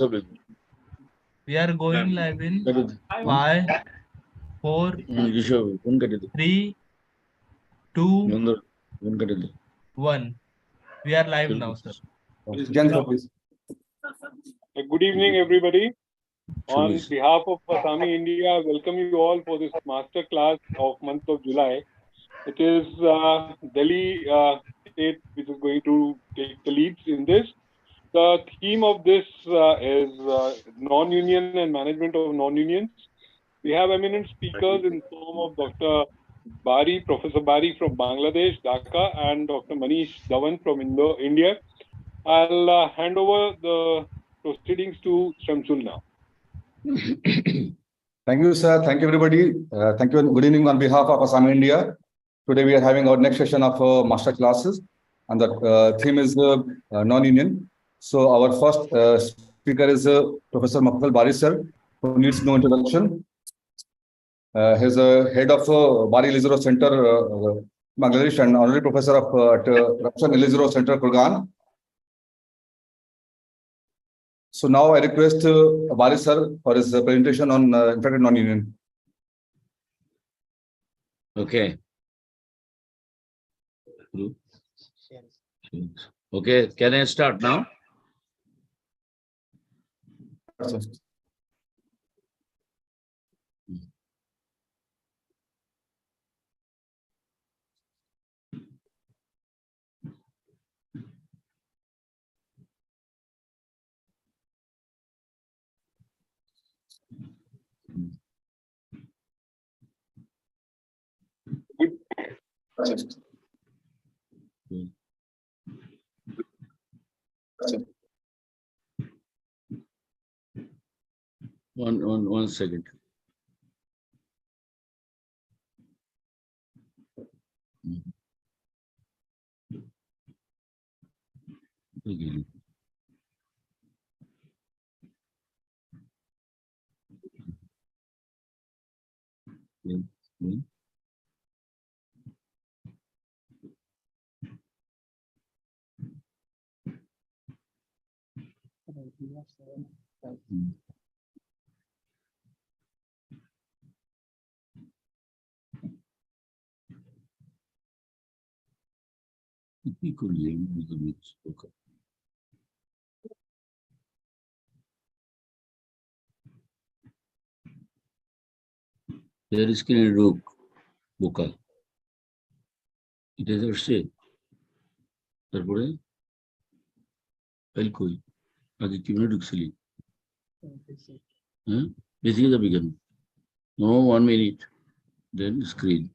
We are going live in 5, 4, 3, 2, 1. We are live now, sir. Good evening, everybody. On behalf of Asami India, I welcome you all for this master class of month of July. It is Delhi State which is going to take the leads in this. The theme of this is non-union and management of non-unions. We have eminent speakers in the form of Dr. Bari, Professor Bari from Bangladesh, Dhaka, and Dr. Manish Dhawan from India. I'll hand over the proceedings to Shamsul now. Thank you, sir. Thank you, everybody. Thank you and good evening on behalf of Asami India. Today we are having our next session of master classes, and the theme is non-union. So our first speaker is Professor Mofakhkharul Bari, sir, who needs no introduction. He's head of Bari-Ilizarov Center, Bangladesh, and honorary professor of Ilizarov Center, Kurgan. So now I request Bari sir for his presentation on infected non-union. Okay. Okay, can I start now? One second. Okay. There is screen rook, Boka. It is a say. Therefore, Elkoi, as a community. Basically, the beginning. No, 1 minute. Then screen.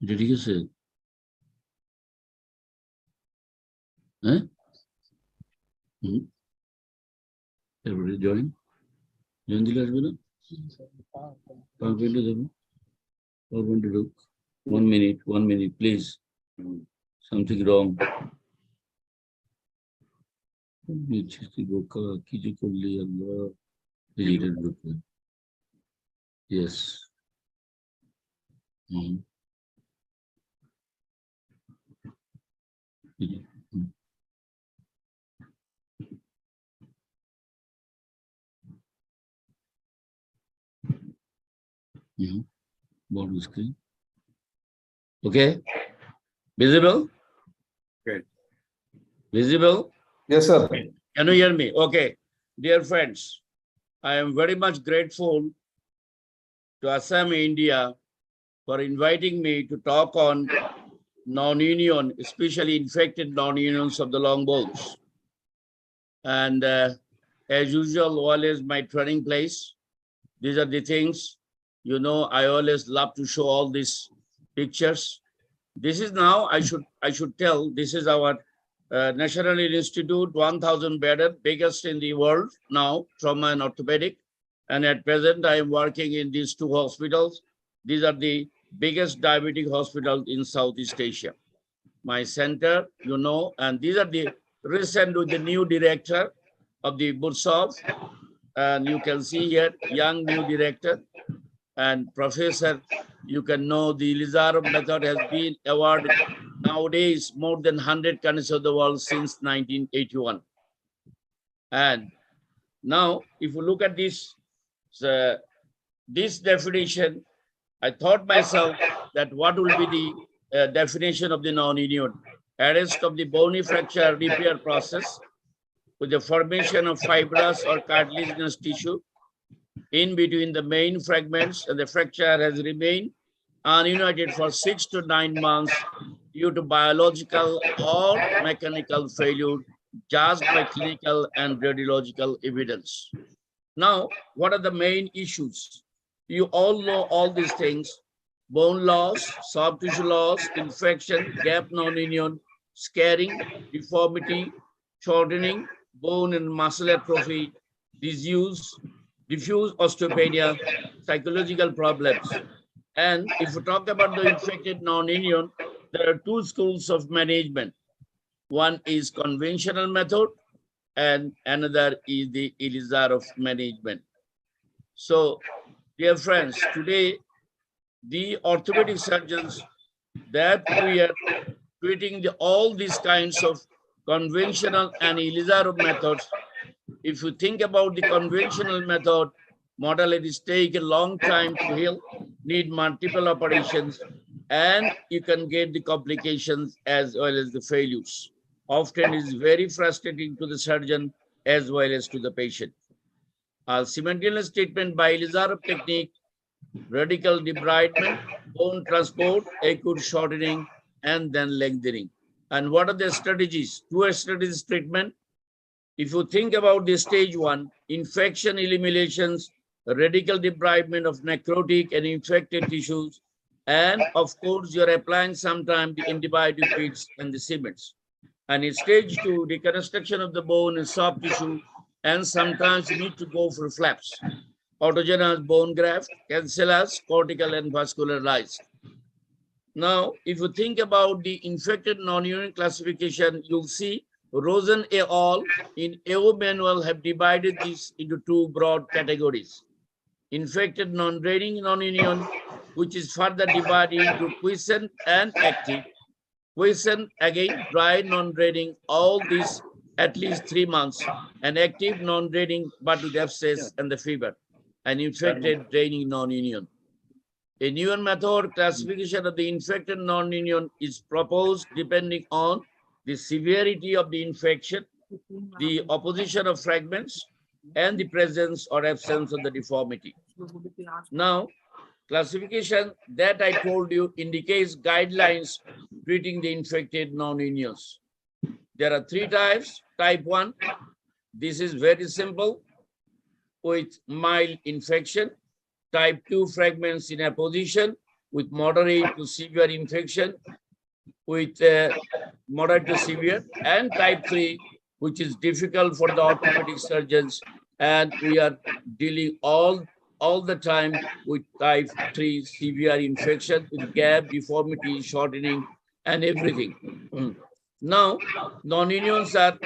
Did you say? Everybody join? Join the last one? I'm going to do 1 minute, please. Something wrong. Yes. Bottom screen. Okay. Visible? Okay. Visible? Yes, sir. Can you hear me? Okay. Dear friends, I am very much grateful to Asami India for inviting me to talk on non-union, especially infected non-unions of the long bones. And as usual, always my training place. These are the things, you know, I always love to show all these pictures. This is now, I should tell, this is our National Institute, 1,000 bedded, biggest in the world now, trauma and orthopedic. And at present, I am working in these 2 hospitals. These are the biggest diabetic hospitals in Southeast Asia. My center, you know, and these are the recent with the new director of the Bursov. And you can see here, young new director and professor. You can know the Ilizarov method has been awarded nowadays more than 100 countries of the world since 1981. And Now, if you look at this, this definition, I thought myself that what will be the definition of the non-immune? Arrest of the bony fracture repair process with the formation of fibrous or cartilaginous tissue in between the main fragments, and the fracture has remained ununited for 6 to 9 months due to biological or mechanical failure, judged by clinical and radiological evidence. Now, what are the main issues? You all know all these things: bone loss, soft tissue loss, infection, gap non-union, scarring, deformity, shortening, bone and muscle atrophy, diffuse osteopenia, psychological problems. And if we talk about the infected non-union, there are two schools of management. One is conventional method and another is the Ilizarov management. So, dear friends, today the orthopedic surgeons that we are treating all these kinds of conventional and Ilizarov methods. If you think about the conventional method, modalities take a long time to heal, need multiple operations, and you can get the complications as well as the failures. Often is very frustrating to the surgeon as well as to the patient. Simultaneous treatment by Ilizarov technique, radical debridement, bone transport, acute shortening, and then lengthening. And what are the strategies? Two strategies treatment. If you think about the stage 1, infection eliminations, radical debridement of necrotic and infected tissues, and of course, you're applying sometimes the antibiotic feeds and the cements. And in stage 2, reconstruction of the bone and soft tissue, and sometimes you need to go for flaps, autogenous bone graft, cancellous, cortical, and vascularized. Now, if you think about the infected non-union classification, you'll see Rosen et al. In AO manual have divided this into two broad categories. Infected non-draining non-union, which is further divided into quiescent and active. Quiescent, again, dry non-draining, all these at least 3 months, and active non-draining but with abscess and the fever, and infected draining non-union. A new method classification of the infected non-union is proposed depending on the severity of the infection, the opposition of fragments, and the presence or absence of the deformity. Now, classification that I told you indicates guidelines treating the infected non-unions. There are 3 types. Type 1, this is very simple with mild infection. Type 2, fragments in apposition with moderate to severe infection with moderate to severe, and type 3, which is difficult for the orthopedic surgeons, and we are dealing all the time with type 3 severe infection with gap, deformity, shortening, and everything. Now, non-unions are,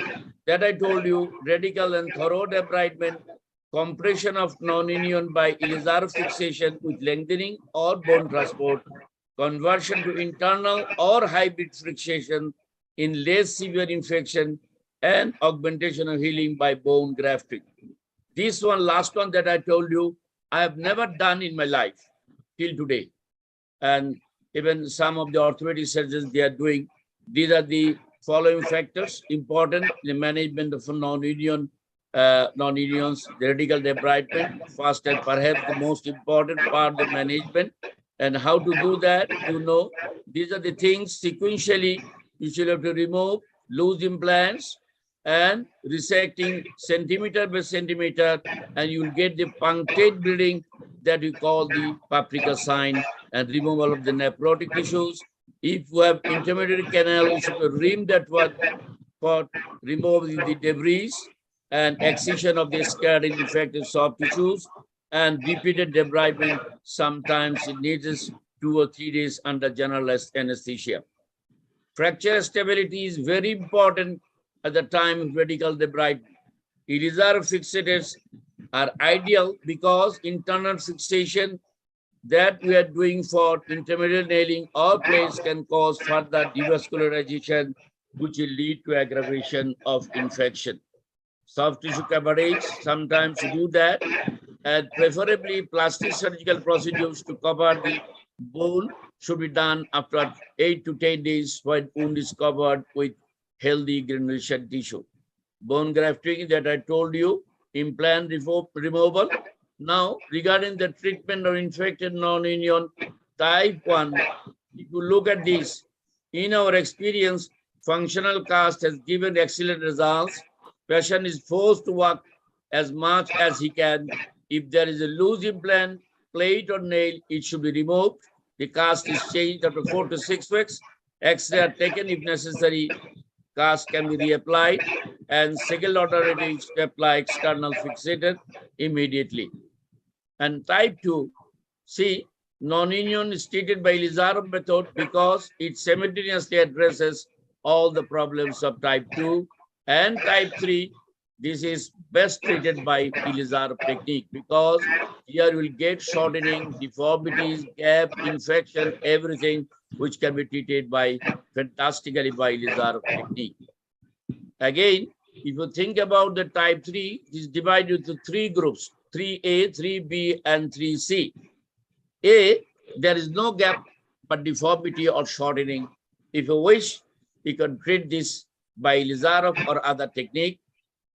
that I told you, radical and thorough debridement, compression of non-union by Ilizarov fixation with lengthening or bone transport, conversion to internal or hybrid fixation in less severe infection, and augmentation of healing by bone grafting. This one, last one that I told you, I have never done in my life till today. And even some of the orthopedic surgeons, they are doing. These are the following factors important in the management of non-unions, the radical debridement, first and perhaps the most important part of the management. And how to do that, you know, these are the things sequentially. You should have to remove loose implants and resecting centimeter by centimeter, and you'll get the punctate bleeding that we call the paprika sign, and removal of the nephrotic tissues. If you have intermediate canal, you should remove that one for removing the debris and excision of the scarred and infected soft tissues, and repeated debridement. Sometimes it needs 2 or 3 days under general anesthesia. Fracture stability is very important at the time of radical debridement. Ilizarov fixators are ideal because internal fixation that we are doing for intermediate nailing or plates can cause further devascularization, which will lead to aggravation of infection. soft tissue coverage, sometimes you do that, and preferably plastic surgical procedures to cover the bone should be done after 8 to 10 days when wound is covered with healthy granulation tissue. Bone grafting that I told you, implant removal. Now, regarding the treatment of infected non-union type 1, if you look at this, in our experience, functional cast has given excellent results. Patient is forced to work as much as he can. If there is a loose implant, plate or nail, it should be removed. The cast is changed after 4 to 6 weeks. X-ray are taken if necessary. Cast can be reapplied, and second alternative is to apply external fixator immediately. And type 2, see, non-union is treated by Ilizarov method because it simultaneously addresses all the problems of type 2. And type 3, this is best treated by Ilizarov technique because here you will get shortening, deformities, gap, infection, everything which can be treated by fantastically by Ilizarov technique. Again, if you think about the type 3, it is divided into 3 groups, 3A, 3B, and 3C. A, there is no gap but deformity or shortening. If you wish, you can treat this by Ilizarov or other technique.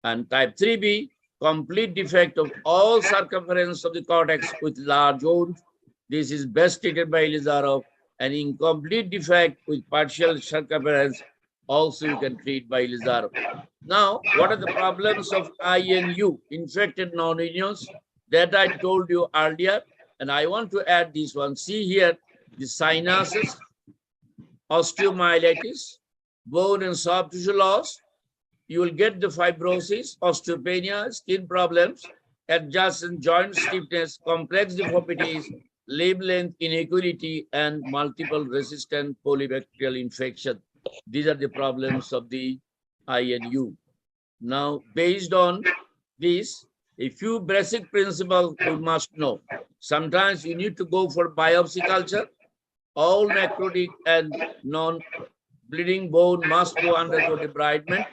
And type 3B, complete defect of all circumference of the cortex with large wound. This is best treated by Ilizarov. And incomplete defect with partial circumference, also you can treat by Ilizarov. Now, what are the problems of INU, infected non-unions? That I told you earlier, and I want to add this one. See here, the sinuses, osteomyelitis, bone and soft tissue loss. You will get the fibrosis, osteopenia, skin problems, adjacent joint stiffness, complex deformities, limb length inequality, and multiple resistant polybacterial infection. These are the problems of the INU. Now, based on this, a few basic principles we must know. Sometimes you need to go for biopsy culture. All necrotic and non-bleeding bone must go undergo debridement.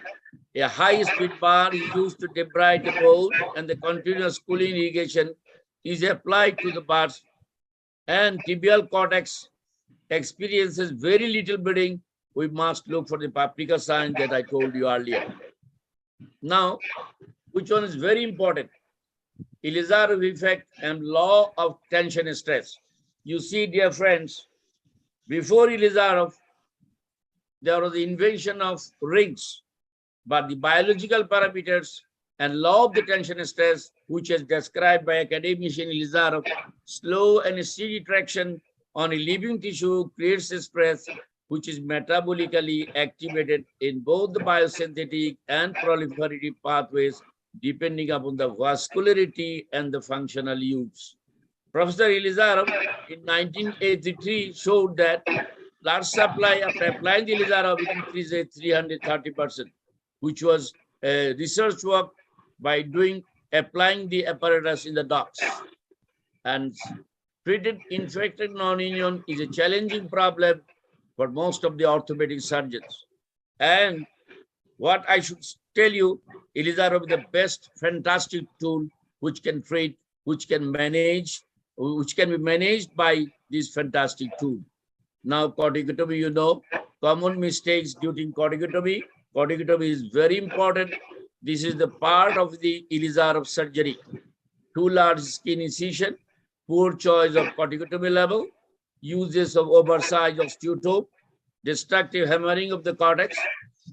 A high-speed bar is used to debride the bone, and the continuous cooling irrigation is applied to the bars. And tibial cortex experiences very little bleeding. We must look for the paprika sign that I told you earlier. Now, which one is very important? Ilizarov effect and law of tension stress. You see, dear friends, before Ilizarov, there was the invention of rings, but the biological parameters and law of the tension stress, which is described by academician Ilizarov, slow and steady traction on a living tissue creates a stress which is metabolically activated in both the biosynthetic and proliferative pathways, depending upon the vascularity and the functional use. Professor Ilizarov in 1983 showed that blood supply after applying the Ilizarov increased 330%, which was a research work by applying the apparatus in the docs. And treated infected non-union is a challenging problem for most of the orthopedic surgeons. And what I should tell you, Ilizarov is the best fantastic tool which can treat, which can be managed by this fantastic tool. Now, corticotomy, you know, common mistakes during corticotomy. Corticotomy is very important. This is the part of the Ilizarov surgery. Too large skin incision, poor choice of corticotomy level, uses of oversized osteotope, destructive hammering of the cortex,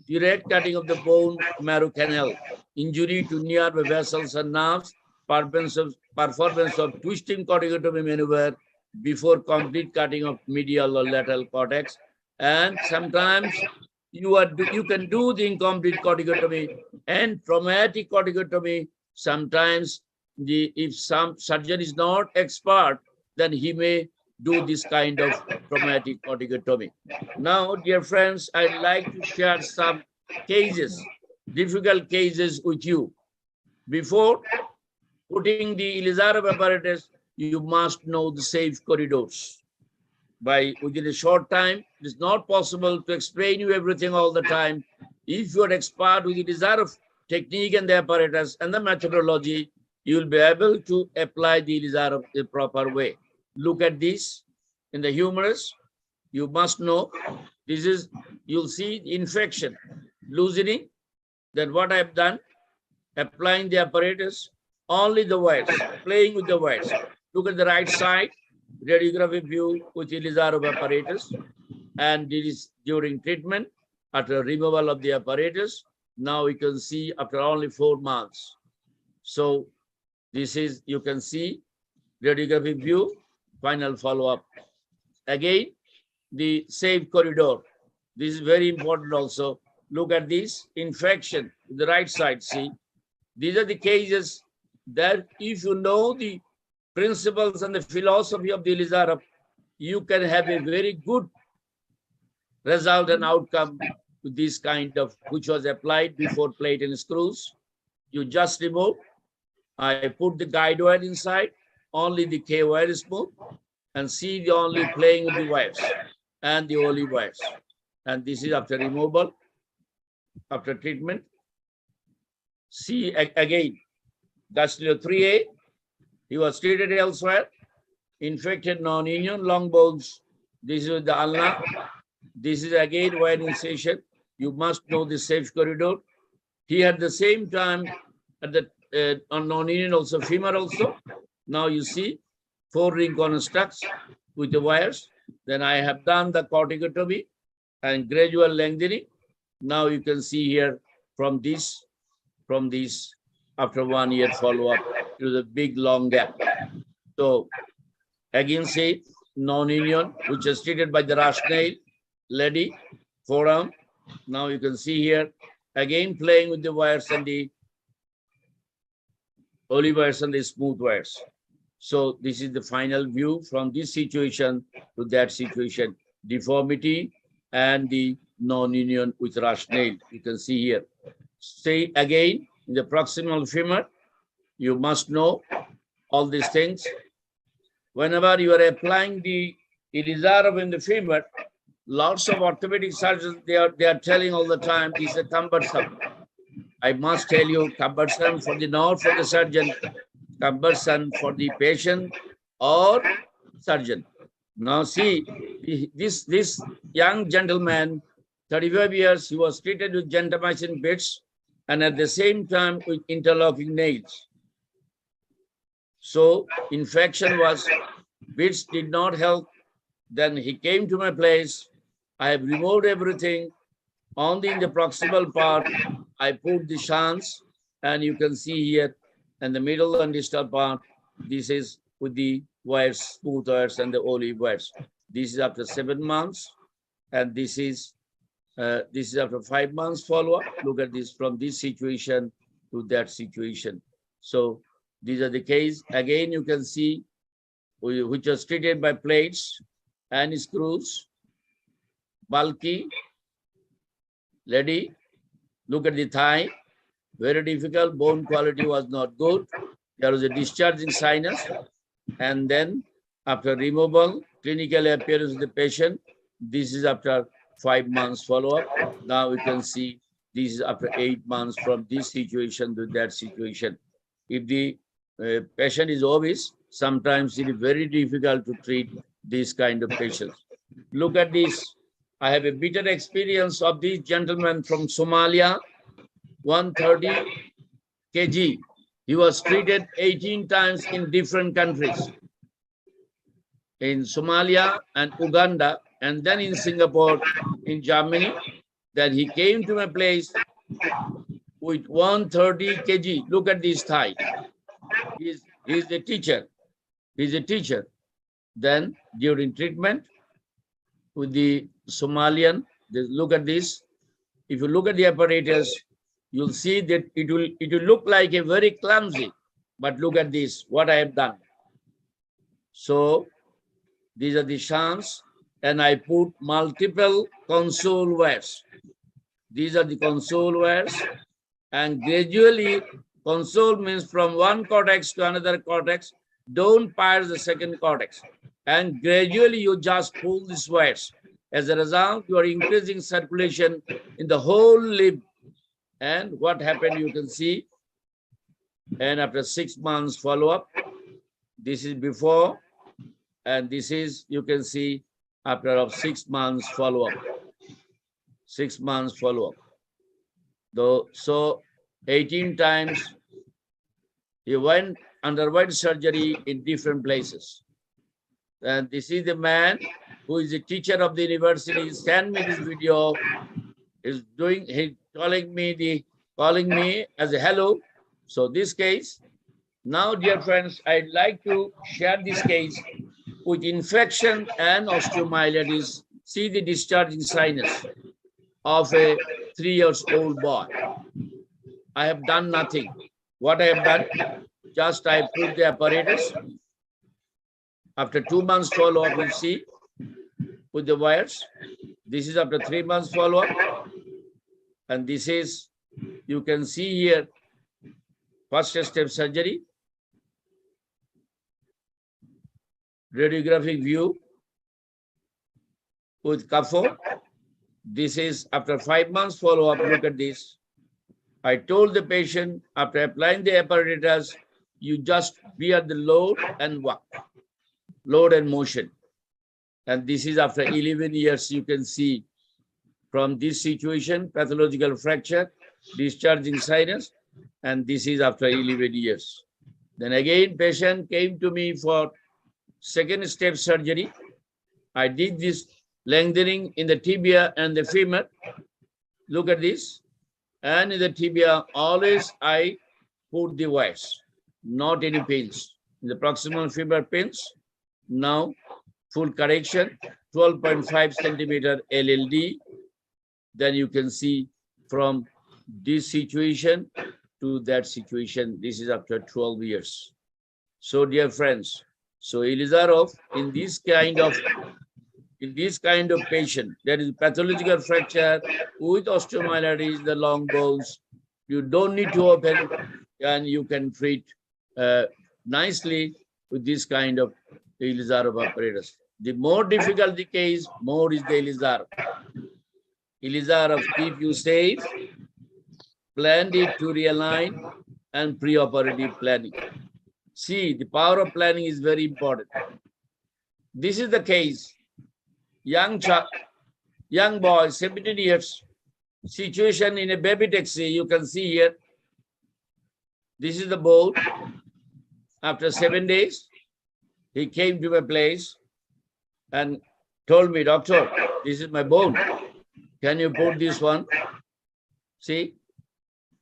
direct cutting of the bone marrow canal, injury to nearby vessels and nerves, performance of twisting corticotomy maneuver before complete cutting of medial or lateral cortex, and sometimes you can do the incomplete corticotomy and traumatic corticotomy. Sometimes if some surgeon is not expert, then he may do this kind of traumatic corticotomy. Now, dear friends, I'd like to share some cases, difficult cases with you. Before putting the Ilizarov apparatus, you must know the safe corridors. Within a short time, it is not possible to explain you everything all the time. If you are expert with the Ilizarov technique and the apparatus and the methodology, you will be able to apply the Ilizarov the proper way. Look at this in the humerus. You must know this is, you'll see infection, loosening. Then what I have done, applying the apparatus, only the wires, playing with the wires. Look at the right side, radiography view with Ilizarov apparatus. And it is during treatment, after removal of the apparatus. Now you can see after only 4 months. So this is, you can see radiography view, final follow-up. Again, the safe corridor. This is very important also. Look at this infection, the right side, see. These are the cases that if you know the principles and the philosophy of the Ilizarov, you can have a very good result and outcome to this kind of, which was applied before plate and screws. You just remove. I put the guide wire inside, only the K wire is smooth, and see the only playing with the wires and the olive wires. And this is after removal, after treatment. See again, that's the 3A. He was treated elsewhere, infected non-union long bones. This is the ulna. This is again wire incision. You must know the safe corridor. He had the same time at the on non-union also, femur also. Now you see 4 ring constructs with the wires. Then I have done the corticotomy and gradual lengthening. Now you can see here from this after 1 year follow-up, it was a big long gap. So again say non-union, which is treated by the rash nail, lady, forearm. Now you can see here again playing with the wires and the olive wires and the smooth wires. So this is the final view from this situation to that situation, deformity and the non-union with rash nail. You can see here. Say again in the proximal femur, you must know all these things. Whenever you are applying the Ilizarov in the femur, lots of orthopedic surgeons, they are telling all the time, it's a cumbersome. I must tell you, cumbersome for the, not for the surgeon, cumbersome for the patient or surgeon. Now see, this young gentleman, 35 years, he was treated with gentamicin bits and at the same time with interlocking nails. So infection was, bits did not help. Then he came to my place. I have removed everything. Only in the proximal part, I put the shants, and you can see here in the middle and distal part, this is with the wires, smooth wires and the olive wires. This is after 7 months, and this is after 5 months follow-up. Look at this from this situation to that situation. So these are the case. Again, you can see which was treated by plates and screws, bulky, lady. Look at the thigh, very difficult, bone quality was not good. There was a discharging sinus. And then after removal, clinical appearance of the patient, this is after 5 months follow-up. Now we can see this is after 8 months from this situation to that situation. If the patient is obese, sometimes it is very difficult to treat this kind of patients. Look at this. I have a bitter experience of this gentleman from Somalia, 130 kg. He was treated 18 times in different countries. In Somalia and Uganda, and then in Singapore, in Germany. Then he came to my place with 130 kg. Look at this thigh. He's a teacher. He's a teacher. Then during treatment with the Somalian, look at this. If you look at the apparatus, you'll see that it will look like a very clumsy, but look at this, what I have done. So these are the shants, and I put multiple console wires. These are the console wires, and gradually, console means from one cortex to another cortex. Don't pierce the second cortex. And gradually you just pull these wires. As a result, you are increasing circulation in the whole limb. And what happened, you can see. And after 6 months follow-up, this is before, and this is, you can see, after of 6 months follow-up. 6 months follow-up. So 18 times he underwent surgery in different places. And this is the man who is a teacher of the university. Send me this video. He's calling me as a hello. So this case, now dear friends, I'd like to share this case with infection and osteomyelitis. See the discharging sinus of a 3-year-old boy. I have done nothing. What I have done, just I put the apparatus. After 2 months follow-up, you see, with the wires. This is after 3 months follow-up. And this is, you can see here, first step surgery. Radiographic view with catheter. This is after 5 months follow-up. Look at this. I told the patient, after applying the apparatus, you just bear the load and walk. Load and motion. And this is after 11 years, you can see from this situation, pathological fracture, discharging sinus, and this is after 11 years. Then again, patient came to me for second step surgery. I did this lengthening in the tibia and the femur. Look at this. And in the tibia, always I put the wires, not any pins. In the proximal femur pins, now full correction, 12.5 centimeter LLD. Then you can see from this situation to that situation, this is after 12 years. So dear friends, so Ilizarov, in this kind of patient, there is pathological fracture with osteomyelitis, the long bones, you don't need to open, and you can treat nicely with this kind of Ilizarov apparatus. The more difficult the case, more is the Ilizarov. Ilizarov keep you safe, planned it to realign, and preoperative planning. See, the power of planning is very important. This is the case. Young boy, 17 years, situation in a baby taxi, you can see here. This is the bone. After 7 days, he came to my place and told me, doctor, this is my bone. Can you put this one? See?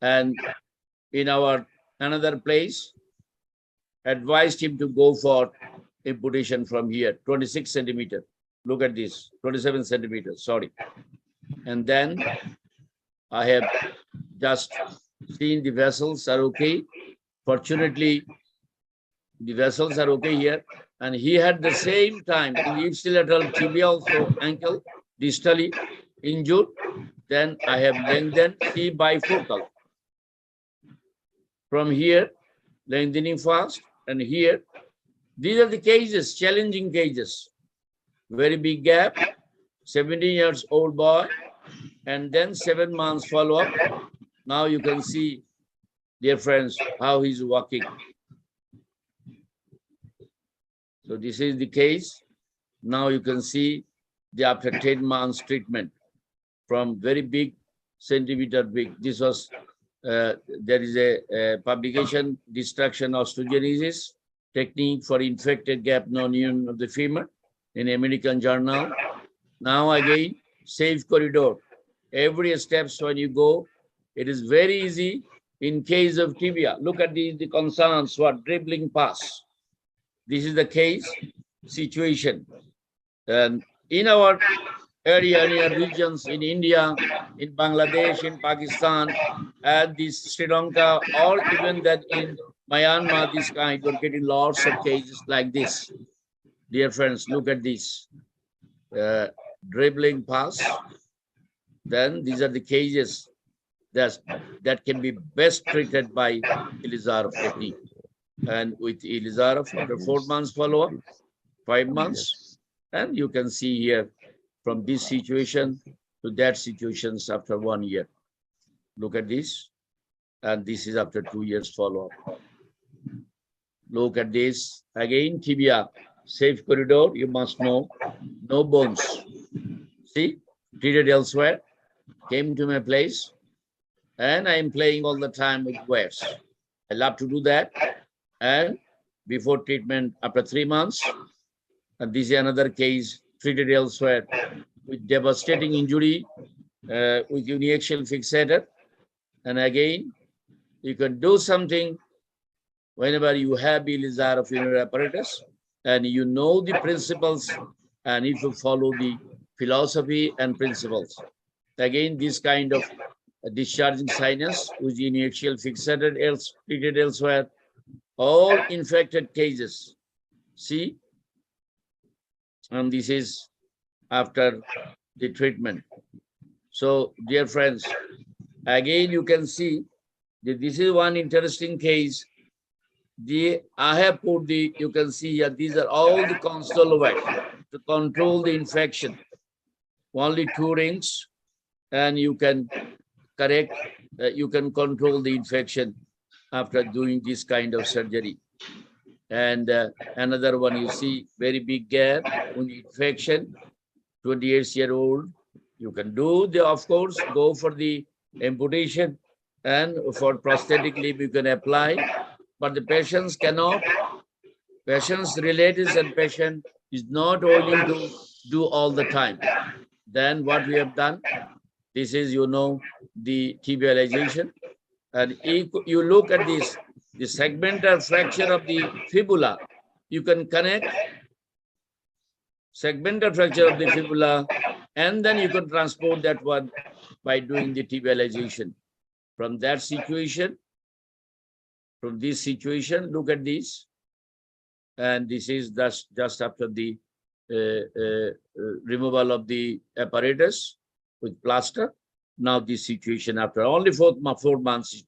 And in our another place, advised him to go for imputation from here, 26 centimeter. Look at this, 27 centimeters, sorry. And then I have just seen the vessels are okay. Fortunately, the vessels are okay here. And he had the same time, in ipsilateral tibia also, ankle, distally injured. Then I have lengthened C bifocal. From here, lengthening fast, and here, these are the cases, challenging cases. Very big gap, 17-year-old boy, and then 7 months follow-up. Now you can see, dear friends, how he's walking. So this is the case. Now you can see the after 10 months treatment from very big, centimeter big. This was, there is a publication, destruction of Surgeries, technique for infected gap non-union of the femur in American journal. Now again, safe corridor. Every steps when you go, it is very easy in case of tibia. Look at the concerns, what dribbling pass. This is the case situation. And in our area, in our regions, in India, in Bangladesh, in Pakistan, and this Sri Lanka, or even that in Myanmar, this kind, we're getting lots of cases like this. Dear friends, look at this. Dribbling pass. Then these are the cases that can be best treated by Ilizarov technique. And with Ilizarov, after 4 months follow-up, 5 months, and you can see here from this situation to that situations after 1 year. Look at this. And this is after 2 years follow-up. Look at this. Again, tibia, safe corridor, you must know. No bones. See, treated elsewhere. Came to my place. And I am playing all the time with waves. I love to do that. And before treatment, after 3 months, and this is another case treated elsewhere with devastating injury with uniaxial fixator. And again, you can do something whenever you have Ilizarov urinary apparatus and you know the principles and if you follow the philosophy and principles. Again, this kind of discharging sinus with uniaxial fixator treated elsewhere, all infected cases. See, and this is after the treatment. So, dear friends, again you can see that this is one interesting case. I have put the, you can see here, these are all the console wax to control the infection. Only 2 rings, and you can correct, you can control the infection after doing this kind of surgery. And another one, you see, very big gap on the infection, 28-year-old. You can do the, of course, go for the amputation, and for prosthetic limb you can apply, but the patients cannot, patients, relatives and patient is not willing to do all the time. Then what we have done, this is, you know, the tibialization. And if you look at this, the segmental fracture of the fibula, you can connect segmental fracture of the fibula, and then you can transport that one by doing the tibialization. From that situation, from this situation, look at this. And this is just after the removal of the apparatus with plaster. Now this situation after only 4 months is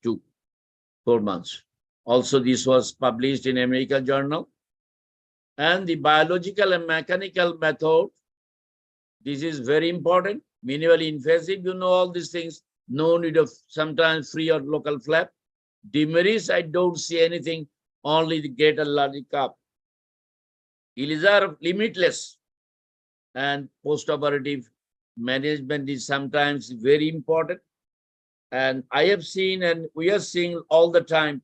4 months. Also, this was published in American Journal. And the biological and mechanical method, this is very important. Minimally invasive, you know all these things. No need of sometimes free or local flap. Demerits, I don't see anything, only the greater larynx cup. Ilizarov, limitless. And postoperative management is sometimes very important. And I have seen, and we are seeing all the time,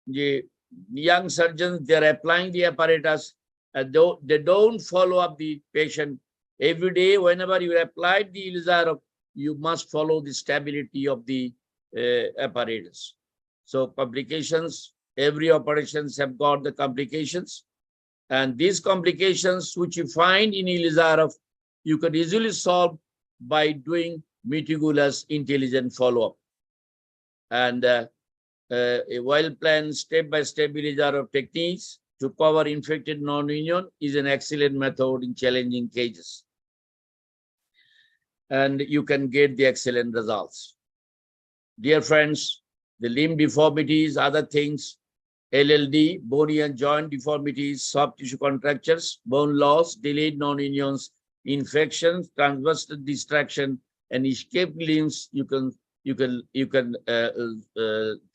the young surgeons, they're applying the apparatus, and they don't follow up the patient. Every day, whenever you apply the Ilizarov, you must follow the stability of the apparatus. So complications, every operations have got the complications. And these complications which you find in Ilizarov, you can easily solve by doing meticulous, intelligent follow-up. And a well-planned step-by-step Ilizarov techniques to cover infected non-union is an excellent method in challenging cases. And you can get the excellent results. Dear friends, the limb deformities, other things, LLD, bony and joint deformities, soft tissue contractures, bone loss, delayed non-unions, infections, transverse distraction, and escaped limbs, you can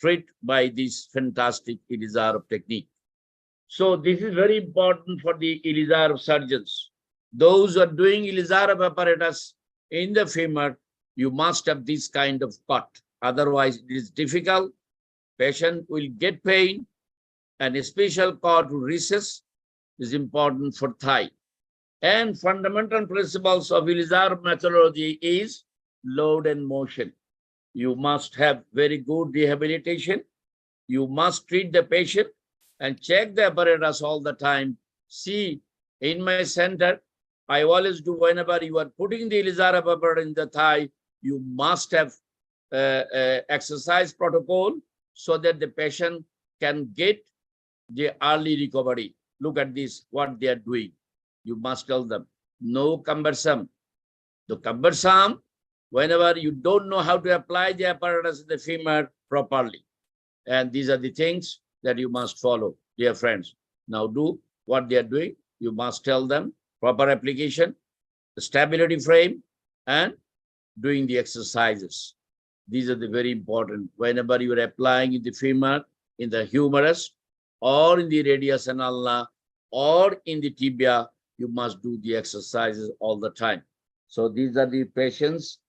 treat by this fantastic Ilizarov technique. So this is very important for the Ilizarov surgeons. Those who are doing Ilizarov apparatus in the femur, you must have this kind of cut. Otherwise, it is difficult. Patient will get pain, and a special cut to recess is important for thigh. And fundamental principles of Ilizarov methodology is load and motion. You must have very good rehabilitation. You must treat the patient and check the apparatus all the time. See, in my center, I always do, whenever you are putting the Ilizarov apparatus in the thigh, you must have exercise protocol so that the patient can get the early recovery. Look at this, what they are doing. You must tell them, no cumbersome. The cumbersome, whenever you don't know how to apply the apparatus in the femur properly. And these are the things that you must follow, dear friends. Now do what they are doing. You must tell them proper application, the stability frame, and doing the exercises. These are the very important. Whenever you are applying in the femur, in the humerus, or in the radius and ulna, or in the tibia, you must do the exercises all the time. So these are the patients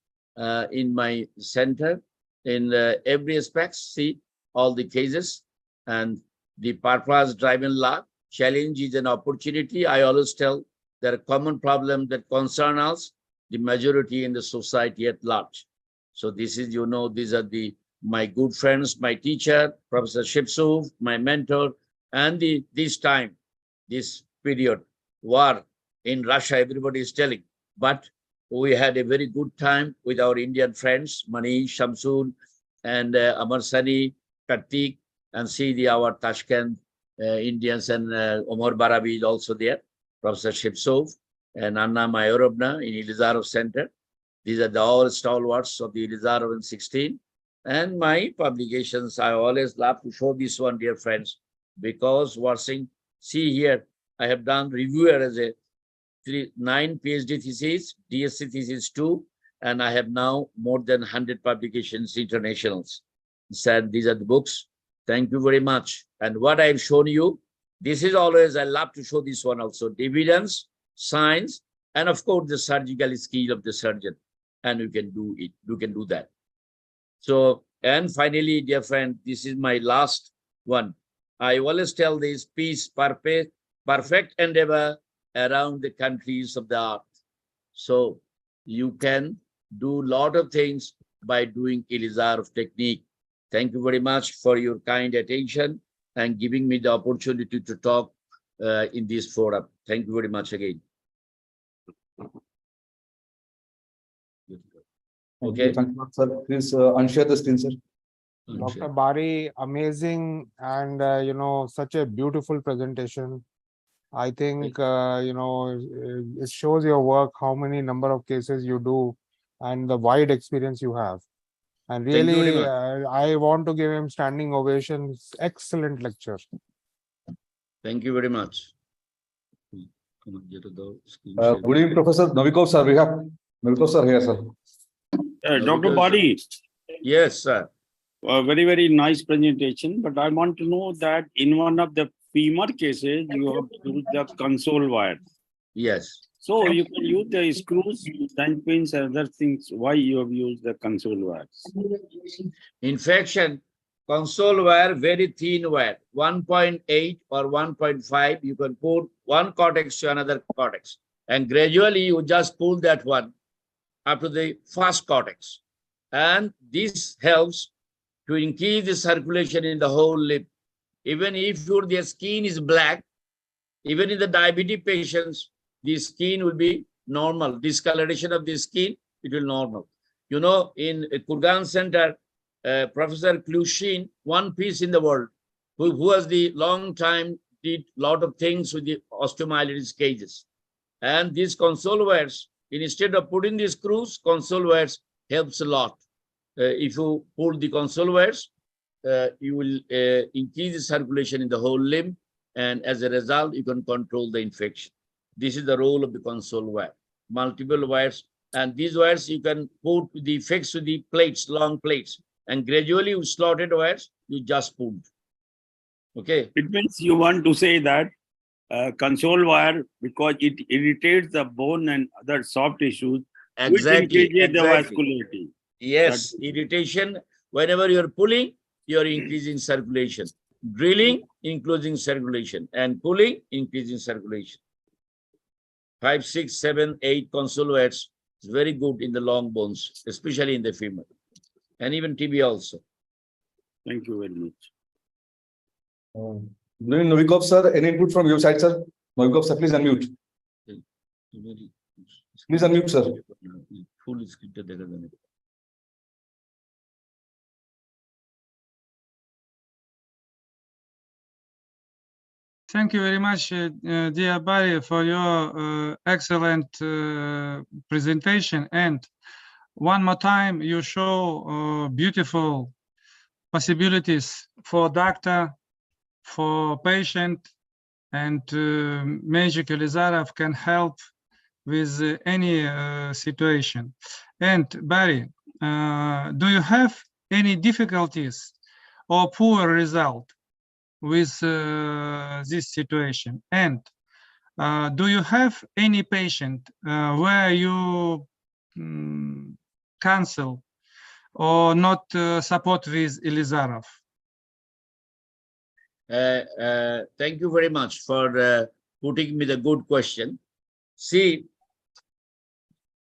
in my center in every aspect. See all the cases, and the purpose driven law. Challenge is an opportunity. I always tell there are common problems that concern us, the majority in the society at large. So this is, you know, these are my good friends, my teacher, Professor Shipsuv, my mentor, and this period, war in Russia, everybody is telling. But we had a very good time with our Indian friends, Manish, Shamsul, and Amar Sani, Kartik, and see our Tashkent Indians, and Omar Barabi is also there, Professor Shipsuv, and Anna Mayorobna in Ilizarov Center. These are all stalwarts of the Ilizarov in 16. And my publications, I always love to show this one, dear friends, because see here, I have done reviewer as a 9 PhD theses, DSc thesis 2, and I have now more than 100 publications, internationals. Said these are the books. Thank you very much. And what I have shown you, this is always, I love to show this one also, evidence, science, and of course the surgical skill of the surgeon. And you can do it, you can do that. So, and finally, dear friend, this is my last one. I always tell this: peace, perfect endeavor around the countries of the earth. So you can do a lot of things by doing Ilizarov technique. Thank you very much for your kind attention and giving me the opportunity to talk in this forum. Thank you very much again. Okay. Thank you, sir. Please unshare the screen, sir. Dr. Bari, amazing, and you know, such a beautiful presentation. I think you know, it shows your work, how many number of cases you do, and the wide experience you have. And really, I want to give him standing ovations. Excellent lecture. Thank you very much. Good evening, Professor Novikov, sir. We have Novikov, sir, here, sir. Dr. Bari. Yes, sir. Very, very nice presentation. But I want to know that in one of the femur cases, you have used the console wire. Yes. So you can use the screws, tank pins, and other things. Why you have used the console wires? Infection, console wire, very thin wire, 1.8 or 1.5. You can put one cortex to another cortex, and gradually you just pull that one up to the first cortex. And this helps to increase the circulation in the whole limb. Even if the skin is black, even in the diabetic patients, the skin will be normal. Discoloration of the skin, it will normal. You know, in Kurgan Center, Professor Klushin, one piece in the world, who was the long time, did lot of things with the osteomyelitis cases. And these console wires, instead of putting the screws, console wires helps a lot. If you pull the console wires, you will increase the circulation in the whole limb, and as a result, you can control the infection. This is the role of the console wire. Multiple wires, and these wires you can put the fix to the plates, long plates, and gradually with slotted wires, you just pull. Okay. It means you want to say that console wire, because it irritates the bone and other soft tissues, Exactly. which increases the vascularity. Yes, irritation. Whenever you're pulling, you're increasing circulation. Drilling, increasing circulation, and pulling, increasing circulation. 5, 6, 7, 8 console wires is very good in the long bones, especially in the femur, and even tibia also. Thank you very much. Novikov, sir, any input from your side, sir? Novikov, sir, please unmute. Please unmute, sir. Full screen. Thank you very much, dear Bari, for your excellent presentation. And one more time, you show beautiful possibilities for doctor, for patient, and Magic Ilizarov can help with any situation. And Bari, do you have any difficulties or poor result with this situation? And do you have any patient where you cancel or not support with Ilizarov? Thank you very much for putting me the good question. See,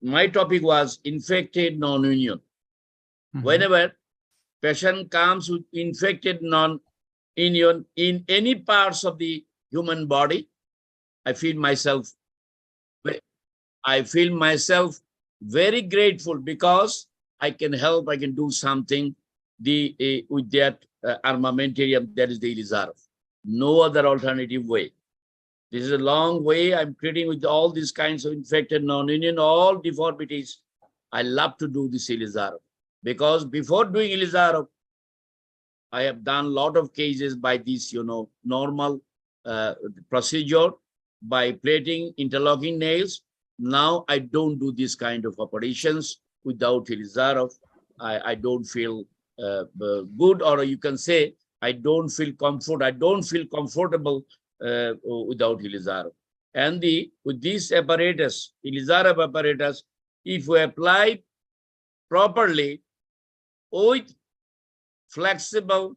my topic was infected non-union. Whenever patient comes with infected non-union in any parts of the human body, I feel myself very grateful because I can help, I can do something with that armamentarium, that is the Ilizarov. No other alternative way. This is a long way. I'm treating with all these kinds of infected non-union, all deformities. I love to do this Ilizarov because before doing Ilizarov, I have done a lot of cases by this, normal procedure by plating, interlocking nails. Now I don't do this kind of operations without Ilizarov. I don't feel good, or you can say I don't feel comfort. I don't feel comfortable without Ilizarov. And with this apparatus, Ilizarov apparatus, if we apply properly with flexible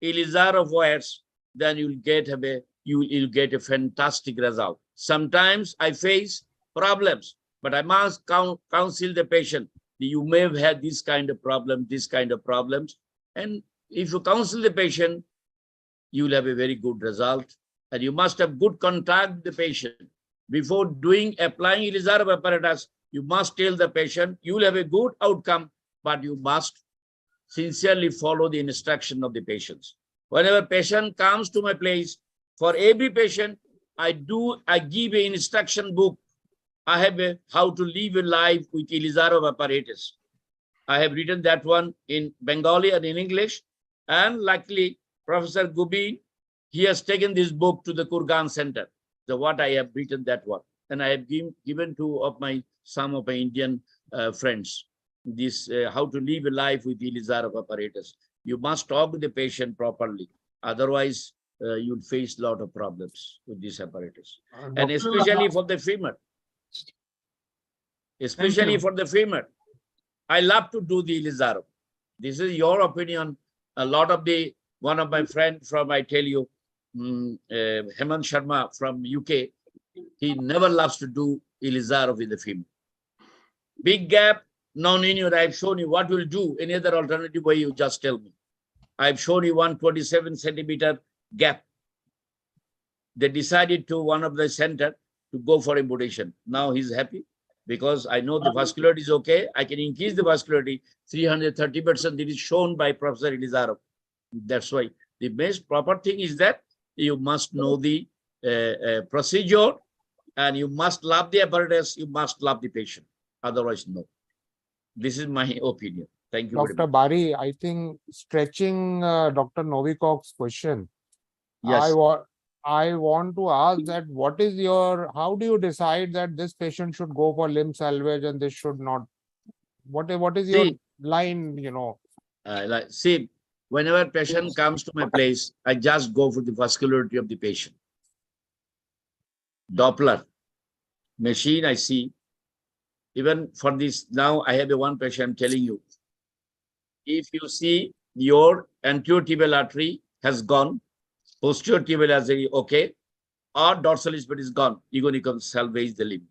Ilizarov wires, then you'll get a fantastic result. Sometimes I face problems, but I must counsel the patient. You may have had this kind of problem, this kind of problems. And if you counsel the patient, you will have a very good result. And you must have good contact with the patient. Before applying Ilizarov apparatus, you must tell the patient, you will have a good outcome, but you must sincerely follow the instruction of the patients. Whenever patient comes to my place, for every patient, I give an instruction book. I have how to live a life with Ilizarov apparatus. I have written that one in Bengali and in English. And luckily, Professor Gubin, he has taken this book to the Kurgan Center. So what I have written that one. And I have given to some of my Indian friends, this how to live a life with Ilizarov apparatus. You must talk to the patient properly. Otherwise, you'll face a lot of problems with this apparatus. And especially for the femur. Especially for the femur. I love to do the Ilizarov. This is your opinion. A lot of one of my friends from, I tell you, Hemant Sharma from UK, he never loves to do Ilizarov with the femur. Big gap, non-union, I've shown you what we'll do. Any other alternative way, you just tell me. I've shown you 127 centimeter gap. They decided to one of the center to go for imputation. Now he's happy because I know the vascularity is okay. I can increase the vascularity 330%. It is shown by Professor Ilizarov. That's why the most proper thing is that you must know the procedure and you must love the apparatus. You must love the patient. Otherwise, no. This is my opinion. Thank you. Dr. Bari, I think stretching Dr. Novikok's question, yes. I want to ask that how do you decide that this patient should go for limb salvage and this should not? What is your line, See, whenever patient comes to my place, I just go for the vascularity of the patient. Doppler machine, I see. Even for this, now I have one patient telling you, if you see your anterior tibial artery has gone, posterior tibial artery okay, or dorsal split is gone, you're going to salvage the limb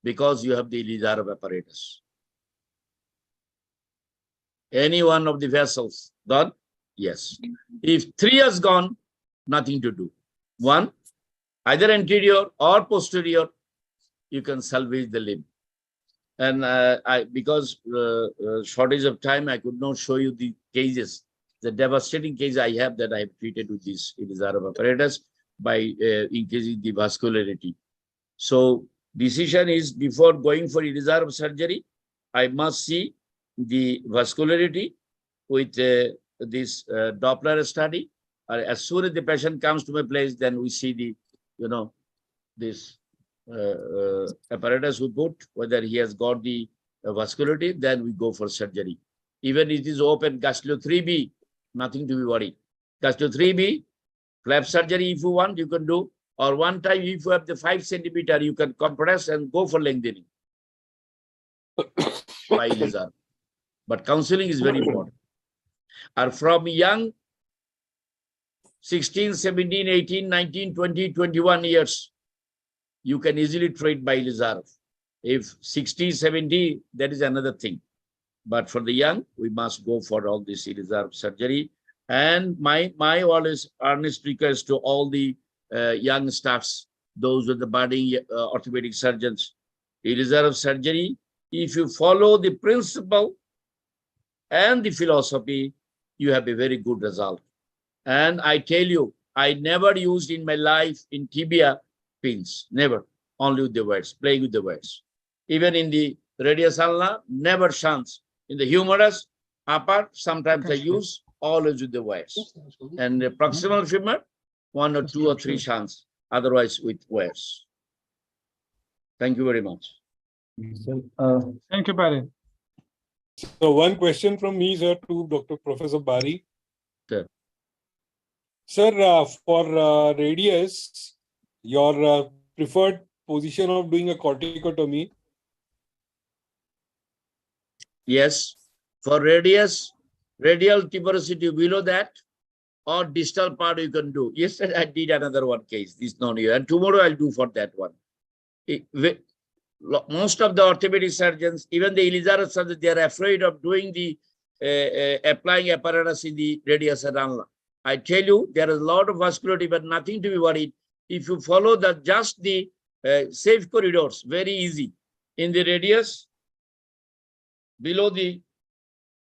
because you have the Ilizarov apparatus. Any one of the vessels gone? Yes. If 3 has gone, nothing to do. One, either anterior or posterior, you can salvage the limb. And because shortage of time, I could not show you the cases, the devastating case I have that I have treated with this Ilizarov apparatus by increasing the vascularity. So decision is before going for Ilizarov surgery, I must see the vascularity with this Doppler study. As soon as the patient comes to my place, then we see the, this apparatus we put, whether he has got the vascularity, then we go for surgery. Even it is open, gastro 3B, nothing to be worried. Gastro 3B, flap surgery if you want, you can do. Or one time, if you have the 5 centimeter, you can compress and go for lengthening by Elizarov. But counseling is very important. Or from young 16, 17, 18, 19, 20, 21 years, you can easily treat by Elizarov. If 60, 70, that is another thing. But for the young, we must go for all this Elizarov surgery. And my always earnest request to all the young staffs, those with the budding orthopedic surgeons, Elizarov surgery, if you follow the principle and the philosophy, you have a very good result. And I tell you, I never used in my life in tibia pins, never, only with the words, playing with the words. Even in the radius ulna, never chance. In the humerus, upper, sometimes I use always with the wires. And the proximal femur, 1 or 2 or 3 chance, otherwise with wires. Thank you very much. Thank you, Bari. So one question from me, sir, to Dr. Professor Bari. Sir. Sir, for radius, your preferred position of doing a corticotomy? Yes, for radius, radial tuberosity below that, or distal part you can do. Yesterday I did another one case, this non-year, and tomorrow I'll do for that one. Most of the orthopedic surgeons, even the Elizarov surgeons, they are afraid of doing the applying apparatus in the radius and ulna. I tell you, there is a lot of vascularity, but nothing to be worried. If you follow just the safe corridors, very easy. In the radius, below the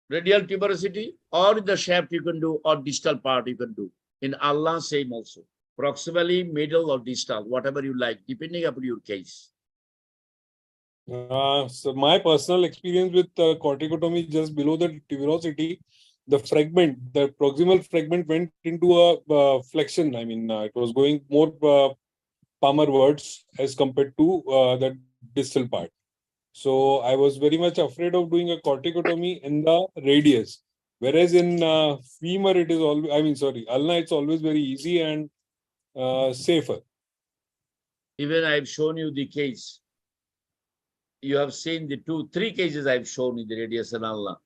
radial tuberosity, or the shaft you can do, or distal part you can do. In ulna, same also. Proximally, middle, or distal, whatever you like, depending upon your case. So my personal experience with corticotomy just below the tuberosity, the fragment, the proximal fragment went into a flexion. I mean, it was going more palmarwards as compared to the distal part. So I was very much afraid of doing a corticotomy in the radius. Whereas in femur, it is always, ulna, it's always very easy and safer. Even I've shown you the case. You have seen the 2, 3 cases I've shown in the radius and ulna.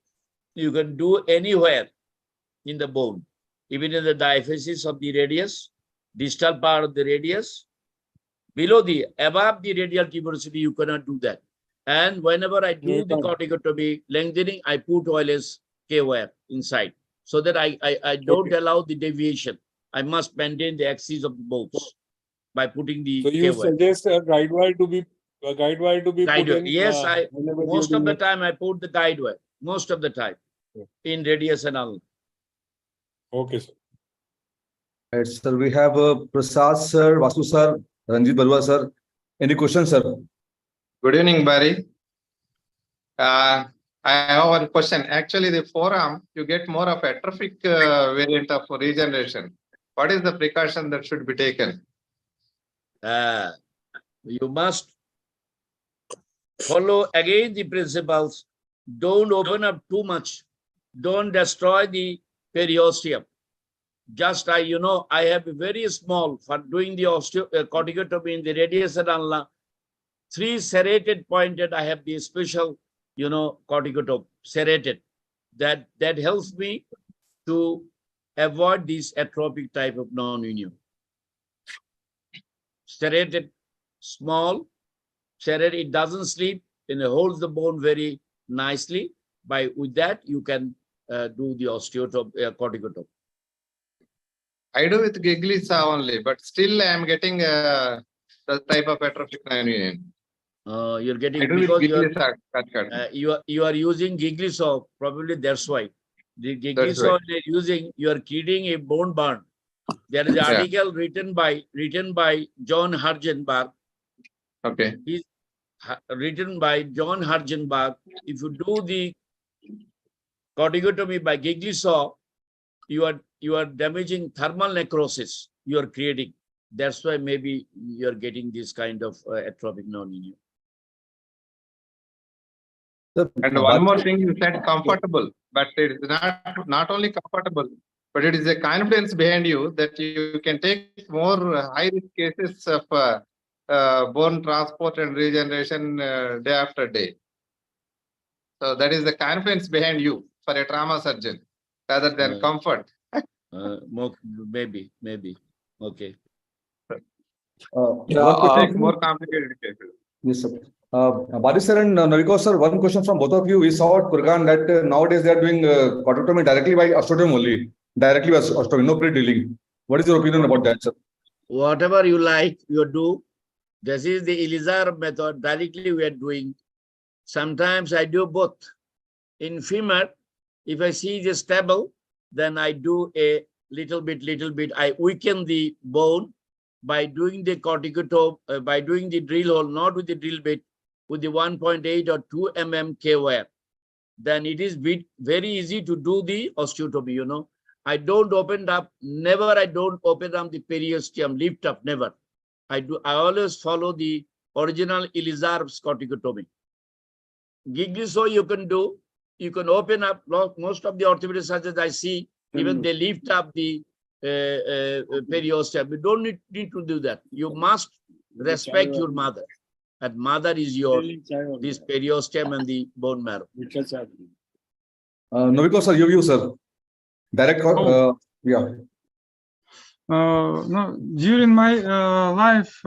You can do anywhere in the bone, even in the diaphysis of the radius, distal part of the radius, below the, above the radial tuberosity, you cannot do that. And whenever I do the corticotomy lengthening, I put OLS K-wire inside, so that I don't allow the deviation. I must maintain the axis of the bones by putting the So you suggest a guide wire to be guide put in? Yes, most of the time I put the guide wire. Most of the time in radius and ulna. Okay, sir. Right, sir, we have Prasad sir, Vasu sir, Ranjit Barua sir. Any questions, sir? Good evening, Bari. I have one question. Actually, the forearm, you get more of atrophic variant of regeneration. What is the precaution that should be taken? You must follow again the principles. Don't open up too much. Don't destroy the periosteum. Just I have a very small, for doing the corticotomy in the radius and ulna, 3 serrated pointed. I have the special, corticotomy serrated. That helps me to avoid this atrophic type of non-union. Serrated, small, serrated. It doesn't slip and it holds the bone very nicely. With that, you can do the corticotomy. I do with giggly saw only, but still I am getting the type of atrophic non-union. You're getting, because you are using giggly saw, probably that's why. The giggly saw you're using, you are creating a bone burn. There is an article written by John Hargenberg. Okay. He's written by John Hargenberg. If you do the corticotomy by giggly saw, you are damaging thermal necrosis. You are creating. That's why maybe you are getting this kind of atrophic non-union. And one more thing, you said comfortable, but it is not only comfortable, but it is a confidence behind you that you can take more high-risk cases of bone transport and regeneration day after day. So that is the confidence behind you for a trauma surgeon, rather than comfort. Maybe. Okay. More complicated cases. Yes, sir. Bari sir and Naviko sir, one question from both of you. We saw at Kurgan that nowadays they are doing corticotomy directly by osteotomy only. Directly by osteotomy, no pre-drilling. What is your opinion about that, sir? Whatever you like, you do. This is the Ilizarov method. Directly we are doing. Sometimes I do both. In femur, if I see it is stable, then I do a little bit. I weaken the bone by doing the corticotomy, by doing the drill hole, not with the drill bit, with the 1.8 or 2 mm K-wire. Then it is very easy to do the osteotomy, you know. I don't open up, never I don't open up the periosteum, lift up, never. I always follow the original Ilizarov's corticotomy. Gigliso you can do, you can open up. Most of the orthopedic surgeons I see, even they lift up the periosteum. You don't need to do that. You must respect your mother. And mother is your this periosteum and the bone marrow. Naviko sir, you sir. Direct, yeah. No, during my life,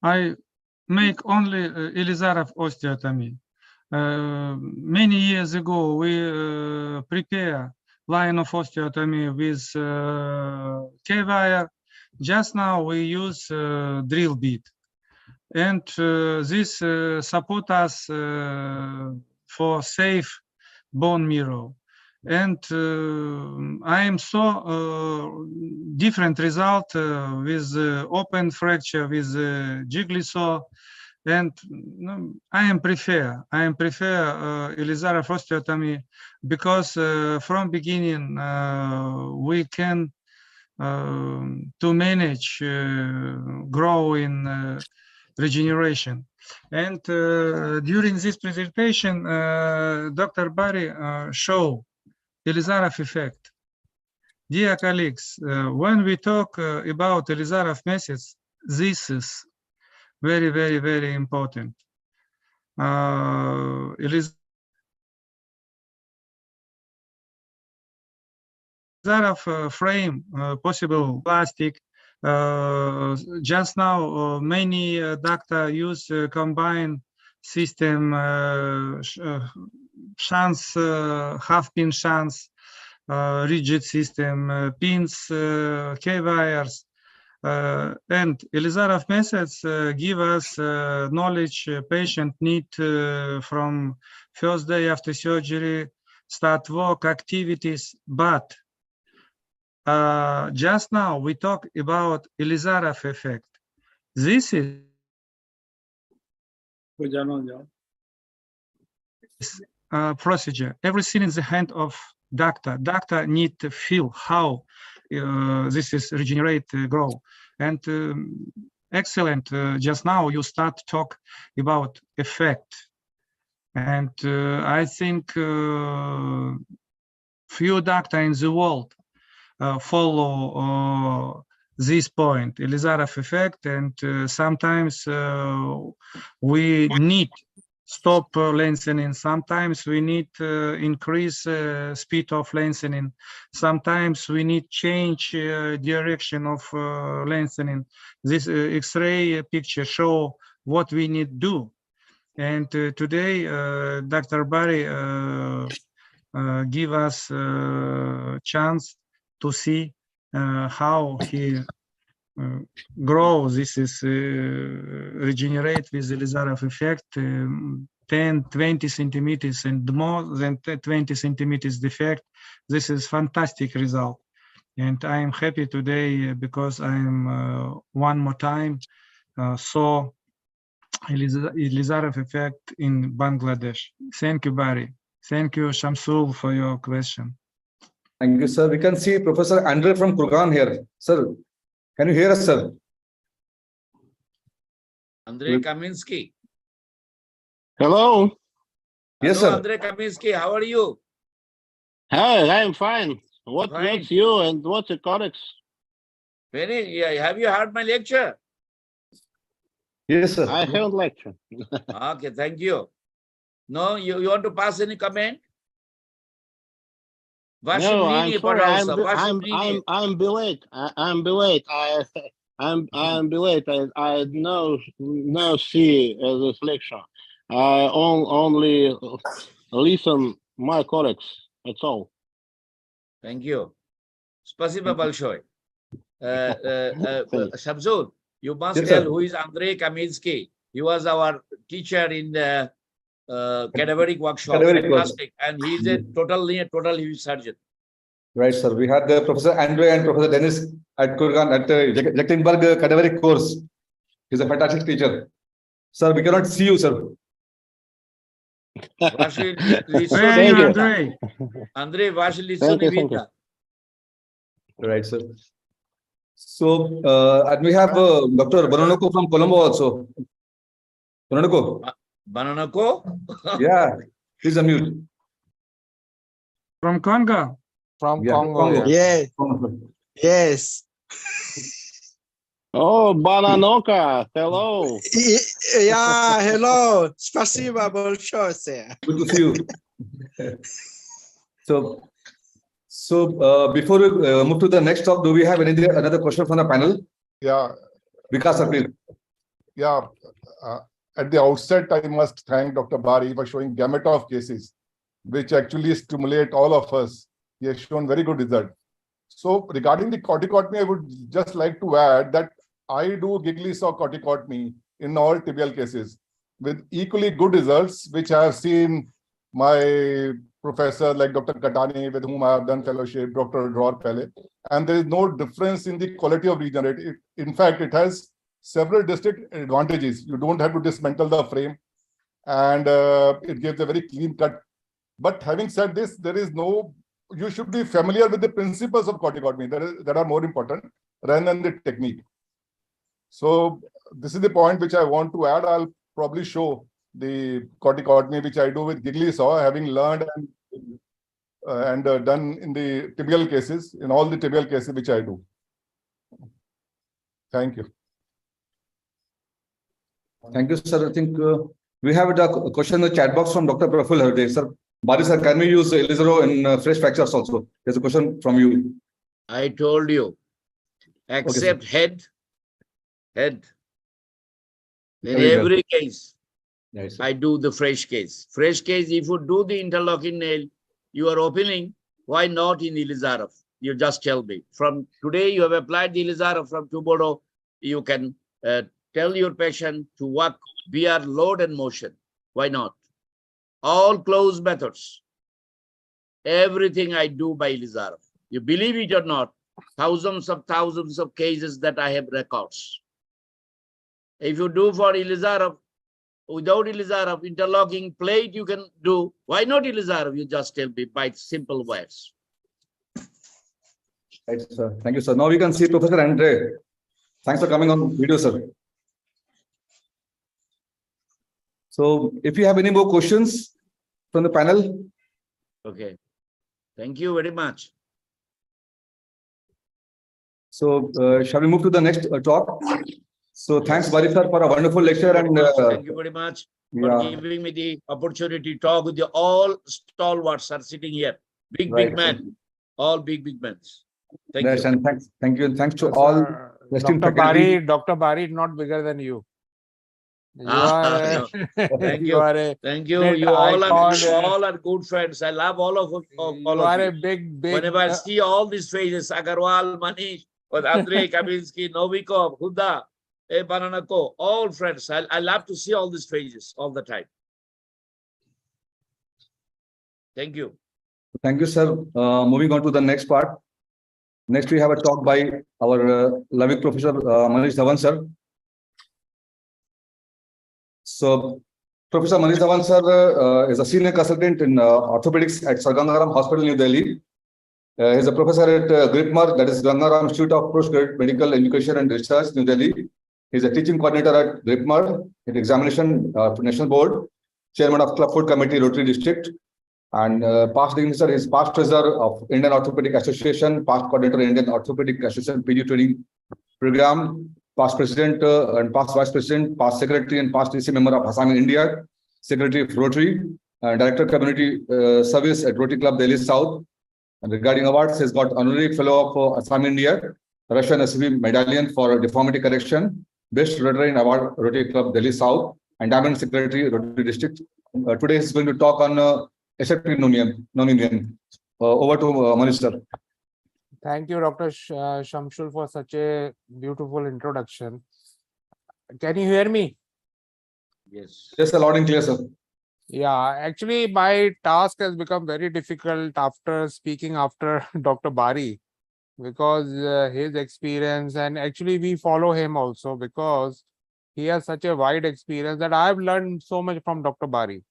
I make only Ilizarov osteotomy. Many years ago, we prepare line of osteotomy with K-wire. Just now we use drill bit. And this support us for safe bone marrow. And I am so different result with open fracture with Jigliso, and I am prefer Ilizarov osteotomy because from beginning we can to manage grow in regeneration. And during this presentation, Dr. Bari show Ilizarov effect. Dear colleagues, when we talk about Ilizarov methods, this is very, very, very important. Ilizarov frame, possible plastic. Just now, many doctors use combined system, shunts, half pin shunts, rigid system, pins, K-wires, and Ilizarov methods give us knowledge patient need from first day after surgery, start work activities, but just now we talk about Ilizarov effect. This is procedure. Everything in the hand of doctor. Doctor need to feel how this is regenerate, grow. And excellent. Just now you start to talk about effect. And I think few doctors in the world follow this point, Ilizarov effect, and sometimes we need stop lengthening. Sometimes we need increase speed of lengthening. Sometimes we need change direction of lengthening. This X-ray picture show what we need do. And today, Dr. Bari give us chance to see how he grow. This is regenerate with the Ilizarov effect, 10-20 centimeters and more than 20 centimeters defect. This is fantastic result, and I am happy today because I am one more time saw Ilizarov effect in Bangladesh. Thank you, Bari. Thank you, Shamsul, for your question. Thank you, sir. We can see Professor Andre from Kurgan here. Sir, can you hear us, sir? Andrei Kaminsky. Hello. Yes, Hello, sir. Andrei Kaminski, how are you? Hi, I'm fine. What's Fine. you and what's the colleagues? Yeah, have you heard my lecture? Yes, sir. I haven't lecture. Okay, thank you. No, you want to pass any comment? No, I'm sorry. I'm delayed. I'm delayed. I'm delayed. I no see this lecture. I only listen my colleagues. That's all. Thank you. Spasiba большое. Shamsul, you must Yes, tell sir. who is Andrei Kaminski. He was our teacher in the cadaveric workshop. Cadaveric Fantastic. And he is a total huge surgeon. Right, sir. We had Professor Andre and Professor Dennis at Kurgan at Jekaterinburg cadaveric course. He's a fantastic teacher. Sir, we cannot see you, sir. Thank you. Andrei, Thank you. Right, sir. So, and we have Dr. Bananoko from Colombo also. Bananoko? Bananoko? Yeah, please unmute. From Congo? From Yeah, Congo. Congo. Yes. Oh, Bananoka. Hello. Yeah, hello. Спасибо большое. Good to see you. So before we move to the next talk, do we have another question from the panel? Yeah. Vikas, sir, please. Yeah. At the outset, I must thank Dr. Bari for showing gamut of cases, which actually stimulate all of us. He has shown very good result. So regarding the corticotomy, I would just like to add that I do giggly saw corticotomy in all tibial cases with equally good results, which I have seen my professor like Dr. Katani, with whom I have done fellowship, Dr. Dror Pele, and there is no difference in the quality of regenerate. In fact, it has several distinct advantages. You don't have to dismantle the frame, and it gives a very clean cut. But having said this, you should be familiar with the principles of corticotomy that are more important rather than the technique. So this is the point which I want to add. I'll probably show the corticotomy which I do with giggly saw, having learned and done in the tibial cases, in all the tibial cases which I do. Thank you. Thank you, sir. I think we have a question in the chat box from Dr. Praful Herde. Sir, Bari sir, can we use Ilizarov in fresh fractures also? There's a question from you. I told you, except okay, head. In every case, yes, I do the fresh case. Fresh case, if you do the interlocking nail, you are opening, why not in Ilizarov? You just tell me. From today, you have applied the Ilizarov. From tomorrow, you can tell your patient to work via load and motion. Why not? All closed methods. Everything I do by Ilizarov. You believe it or not, thousands of cases that I have records. If you do for Ilizarov, without Ilizarov, interlocking plate you can do. Why not Ilizarov? You just tell me by simple words. Right, sir. Thank you, sir. Now we can see Professor Andre. Thanks for coming on video, sir. So if you have any more questions from the panel. Okay. Thank you very much. So shall we move to the next talk? So thanks, Bari sir, for a wonderful lecture. And thank you very much for giving me the opportunity to talk with you. All stalwarts are sitting here. Big men. All big men. Thank you. And thank you. And thanks to all. Dr. Bari is not bigger than you. You are. Thank you. Thank you. You all are good friends. I love all of you. You are a big. Whenever I see all these faces, Agrawal, Manish, Andrei Kaminski, Novikov, Hoda, Bananako, all friends. I love to see all these faces all the time. Thank you. Thank you, sir. Moving on to the next part. Next, we have a talk by our loving Professor Manish Dhawan, sir. So, Professor Manish Dhawan, sir, is a senior consultant in orthopedics at Gangaram Hospital, New Delhi. He's a professor at GRIPMER, that is Gangaram Institute of Postgraduate Medical Education and Research, New Delhi. He's a teaching coordinator at GRIPMER, at Examination National Board. Chairman of Club Food Committee, Rotary District, and past dignifier is past treasurer of Indian Orthopedic Association, past coordinator Indian Orthopedic Association PG training program, past president and past vice president, past secretary and past EC member of Asami India, secretary of Rotary, director community service at Rotary Club Delhi South. And regarding awards, he has got honorary fellow of Asami India, Russian SV medallion for deformity correction, best Rotary award Rotary Club Delhi South, and diamond secretary Rotary District. Today he is going to talk on aseptic non-union. Over to Manish sir. Thank you, Dr. Shamsul, for such a beautiful introduction. Can you hear me? Yes. Yes, sir, loud and clear, sir. Yeah, actually, my task has become very difficult after speaking after Dr. Bari, because his experience, and actually we follow him also because he has such a wide experience that I've learned so much from Dr. Bari.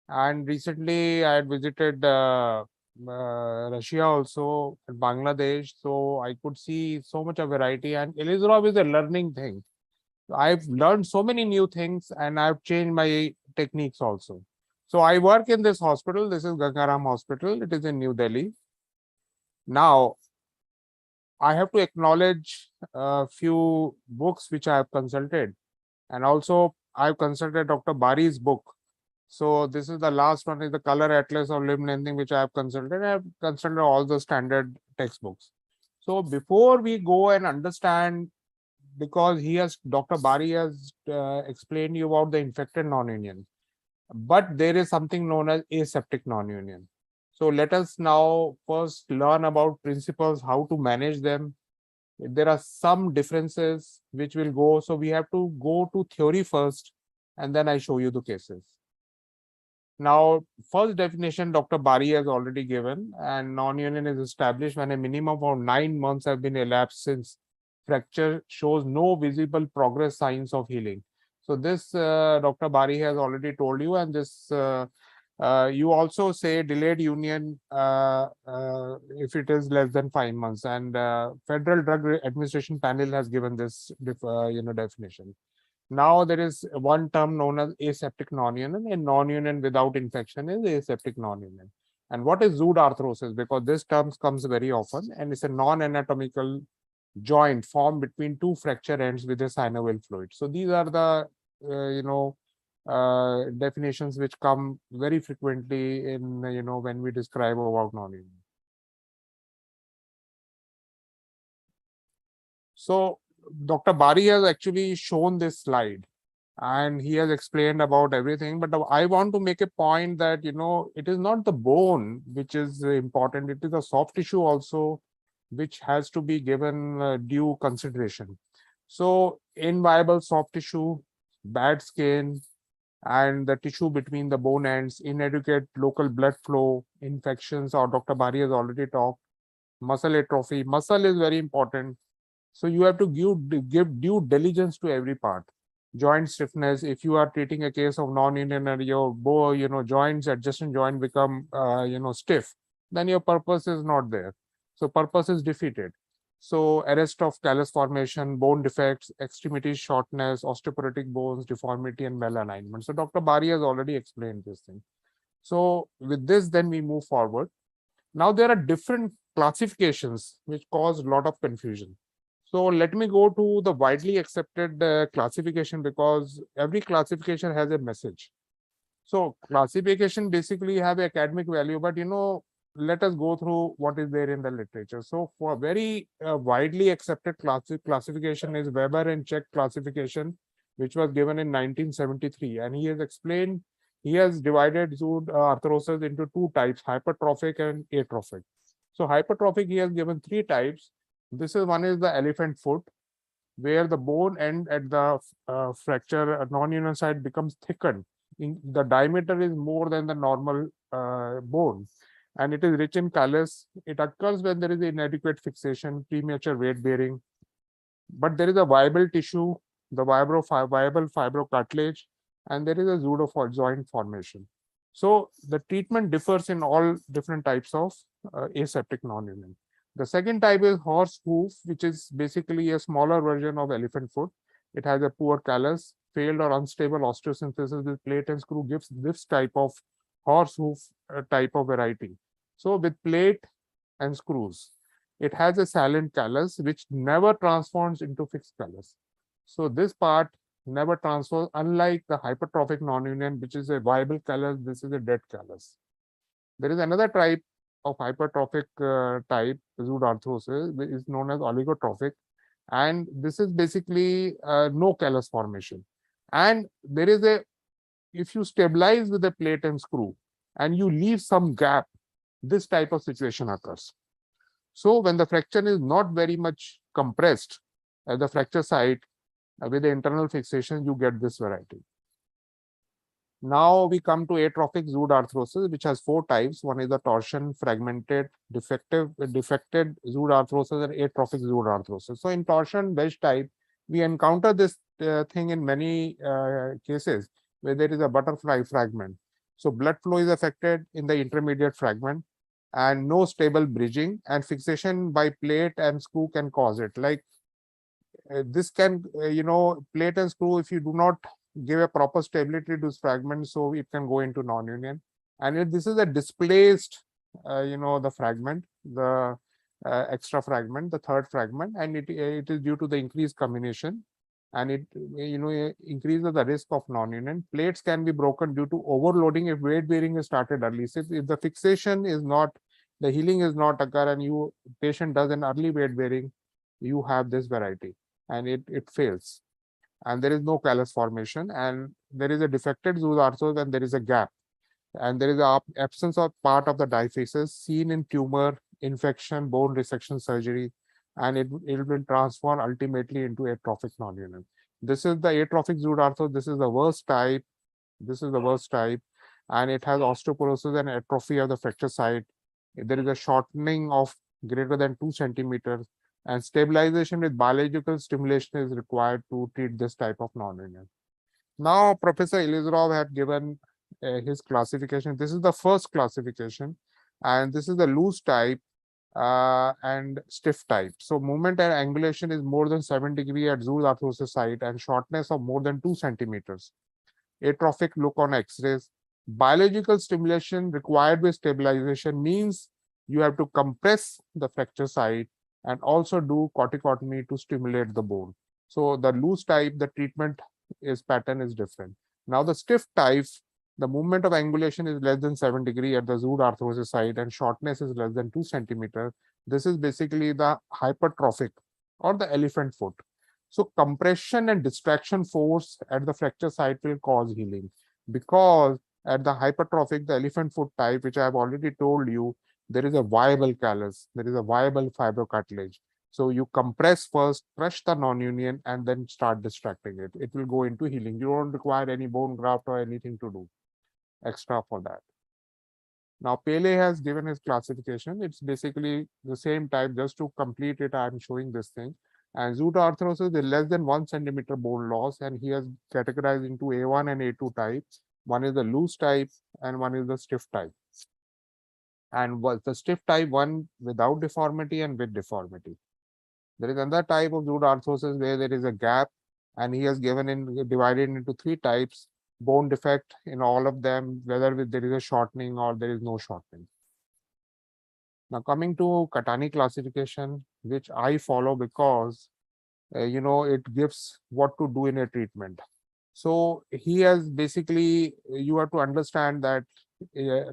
And recently I had visited Russia also, Bangladesh, so I could see so much of variety, and Ilizarov is a learning thing. I've learned so many new things and I've changed my techniques also. So I work in this hospital. This is Ganga Hospital. It is in New Delhi. Now, I have to acknowledge a few books which I have consulted, and also I've consulted Dr. Bari's book. So this is the last one, is the Color Atlas of Limb Lengthening, which I have consulted. I have consulted all the standard textbooks. So before we go and understand, because Dr. Bari has explained you about the infected non-union, but there is something known as aseptic non-union. So let us now first learn about principles, how to manage them. There are some differences which will go. So we have to go to theory first, and then I show you the cases. Now, first definition Dr. Bari has already given, and non-union is established when a minimum of 9 months have been elapsed since fracture shows no visible progress signs of healing. So this Dr. Bari has already told you, and this you also say delayed union if it is less than 5 months, and Federal Drug Administration panel has given this definition. Now there is one term known as aseptic non-union, and non-union without infection is aseptic non-union. And what is zood arthrosis? Because this term comes very often, and it's a non-anatomical joint formed between two fracture ends with a synovial fluid. So these are the definitions which come very frequently in when we describe about non-union. So Dr. Bari has actually shown this slide, and he has explained about everything, but I want to make a point that it is not the bone which is important, it is the soft tissue also which has to be given due consideration. So inviable soft tissue, bad skin, and the tissue between the bone ends, inadequate local blood flow, infections, or Dr. Bari has already talked, muscle atrophy. Muscle is very important. So you have to give due diligence to every part. Joint stiffness, if you are treating a case of non-union and your joints, adjacent joint become stiff, then your purpose is not there. So purpose is defeated. So arrest of callus formation, bone defects, extremity shortness, osteoporotic bones, deformity, and malalignment. So Dr. Bari has already explained this thing. So with this, then we move forward. Now there are different classifications which cause a lot of confusion. So let me go to the widely accepted classification, because every classification has a message. So classification basically have academic value, but let us go through what is there in the literature. So for very widely accepted classification is Weber and Czech classification, which was given in 1973. And he has explained, he has divided arthrosis into two types, hypertrophic and atrophic. So hypertrophic, he has given 3 types. This is one is the elephant foot, where the bone end at the fracture non-union side becomes thickened. The diameter is more than the normal bone, and it is rich in callus. It occurs when there is inadequate fixation, premature weight bearing, but there is a viable tissue, the viable fibrocartilage, and there is a pseudo joint formation. So the treatment differs in all different types of aseptic non-union. The second type is horse hoof, which is basically a smaller version of elephant foot. It has a poor callus, failed or unstable osteosynthesis with plate and screw gives this type of horse hoof type of variety. So with plate and screws, it has a silent callus which never transforms into fixed callus. So this part never transfers, unlike the hypertrophic non-union, which is a viable callus. This is a dead callus. There is another type of hypertrophic type zoodarthrosis, which is known as oligotrophic, and this is basically no callus formation. And there is a, if you stabilize with a plate and screw and you leave some gap, this type of situation occurs. So when the fracture is not very much compressed at the fracture site with the internal fixation, you get this variety. Now we come to atrophic zoodarthrosis, which has 4 types. One is the torsion, fragmented, defected zoodarthrosis, and atrophic zoodarthrosis. So in torsion wedge type, we encounter this thing in many cases where there is a butterfly fragment. So blood flow is affected in the intermediate fragment and no stable bridging, and fixation by plate and screw can cause it. Like this can, plate and screw, if you do not give a proper stability to this fragment, so it can go into non-union. And if this is a displaced, the fragment, the extra fragment, the third fragment, and it is due to the increased combination, and it increases the risk of non-union. Plates can be broken due to overloading if weight bearing is started early. So if the fixation is not, the healing is not occur, and patient does an early weight bearing, you have this variety, and it fails. And there is no callus formation, and there is a defected zoodarthrosis, and there is a gap, and there is an absence of part of the diaphysis seen in tumor, infection, bone resection surgery, and it will transform ultimately into atrophic non-union. This is the atrophic zoodarthrosis. This is the worst type. This is the worst type, and it has osteoporosis and atrophy of the fracture site. There is a shortening of greater than 2 centimeters. And stabilization with biological stimulation is required to treat this type of non-union. Now, Professor Ilizarov had given his classification. This is the first classification, and this is the loose type and stiff type. So movement and angulation is more than 7 degrees at zoodarthrosis site and shortness of more than 2 centimeters. Atrophic look on X-rays. Biological stimulation required with stabilization means you have to compress the fracture site and also do corticotomy to stimulate the bone. So the loose type, the treatment pattern is different. Now the stiff type, the movement of angulation is less than 7 degrees at the zoodarthrosis site and shortness is less than 2 centimeters. This is basically the hypertrophic or the elephant foot. So compression and distraction force at the fracture site will cause healing, because at the hypertrophic, the elephant foot type, which I have already told you, there is a viable callus, there is a viable fibrocartilage. So you compress first, crush the non-union, and then start distracting it. It will go into healing. You don't require any bone graft or anything to do extra for that. Now, Pele has given his classification. It's basically the same type. Just to complete it, I'm showing this thing. And zoodarthrosis is less than 1 centimeter bone loss, and he has categorized into A1 and A2 types. One is the loose type, and one is the stiff type. And was the stiff type, one without deformity and with deformity. There is another type of zoodarthrosis where there is a gap, and he has divided into 3 types: bone defect in all of them, whether there is a shortening or there is no shortening. Now coming to Katani classification, which I follow because it gives what to do in a treatment. So he has basically, you have to understand that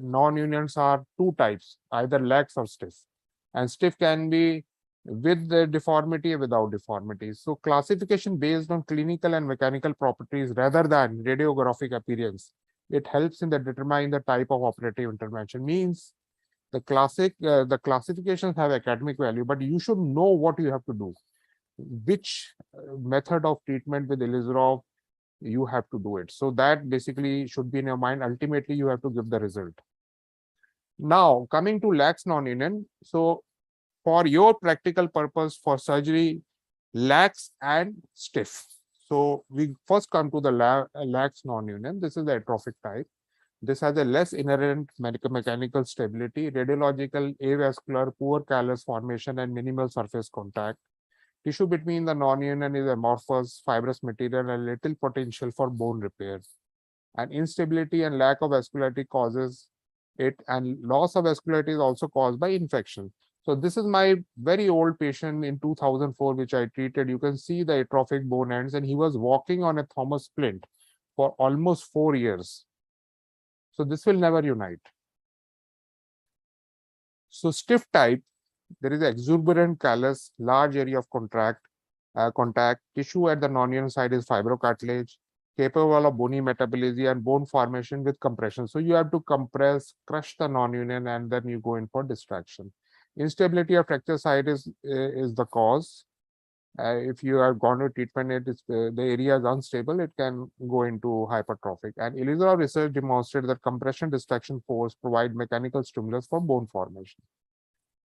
non-unions are 2 types, either lax or stiff, and stiff can be with the deformity or without deformity. So classification based on clinical and mechanical properties rather than radiographic appearance, it helps in determining the type of operative intervention. Means the classifications have academic value, but you should know what you have to do, which method of treatment with Ilizarov you have to do it. So that basically should be in your mind. Ultimately, you have to give the result. Now, coming to lax non-union. So for your practical purpose for surgery, lax and stiff. So we first come to the lax non-union. This is the atrophic type. This has a less inherent mechanical stability, radiological, avascular, poor callus formation, and minimal surface contact. Tissue between the non-union is amorphous, fibrous material and little potential for bone repair. And instability and lack of vascularity causes it, and loss of vascularity is also caused by infection. So this is my very old patient in 2004, which I treated. You can see the atrophic bone ends, and he was walking on a Thomas splint for almost 4 years. So this will never unite. So stiff type, there is exuberant callus, large area of contact. Tissue at the non-union side is fibrocartilage, capable of bony metabolism and bone formation with compression. So you have to compress, crush the non-union, and then you go in for distraction. Instability of fracture site is the cause. If you have gone to treatment, the area is unstable, it can go into hypertrophic. And Ilizarov research demonstrated that compression distraction force provide mechanical stimulus for bone formation.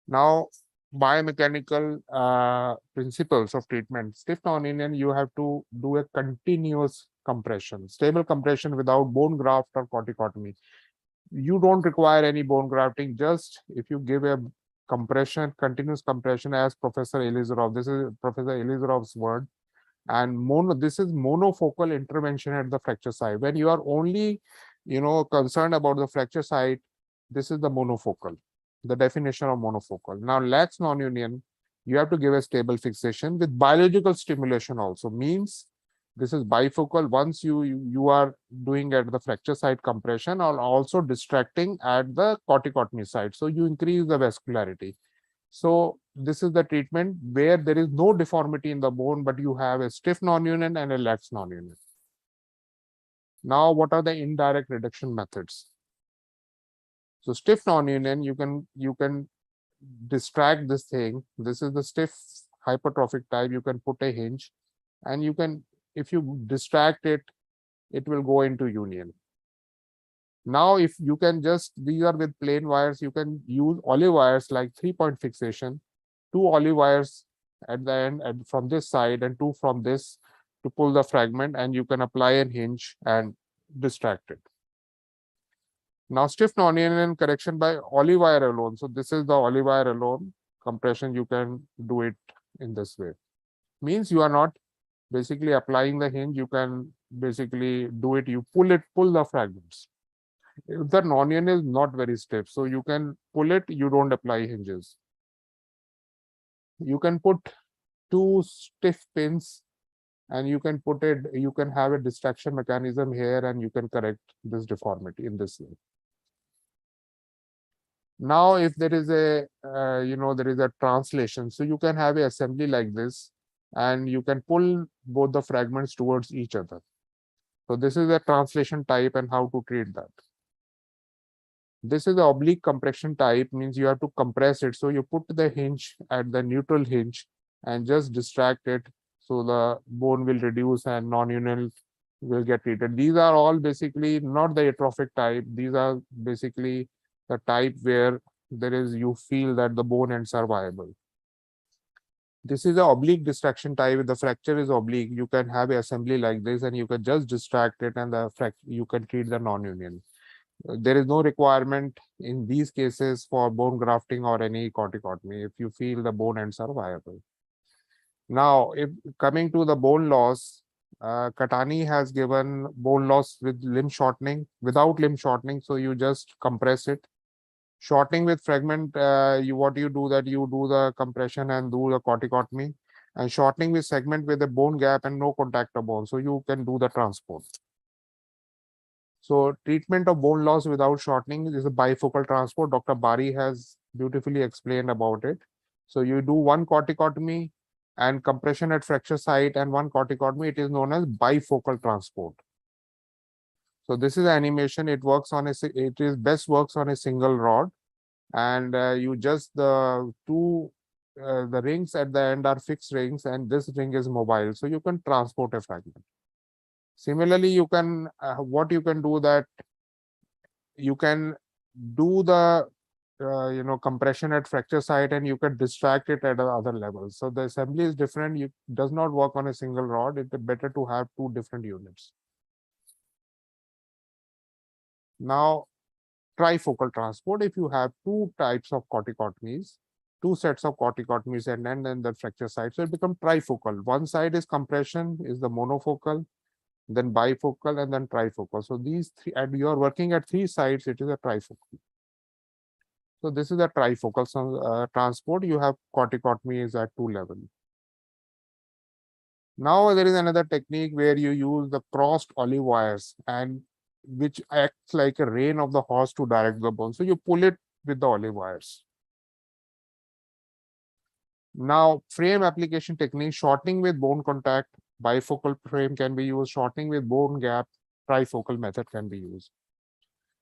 Now, biomechanical principles of treatment. Stiff non-union, you have to do a continuous compression, stable compression without bone graft or corticotomy. You don't require any bone grafting, just if you give a compression, continuous compression, as Professor Ilizarov, this is Professor Ilizarov's word, and this is monofocal intervention at the fracture site. When you are only, concerned about the fracture site, this is the monofocal, the definition of monofocal. Now, lax non-union, you have to give a stable fixation with biological stimulation also, means this is bifocal. Once you are doing at the fracture site compression, or also distracting at the corticotomy site, so you increase the vascularity. So this is the treatment where there is no deformity in the bone, but you have a stiff non-union and a lax non-union. Now, what are the indirect reduction methods? So stiff non-union, you can distract this thing. This is the stiff hypertrophic type. You can put a hinge, and you can, if you distract it, it will go into union. Now, if you can just, these are with plain wires, you can use olive wires like 3-point fixation, 2 olive wires at the end and from this side and 2 from this to pull the fragment, and you can apply a hinge and distract it. Now, stiff non-union correction by olive wire alone. So this is the olive wire alone compression. You can do it in this way. Means you are not basically applying the hinge. You can basically do it. You pull the fragments. If the non-union is not very stiff, so you can pull it. You don't apply hinges. You can put 2 stiff pins, and you can put it. You can have a distraction mechanism here, and you can correct this deformity in this way. Now, if there is a, there is a translation, so you can have an assembly like this, and you can pull both the fragments towards each other. So this is a translation type and how to treat that. This is the oblique compression type, means you have to compress it. So you put the hinge at the neutral hinge and just distract it, so the bone will reduce and non-union will get treated. These are all basically not the atrophic type. These are basically the type where there is, you feel that the bone ends are viable. This is the oblique distraction type. If the fracture is oblique, you can have an assembly like this, and you can just distract it, and you can treat the non-union. There is no requirement in these cases for bone grafting or any corticotomy if you feel the bone ends are viable. Now, if coming to the bone loss, Katani has given bone loss with limb shortening, without limb shortening. So you just compress it. Shortening with fragment, what you do that you do the compression and do the corticotomy, and shortening with segment with a bone gap and no contact of bone. So you can do the transport. So treatment of bone loss without shortening is a bifocal transport. Dr. Bari has beautifully explained about it. So you do 1 corticotomy and compression at fracture site and 1 corticotomy. It is known as bifocal transport. So this is animation. It works on best works on a single rod, and you just the rings at the end are fixed rings, and this ring is mobile. So you can transport a fragment. Similarly, you can what you can do that you can do the compression at fracture site, and you can distract it at other levels. So the assembly is different. It does not work on a single rod. It's better to have 2 different units. Now, trifocal transport. If you have 2 types of corticotomies, two sets of corticotomies and then the fracture site. So it becomes trifocal. One side is compression, is the monofocal, then bifocal, and then trifocal. So these three, and you are working at three sites, it is a trifocal. So this is a trifocal transport. You have corticotomy is at 2 levels. Now there is another technique where you use the crossed olive wires, and which acts like a rein of the horse to direct the bone. So you pull it with the olive wires. Now, frame application technique, shortening with bone contact, bifocal frame can be used, shortening with bone gap, trifocal method can be used.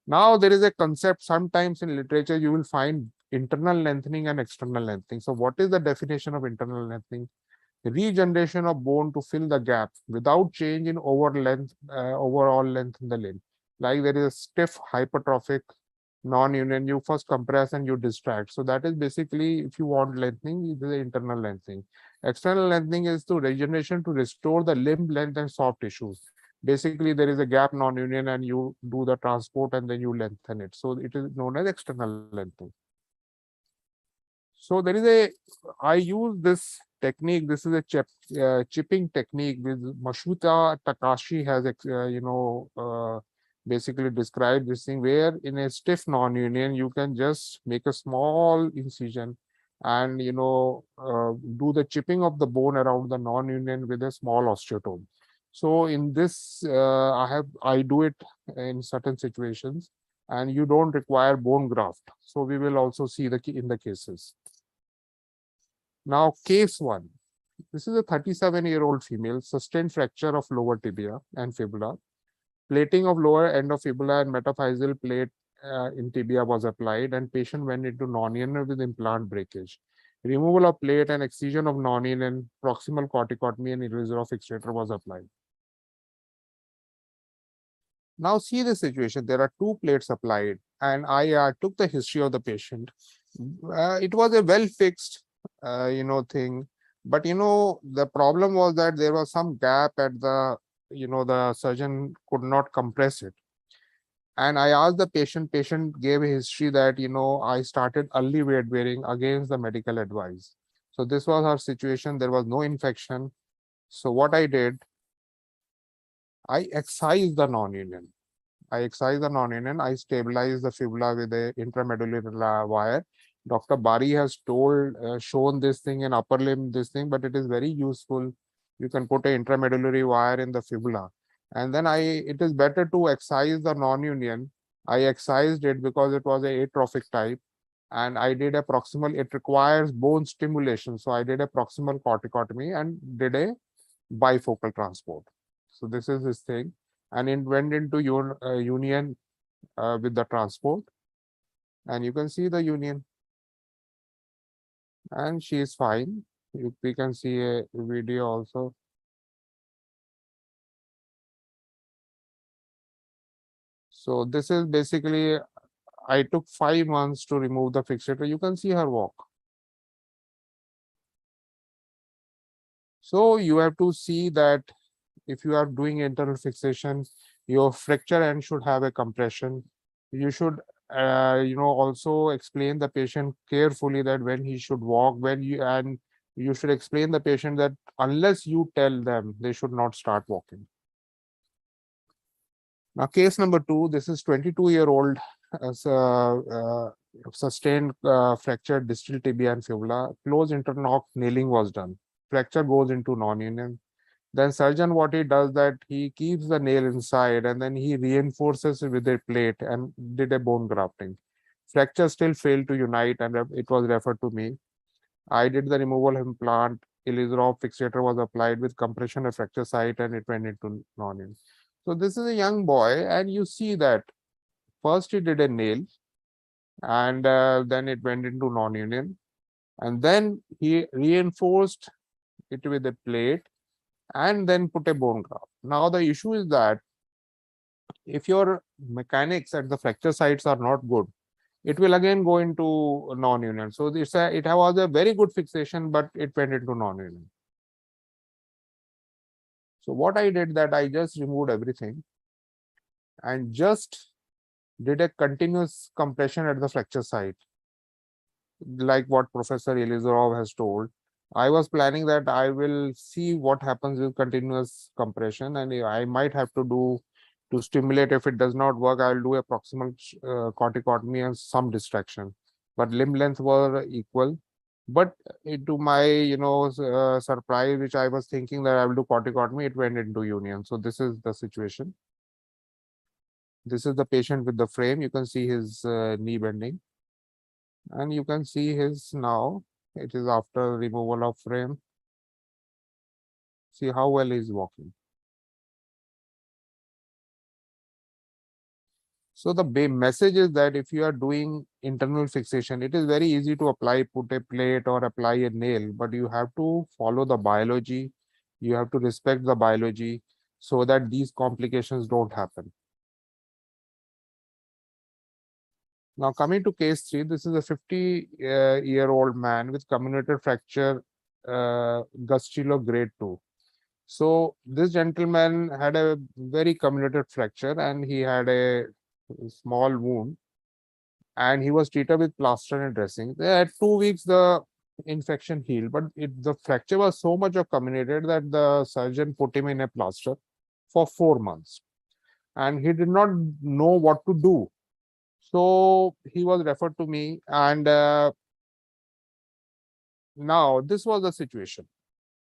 Now there is a concept, sometimes in literature you will find internal lengthening and external lengthening. So what is the definition of internal lengthening? Regeneration of bone to fill the gap without change in overall length in the limb. Like there is a stiff hypertrophic non-union, you first compress and you distract. So that is basically, if you want lengthening, it is the internal lengthening. External lengthening is to regeneration to restore the limb length and soft tissues. Basically, there is a gap non-union and you do the transport and then you lengthen it. So it is known as external lengthening. So there is a, I use this technique. This is a chipping technique with Mashuta Takashi has, basically described this thing where in a stiff non-union, you can just make a small incision and, do the chipping of the bone around the non-union with a small osteotome. So in this, I do it in certain situations and you don't require bone graft. So we will also see in the cases. Now, case 1. This is a 37-year-old female, sustained fracture of lower tibia and fibula. Plating of lower end of fibula and metaphyseal plate in tibia was applied and patient went into non-union with implant breakage. Removal of plate and excision of non-union, proximal corticotomy and Ilizarov fixator was applied. Now see the situation. There are 2 plates applied and I took the history of the patient. It was a well-fixed thing, but the problem was that there was some gap at the, the surgeon could not compress it. And I asked the patient gave a history that, I started early weight bearing against the medical advice. So this was her situation. There was no infection. So what I did, I excised the non-union. I stabilized the fibula with a intramedullary wire. Dr. Bari has shown this thing in upper limb, but it is very useful. You can put an intramedullary wire in the fibula. And then it is better to excise the non-union. I excised it because it was a atrophic type. And I did a proximal, it requires bone stimulation. So I did a proximal corticotomy and did a bifocal transport. So this is this thing. And it went into union with the transport. And you can see the union. And she is fine. We can see a video also. So this is basically, I took 5 months to remove the fixator. You can see her walk. So you have to see that if you are doing internal fixation, your fracture end should have a compression. You should also explain the patient carefully that when he should walk, and you should explain the patient that unless you tell them, they should not start walking. Now, case number 2, this is 22-year-old sustained fractured distal tibia and fibula. Close internock nailing was done. Fracture goes into non-union. Then surgeon, what he does that he keeps the nail inside and then he reinforces it with a plate and did a bone grafting. Fracture still failed to unite and it was referred to me. I did the removal implant. Ilizarov fixator was applied with compression of fracture site and it went into non-union. So this is a young boy and you see that first he did a nail and then it went into non-union and then he reinforced it with a plate and then put a bone graft. Now the issue is that if your mechanics at the fracture sites are not good, it will again go into non-union. So it was a very good fixation, but it went into non-union. So what I did that I just removed everything and just did a continuous compression at the fracture site. like what Professor Ilizarov has told. I was planning that I will see what happens with continuous compression, and I might have to do to stimulate. If it does not work, I'll do a proximal corticotomy and some distraction. But limb length were equal. But to my, surprise, which I was thinking that I will do corticotomy, it went into union. So this is the situation. This is the patient with the frame. You can see his knee bending. And you can see his now, it is after removal of frame. See how well he's walking. So the message is that if you are doing internal fixation, it is very easy to apply, put a plate or apply a nail, but you have to follow the biology. You have to respect the biology so that these complications don't happen. Now coming to case 3, this is a 50-year-old man with comminuted fracture, gustilo grade 2. So this gentleman had a very comminuted fracture and he had a small wound and he was treated with plaster and dressing. At 2 weeks, the infection healed, but the fracture was so much of comminuted that the surgeon put him in a plaster for 4 months and he did not know what to do. So he was referred to me and now this was the situation.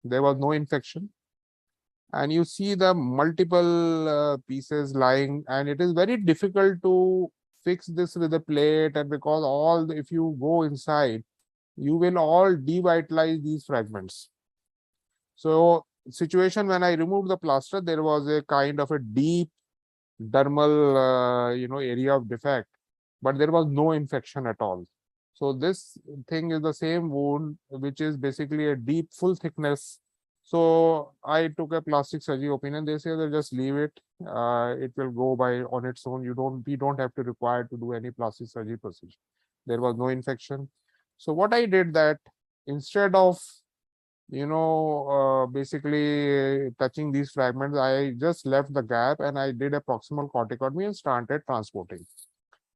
There was no infection. And you see the multiple pieces lying, and it is very difficult to fix this with a plate, and because if you go inside, you will all devitalize these fragments. So situation when I removed the plaster, there was a kind of a deep dermal area of defect, but there was no infection at all. So this thing is the same wound, which is basically a deep full thickness. So I took a plastic surgery opinion. They say that just leave it. It will go by on its own. We don't have to require to do any plastic surgery procedure. There was no infection. So what I did that instead of basically touching these fragments, I just left the gap and I did a proximal corticotomy and started transporting.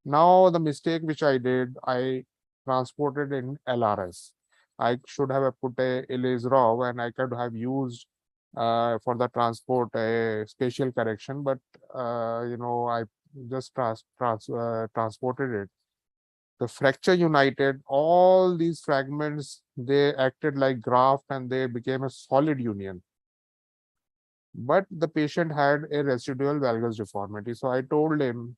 Now the mistake which I did, I transported in LRS. I should have put a Ilizarov and I could have used for the transport a spatial correction, but I just transported it. The fracture united, all these fragments, they acted like graft and they became a solid union. But the patient had a residual valgus deformity. So I told him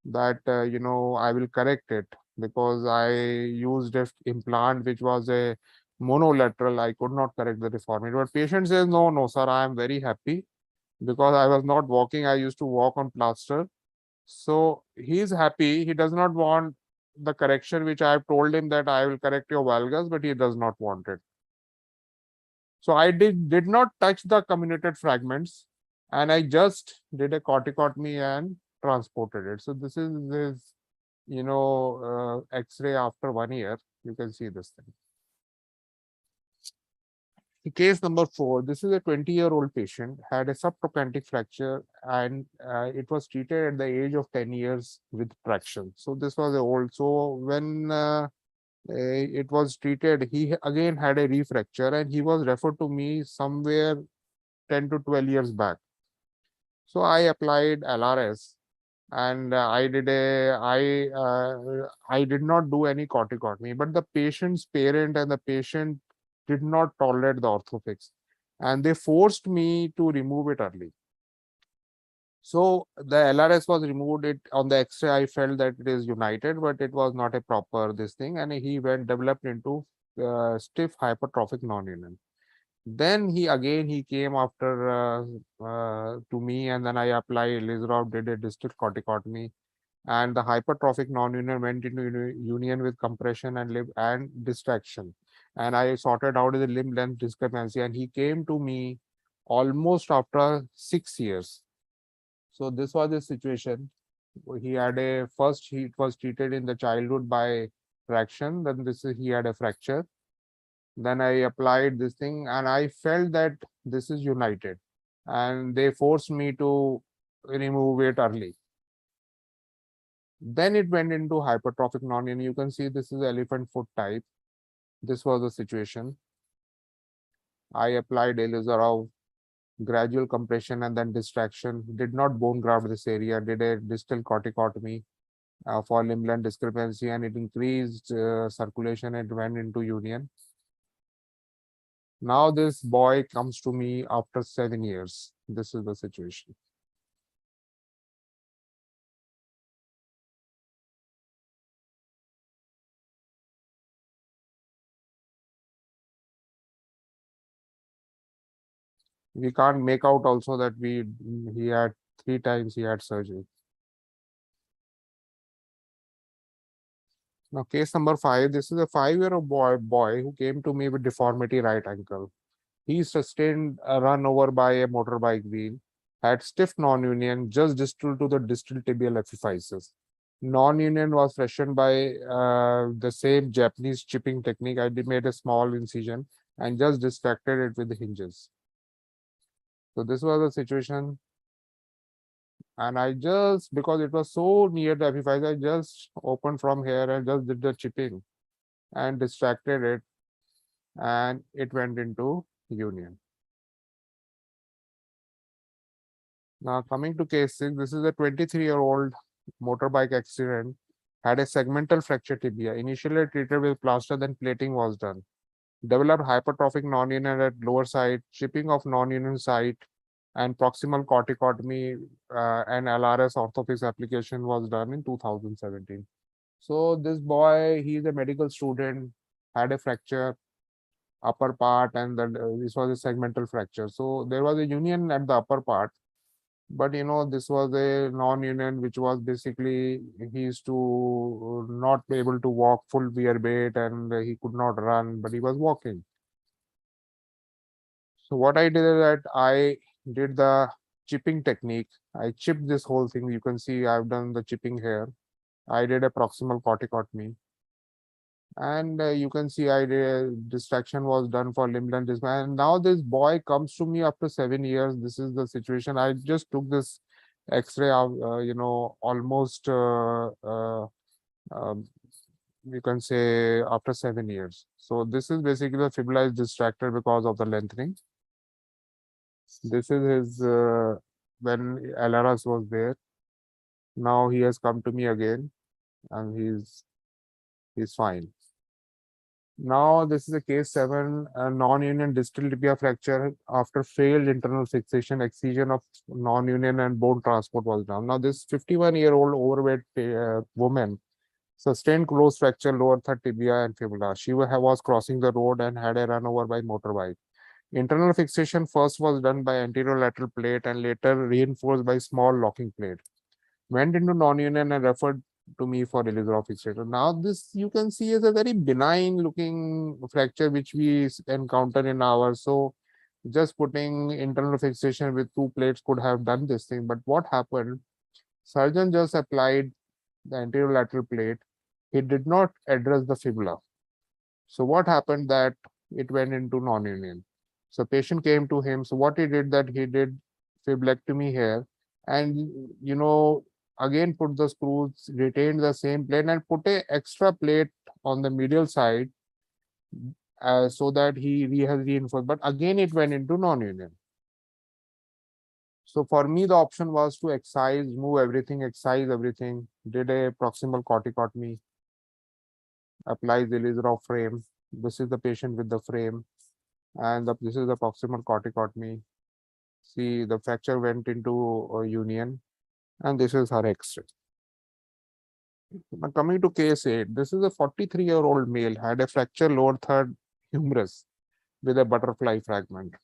that, I will correct it because I used an implant which was a monolateral. I could not correct the deformity. But patient says, no, sir, I am very happy because I was not walking. I used to walk on plaster. So he is happy. He does not want the correction which I have told him that I will correct your valgus, but he does not want it. So I did not touch the comminuted fragments and I just did a corticotomy and transported it. So this is this, X-ray after 1 year. You can see this thing. Case number 4, this is a 20-year-old patient, had a subtrochanteric fracture and it was treated at the age of 10 years with traction. So this was old. So when it was treated, he again had a refracture and he was referred to me somewhere 10 to 12 years back. So I applied LRS and I did not do any corticotomy, but the patient's parent and the patient did not tolerate the orthofix and they forced me to remove it early. So the LRS was removed. It on the X-ray, I felt that it is united, but it was not a proper this thing, and he developed into stiff hypertrophic non-union. Then he came after to me, and then I applied Ilizarov, did a distal corticotomy, and the hypertrophic non-union went into union with compression and distraction. And I sorted out the limb length discrepancy, and he came to me almost after 6 years. So this was the situation. He had first he was treated in the childhood by traction. Then he had a fracture. Then I applied this thing and I felt that this is united and they forced me to remove it early. Then it went into hypertrophic non-union. You can see this is elephant foot type. This was the situation. I applied Ilizarov, gradual compression and then distraction. Did not bone graft this area, did a distal corticotomy for limb length discrepancy, and it increased circulation. It went into union. Now this boy comes to me after 7 years. This is the situation. We can't make out also that he had 3 times he had surgery. Now case number 5, this is a 5-year-old boy who came to me with deformity right ankle. He sustained a run over by a motorbike wheel, had stiff non-union just distal to the distal tibial epiphysis. Non-union was freshened by the same Japanese chipping technique. I made a small incision and just distracted it with the hinges. So this was the situation. And I just, because it was so near the epiphysis, I just opened from here and just did the chipping and distracted it, and it went into union. Now coming to case 6, this is a 23-year-old motorbike accident, had a segmental fracture tibia. Initially treated with plaster, then plating was done. Developed hypertrophic non-union at lower side, chipping of non-union site, and proximal corticotomy and LRS orthopedics application was done in 2017. So this boy, he is a medical student, had a fracture, upper part, and this was a segmental fracture. So there was a union at the upper part, but this was a non-union, which was basically he used to not be able to walk full bear weight, and he could not run, but he was walking. So what I did is that I did the chipping technique. I chipped this whole thing. You can see I've done the chipping here. I did a proximal corticotomy. And you can see I did, distraction was done for limb length. And now this boy comes to me after 7 years. This is the situation. I just took this X-ray of, almost, you can say after 7 years. So this is basically the fibula is distracted because of the lengthening. This is his, when LRS was there. Now he has come to me again and he's fine. Now this is a case 7, a non-union distal tibia fracture after failed internal fixation, excision of non-union and bone transport was done. Now this 51-year-old overweight woman sustained close fracture lower third tibia and fibula. She was crossing the road and had a run over by motorbike. Internal fixation first was done by anterolateral plate and later reinforced by small locking plate. Went into non-union and referred to me for Ilizarov fixation. Now this you can see is a very benign looking fracture which we encounter in ours. So just putting internal fixation with 2 plates could have done this thing. But what happened? Surgeon just applied the anterolateral plate. He did not address the fibula. So what happened that it went into non-union. So patient came to him. So what he did that he did fiblectomy here and again put the screws, retained the same plate and put a extra plate on the medial side so that he has reinforced. But again it went into non-union. So for me the option was to excise, move everything, excise everything, did a proximal corticotomy, applies the Ilizarov frame. This is the patient with the frame. And this is the proximal corticotomy. See, the fracture went into union, and this is her X-ray. Now coming to case 8, this is a 43-year-old male, had a fracture lower third humerus with a butterfly fragment.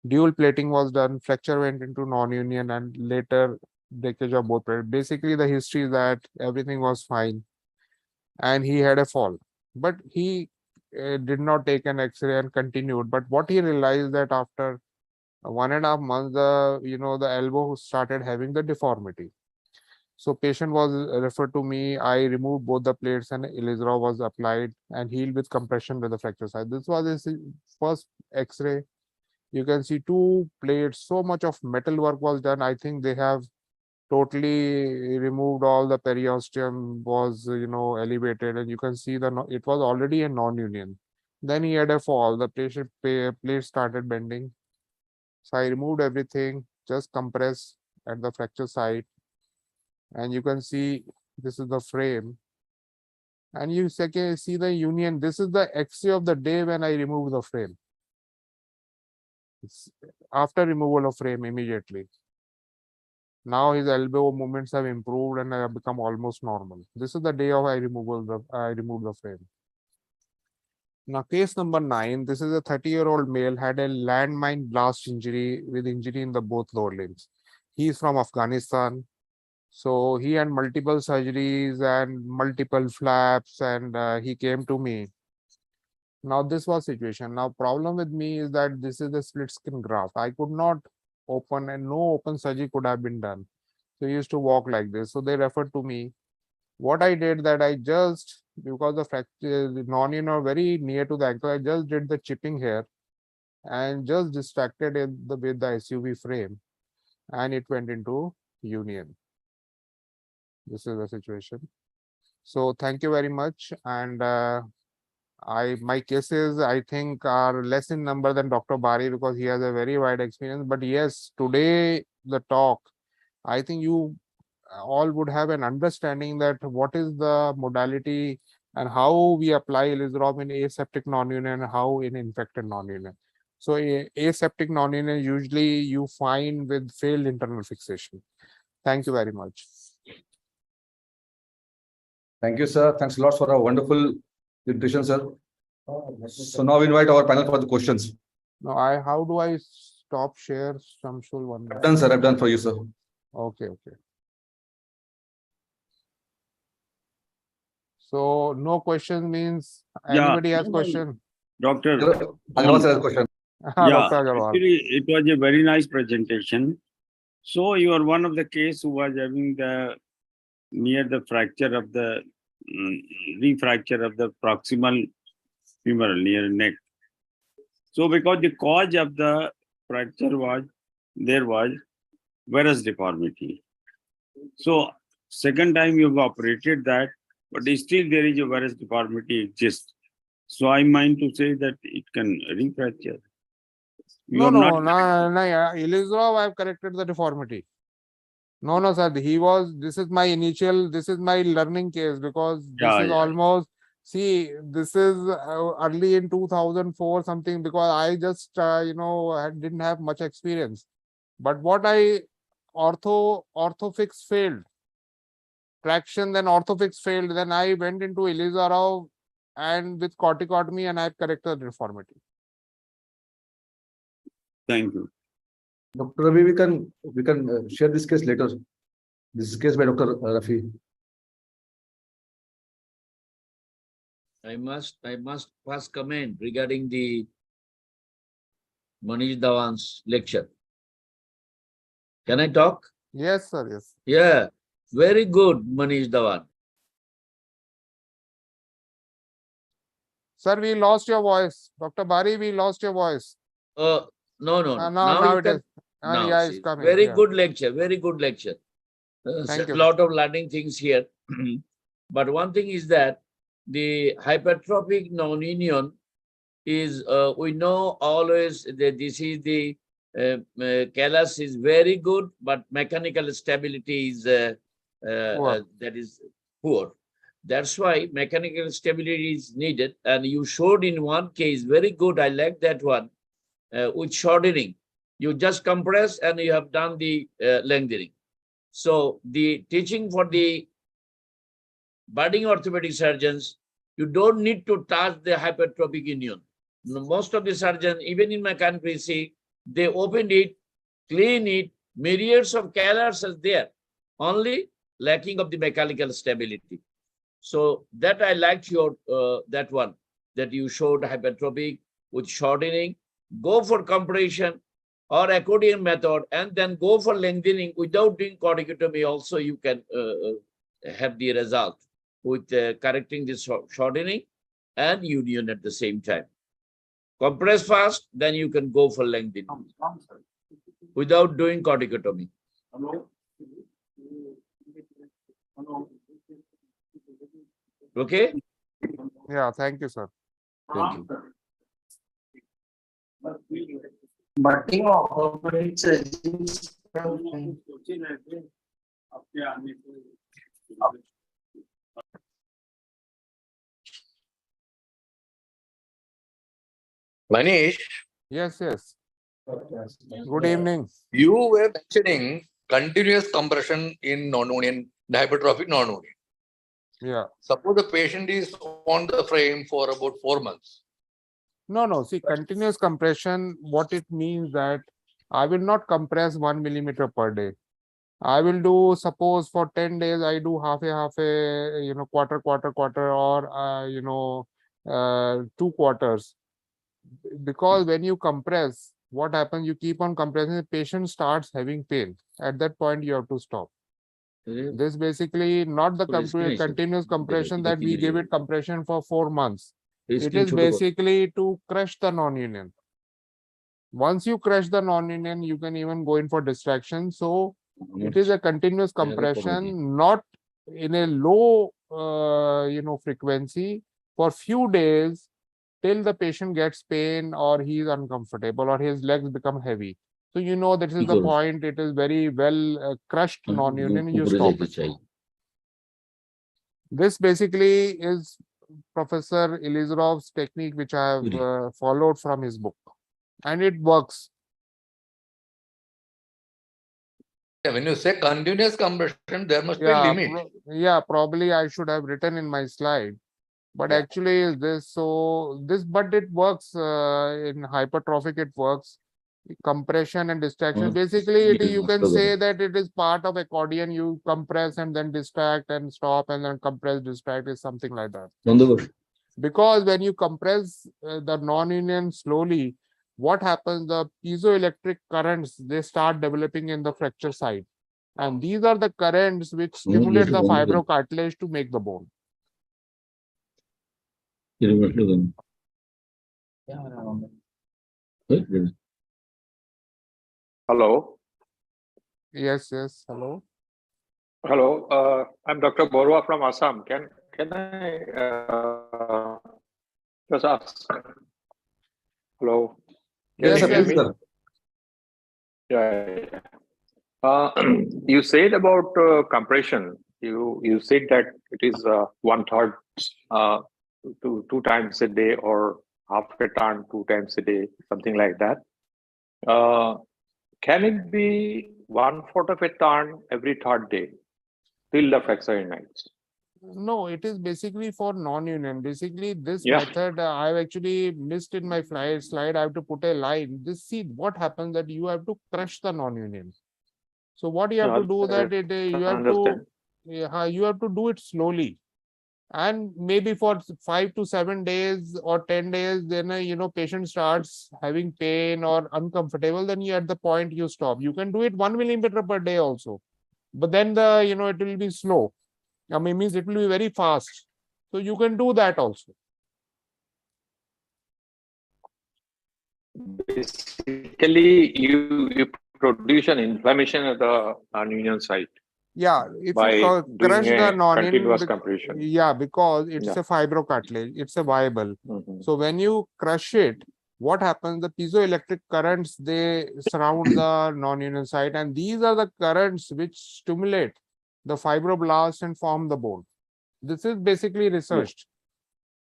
Dual plating was done, fracture went into non-union, and later breakage of both plates. Basically, the history is that everything was fine, and he had a fall, but he did not take an X-ray and continued. But what he realized that after 1.5 months, the elbow started having the deformity. So patient was referred to me. I removed both the plates and Ilizarov was applied and healed with compression with the fracture site. This was his first X-ray. You can see 2 plates. So much of metal work was done. I think they have totally removed all the periosteum, was elevated, and you can see it was already a non-union. Then he had a fall. The plate started bending. So I removed everything, just compressed at the fracture site, and you can see this is the frame. And you see the union. This is the X-ray of the day when I removed the frame. It's after removal of frame immediately. Now his elbow movements have improved and have become almost normal. This is the day of I removed the frame. Now case number 9, this is a 30-year-old male, had a landmine blast injury with injury in the both lower limbs. He is from Afghanistan. So he had multiple surgeries and multiple flaps, and he came to me. Now this was situation. Now problem with me is that this is a split skin graft. I could not open, and no open surgery could have been done. So he used to walk like this. So they referred to me. What I did that I just, because the fracture, the non-union are very near to the ankle, I just did the chipping here and just distracted it with the SUV frame, and it went into union. This is the situation. So thank you very much. And my cases, I think, are less in number than Dr. Bari because he has a very wide experience. But yes, today the talk, I think you all would have an understanding that what is the modality and how we apply Ilizarov in aseptic non-union and how in infected non-union. So aseptic non-union usually you find with failed internal fixation. Thank you very much. Thank you, sir. Thanks a lot for a wonderful presentation, sir. So now we invite our panel for the questions. Now, how do I stop share, Shamsul? One I've done, sir. I've done for you, sir. Okay. So no question means anybody has question? Doctor. Agrawal has a question. Yeah, actually, it was a very nice presentation. So you are one of the case who was having the near the fracture of the refracture of the proximal femoral near neck. So because the cause of the fracture was there was varus deformity. So second time you've operated that, but still there is a varus deformity exists. So I mean to say that it can refracture. No, Ilizarov, I've corrected the deformity. No, sir. This is my learning case because this is almost, see, this is early in 2004 something because I just, didn't have much experience. But what orthofix failed. Traction, then orthofix failed. Then I went into Ilizarov and with corticotomy and I've corrected the deformity. Thank you. Dr. Ravi, we can share this case later. This is case by Dr. Rafi. I must first comment regarding the Manish Dhawan's lecture. Can I talk? Yes, sir. Yes. Yeah, very good, Manish Dhawan. Sir, we lost your voice. Dr. Bari, we lost your voice. No. Now it is. Yeah, it's coming. Very good lecture. Very good lecture. Thank you. A lot of learning things here. But one thing is that the hypertrophic non-union is, we know always that this is the callus is very good, but mechanical stability is that is poor. That's why mechanical stability is needed. And you showed in one case very good. I like that one with shortening. You just compress and you have done the lengthening. So the teaching for the budding orthopedic surgeons, you don't need to touch the hypertrophic union. Most of the surgeons, even in mechanical PC, they opened it, clean it, myriads of callus are there, only lacking of the mechanical stability. So that I liked your that one, that you showed hypertrophic with shortening. Go for compression or accordion method, and then go for lengthening without doing corticotomy. Also, you can have the result with correcting this shortening and union at the same time. Compress fast, then you can go for lengthening without doing corticotomy. Okay? Yeah, thank you, sir. Thank you. Manish, Yes, yes. Good evening. you were mentioning continuous compression in non-union, hypertrophic non-union. Yeah. Suppose the patient is on the frame for about 4 months. No. See, continuous compression, what it means that I will not compress 1 millimeter per day. I will do, suppose for 10 days, I do half a, quarter, or, 2 quarters. Because when you compress, what happens? You keep on compressing, the patient starts having pain. At that point, you have to stop. This basically not the continuous compression that we give it compression for 4 months. It is basically to crush the non-union. Once you crush the non-union, you can even go in for distraction. So it is a continuous compression, not in a low, frequency for few days till the patient gets pain or he is uncomfortable or his legs become heavy. So this is the point. It is very well crushed non-union. You stop it. This basically is Professor Ilizarov's technique, which I have followed from his book, and it works. When you say continuous compression, there must be a limit. Probably I should have written in my slide, but actually is this but it works in hypertrophic. It works. Compression and distraction. Basically, you can say that it is part of accordion. You compress and then distract and stop and then compress, distract is something like that. Because when you compress the non-union slowly, what happens? The piezoelectric currents, they start developing in the fracture site. And these are the currents which stimulate the fibrocartilage to make the bone. Hello. Yes. Hello. Hello. I'm Dr. Borua from Assam. Can I just ask? Hello. Yes, sir. Yeah. You said about compression. You said that it is 1/3 two times a day or half a turn 2 times a day, something like that. Can it be 1/4 of a turn every 3rd day till the fracture unites? No, it is basically for non-union. Basically, this method I've actually missed in my slide. I have to put a line. See what happens that you have to crush the non-union. So what you have to do that you have to do it slowly, and maybe for 5 to 7 days or 10 days, then patient starts having pain or uncomfortable. Then you at the point you stop. You can do it 1 millimeter per day also, but then it will be slow. Means it will be very fast. So you can do that also. Basically, you produce an inflammation at the non-union site. Yeah, if you crush the non-union, because it's a fibrocartilage, it's a viable. So when you crush it, what happens? The piezoelectric currents, they surround the non-union site, and these are the currents which stimulate the fibroblasts and form the bone. This is basically researched.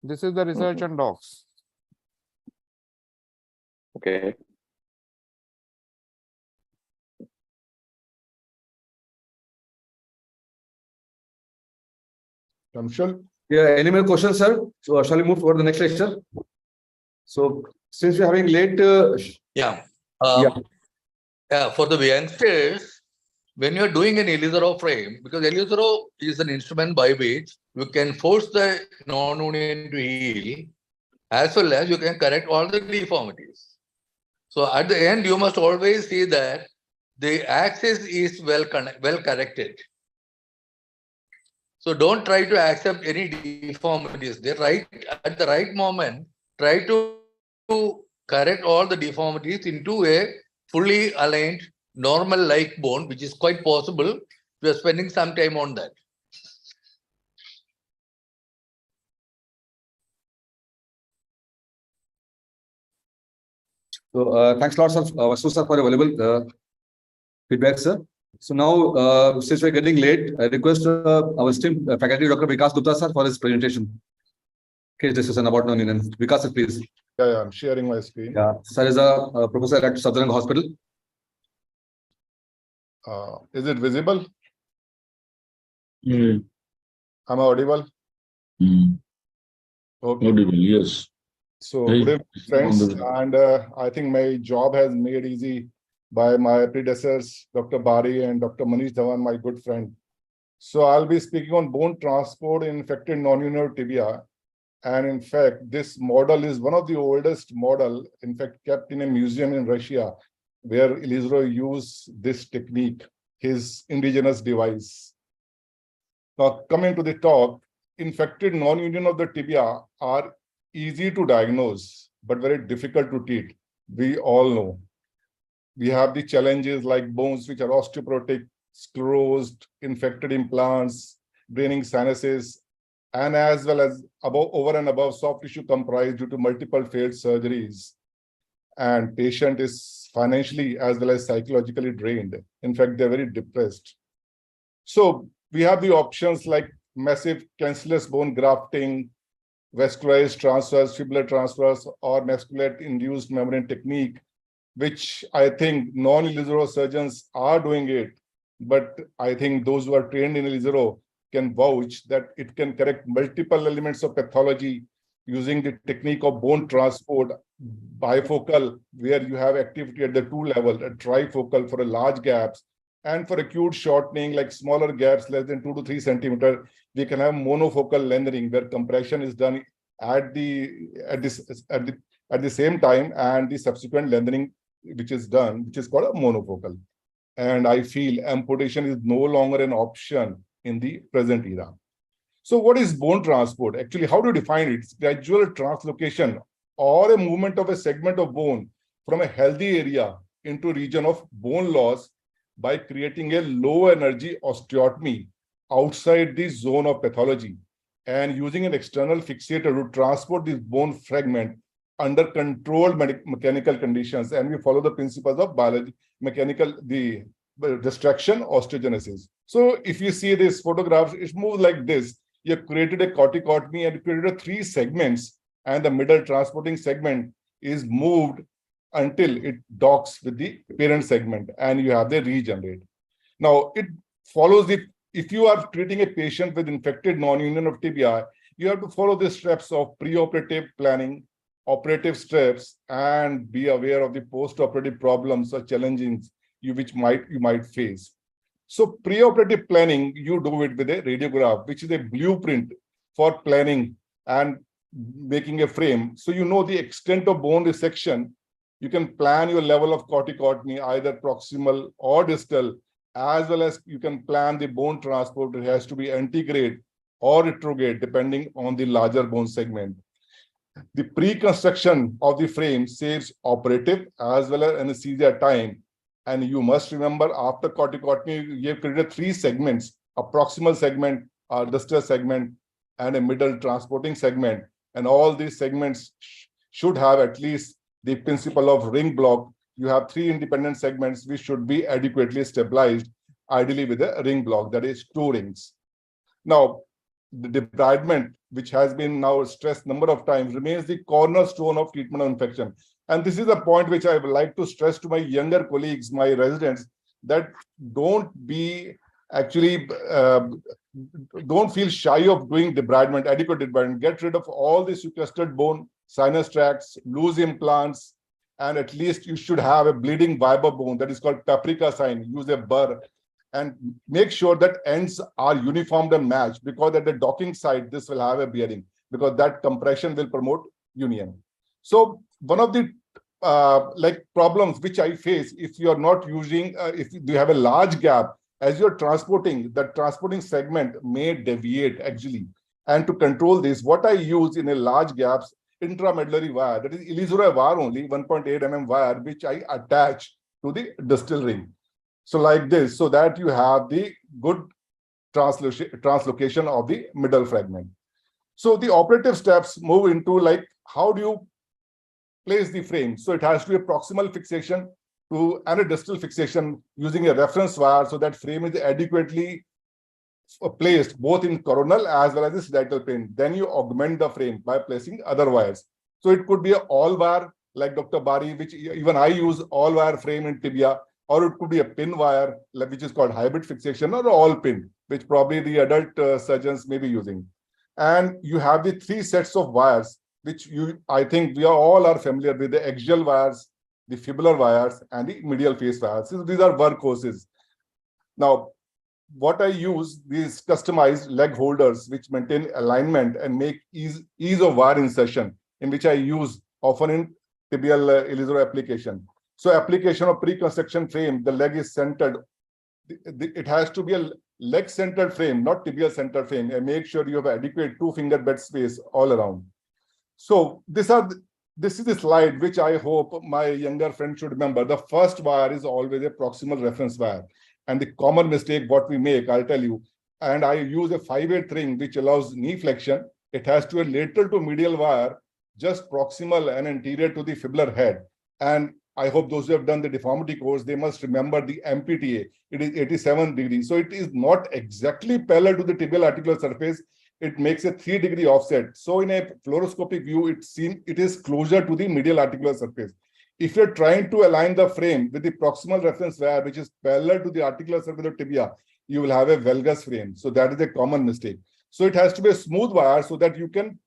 This is the research on dogs. Okay. Shamsul? Yeah, any more questions, sir? So shall we move for the next lecture? So since we're having late... For the youngsters, when you're doing an Ilizarov frame, because Ilizarov is an instrument by which you can force the non-union to heal, as well as you can correct all the deformities. So at the end, you must always see that the axis is well corrected. So don't try to accept any deformities. At the right moment, try to correct all the deformities into a fully aligned, normal-like bone, which is quite possible. We are spending some time on that. So thanks a lot, sir, Vasu sir, for your valuable feedback, sir. So now, since we're getting late, I request our esteemed faculty, Dr. Vikas Gupta, sir, for his presentation. Case discussion about non-union. Vikas, sir, please. Yeah, I'm sharing my screen. Yeah, sir is a professor at Safdarjung Hospital. Is it visible? Am I audible? Okay. Audible, yes. So, good evening, friends, and I think my job has made easy by my predecessors, Dr. Bari and Dr. Manish Dhawan, my good friend. So, I'll be speaking on bone transport in infected non-union tibia. And in fact, this model is one of the oldest model, in fact, kept in a museum in Russia, where Ilizarov used this technique, his indigenous device. Now, coming to the talk, infected non-union of the tibia are easy to diagnose, but very difficult to treat. We all know. We have the challenges like bones which are osteoporotic, sclerosed, infected implants, draining sinuses, and as well as over and above soft tissue comprised due to multiple failed surgeries. And patient is financially as well as psychologically drained. In fact, they're very depressed. So we have the options like massive cancellous bone grafting, vascularized transfers, fibular transfers, or muscular-induced membrane technique, which I think non-Ilizarov surgeons are doing it. But I think those who are trained in Ilizarov can vouch that it can correct multiple elements of pathology using the technique of bone transport, bifocal, where you have activity at the two level, a trifocal for a large gaps, and for acute shortening, like smaller gaps less than 2 to 3 centimeters, we can have monofocal lengthening where compression is done at the same time, and the subsequent lengthening which is done, which is called a monofocal. And I feel amputation is no longer an option in the present era. So what is bone transport? Actually, how to define it? It's gradual translocation or a movement of a segment of bone from a healthy area into region of bone loss by creating a low energy osteotomy outside the zone of pathology and using an external fixator to transport this bone fragment under controlled mechanical conditions. And we follow the principles of biology, the destruction, osteogenesis. So if you see this photograph, it moves like this. You have created a corticotomy and created 3 segments, and the middle transporting segment is moved until it docks with the parent segment, and you have the regenerate. Now, it follows the, if you are treating a patient with infected non-union of tibia, you have to follow the steps of preoperative planning, operative steps, and be aware of the post-operative problems or challenges you might face. So preoperative planning, you do it with a radiograph, which is a blueprint for planning and making a frame. So you know the extent of bone resection. You can plan your level of corticotomy, either proximal or distal, as well as you can plan the bone transport. It has to be antegrade or retrograde, depending on the larger bone segment. The pre-construction of the frame saves operative as well as anesthesia time. And you must remember, after corticotomy, you have created 3 segments: a proximal segment, a distal segment, and a middle transporting segment. And all these segments should have at least the principle of ring block. You have 3 independent segments which should be adequately stabilized, ideally with a ring block, that is 2 rings. Now, the debridement, which has been now stressed number of times, remains the cornerstone of treatment of infection. And this is a point which I would like to stress to my younger colleagues, my residents, that don't feel shy of doing debridement, adequate debridement. Get rid of all the sequestered bone, sinus tracts, loose implants, and at least you should have a bleeding fiber bone that is called paprika sign. Use a burr and make sure that ends are uniformed and matched, because at the docking side, this will have a bearing, because that compression will promote union. So one of the problems which I face, if you are not using, if you have a large gap, as you're transporting, the transporting segment may deviate actually. And to control this, what I use in a large gaps, intramedullary wire, that is Ilizarov wire only, 1.8 mm wire, which I attach to the distal ring. So like this, so that you have the good translocation of the middle fragment. So the operative steps move into like, how do you place the frame. So it has to be a proximal fixation and a distal fixation using a reference wire, so that frame is adequately placed both in coronal as well as the sagittal plane. Then you augment the frame by placing other wires. So it could be an all wire like Dr. Bari, which even I use all wire frame in tibia, or it could be a pin wire, which is called hybrid fixation, or all pin, which probably the adult surgeons may be using. And you have the 3 sets of wires, which I think we all are familiar with: the axial wires, the fibular wires, and the medial face wires. So these are workhorses. Now, what I use, these customized leg holders, which maintain alignment and make ease of wire insertion, in which I use often in tibial Ilizarov application. So application of pre-construction frame, the leg is centered. It has to be a leg-centered frame, not tibial-centered frame, and make sure you have adequate 2-finger bed space all around. So this is the slide which I hope my younger friend should remember. The first wire is always a proximal reference wire. And the common mistake what we make, I'll tell you, and I use a 5/8 ring which allows knee flexion. It has to be a lateral to medial wire, just proximal and anterior to the fibular head. And I hope those who have done the deformity course, they must remember the MPTA. It is 87 degrees. So it is not exactly parallel to the tibial articular surface. It makes a 3-degree offset. So in a fluoroscopic view, it is closer to the medial articular surface. If you're trying to align the frame with the proximal reference wire, which is parallel to the articular surface of tibia, you will have a valgus frame. So that is a common mistake. So it has to be a smooth wire so that you can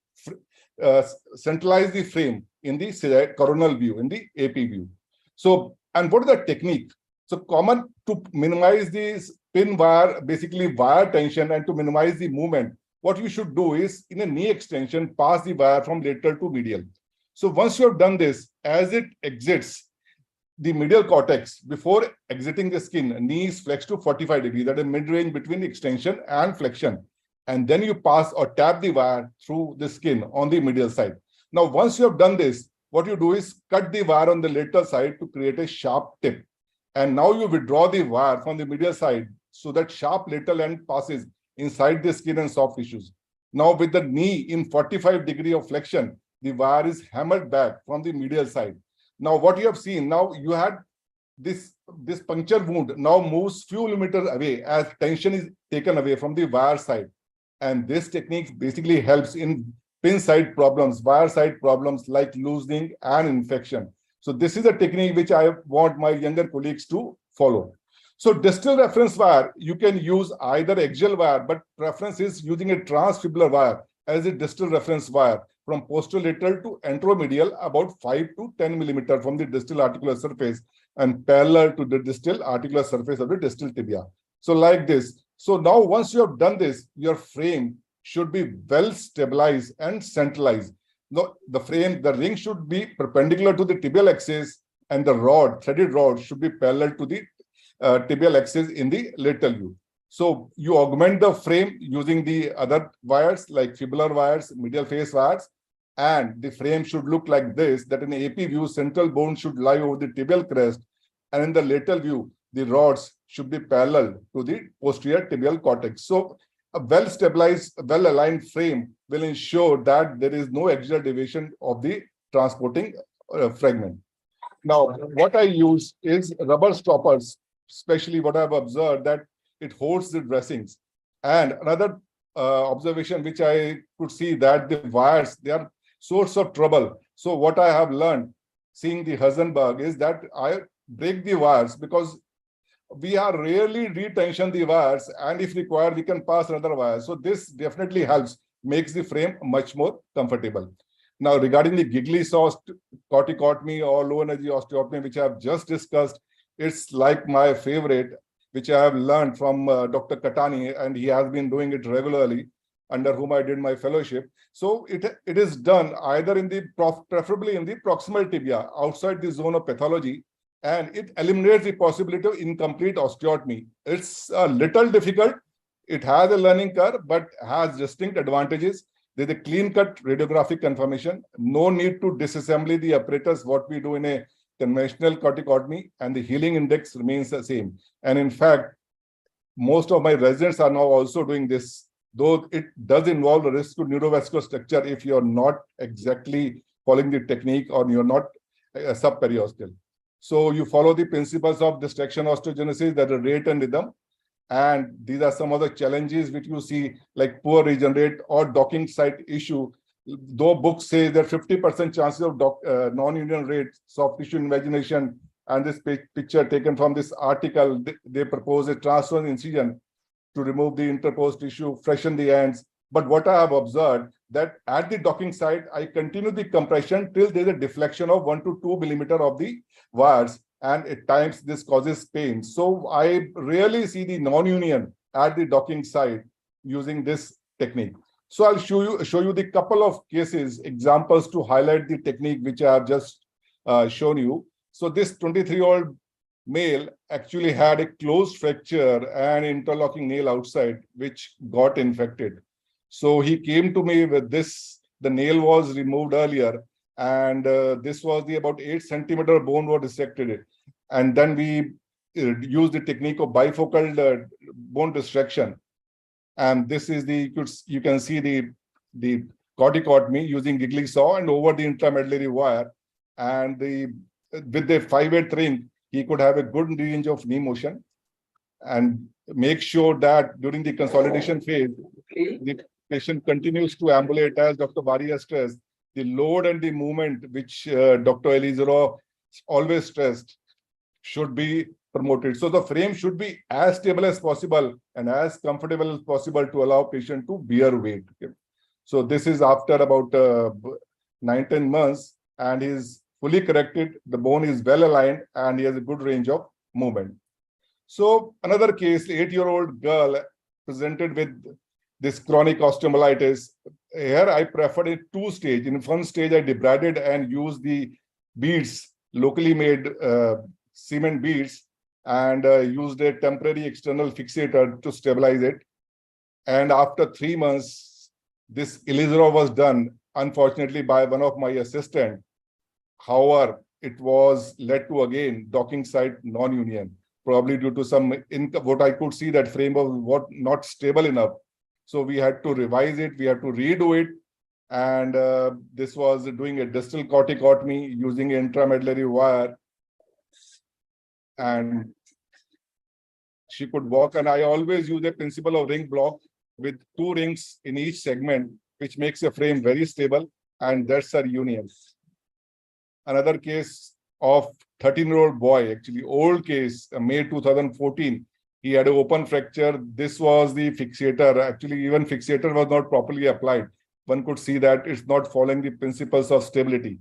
centralize the frame in the coronal view, in the AP view. So, and what is the technique? So common to minimize this pin wire, basically wire tension, and to minimize the movement, what you should do is, in a knee extension, pass the wire from lateral to medial. So once you have done this, as it exits the medial cortex, before exiting the skin, knee is flexed to 45 degrees, that is mid-range between extension and flexion. And then you pass or tap the wire through the skin on the medial side. Now, once you have done this, what you do is cut the wire on the lateral side to create a sharp tip. And now you withdraw the wire from the medial side so that sharp lateral end passes inside the skin and soft tissues. Now, with the knee in 45 degrees of flexion, the wire is hammered back from the medial side. Now, what you have seen, now you had this puncture wound now moves few millimeters away as tension is taken away from the wire side. And this technique basically helps in pin side problems, wire side problems like loosening and infection. So this is a technique which I want my younger colleagues to follow. So distal reference wire, you can use either axial wire, but preference is using a transfibular wire as a distal reference wire from posterolateral to anteromedial, about 5 to 10 millimeters from the distal articular surface and parallel to the distal articular surface of the distal tibia. So like this. So now once you have done this, your frame should be well stabilized and centralized. No, the ring should be perpendicular to the tibial axis, and the threaded rod should be parallel to the tibial axis in the lateral view. So you augment the frame using the other wires like fibular wires, medial face wires, and the frame should look like this, that in AP view, central bone should lie over the tibial crest, and in the lateral view, the rods should be parallel to the posterior tibial cortex. So a well-stabilized, well-aligned frame will ensure that there is no axial deviation of the transporting fragment. Now, what I use is rubber stoppers, especially what I've observed that it holds the dressings. And another observation which I could see that the wires, they are source of trouble. So what I have learned seeing the Heisenberg is that I break the wires because we are rarely retension the wires, and if required, we can pass another wire. So this definitely helps, makes the frame much more comfortable. Now, regarding the giggly sauce corticotomy or low energy osteotomy, which I have just discussed, it's like my favorite, which I have learned from Dr. Katani, and he has been doing it regularly, under whom I did my fellowship. So it is done either in the preferably in the proximal tibia, outside the zone of pathology, and it eliminates the possibility of incomplete osteotomy. It's a little difficult. It has a learning curve, but has distinct advantages. There's a clean-cut radiographic confirmation. No need to disassembly the apparatus, what we do in a conventional corticotomy, and the healing index remains the same. And in fact, most of my residents are now also doing this, though it does involve a risk to neurovascular structure if you're not exactly following the technique or you're not subperiosteal. So you follow the principles of distraction osteogenesis, that is rate and rhythm. And these are some of the challenges which you see, like poor regenerate or docking site issue. Though books say that 50% chances of non-union rate, soft tissue invagination, and this picture taken from this article, they propose a transverse incision to remove the interposed tissue, freshen the ends. But what I have observed, that at the docking site, I continue the compression till there's a deflection of 1 to 2 millimeter of the wires, and at times this causes pain. So I rarely see the non-union at the docking site using this technique. So I'll show you the couple of cases, examples to highlight the technique which I have just shown you. So this 23-year-old male actually had a closed fracture and interlocking nail outside, which got infected. So he came to me with this. The nail was removed earlier, and this was the about 8 centimeter bone was dissected. And then we used the technique of bifocal bone distraction. And this is the, you can see the corticotomy using giggling saw and over the intramedullary wire. And with the 5/8 ring, he could have a good range of knee motion, and make sure that during the consolidation phase, the patient continues to ambulate, as Dr. Bari has stressed. The load and the movement, which Dr. Ilizarov always stressed, should be promoted. So the frame should be as stable as possible and as comfortable as possible to allow patient to bear weight. So this is after about 9-10 months, and he's fully corrected. The bone is well aligned, and he has a good range of movement. So another case, 8-year-old girl presented with this chronic osteomyelitis. Here I preferred a 2-stage. In one stage, I debrided and used the beads, locally made cement beads, and used a temporary external fixator to stabilize it. And after 3 months, this Ilizarov was done, unfortunately, by one of my assistants. However, it was led to again docking site non-union, probably due to some what I could see, that frame was not stable enough. So we had to revise it, we had to redo it. And this was doing a distal corticotomy using an intramedullary wire. And she could walk, and I always use the principle of ring block with 2 rings in each segment, which makes a frame very stable, and that's our union. Another case of 13-year-old boy, actually old case, May 2014. He had an open fracture. This was the fixator. Actually, even fixator was not properly applied. One could see that it's not following the principles of stability.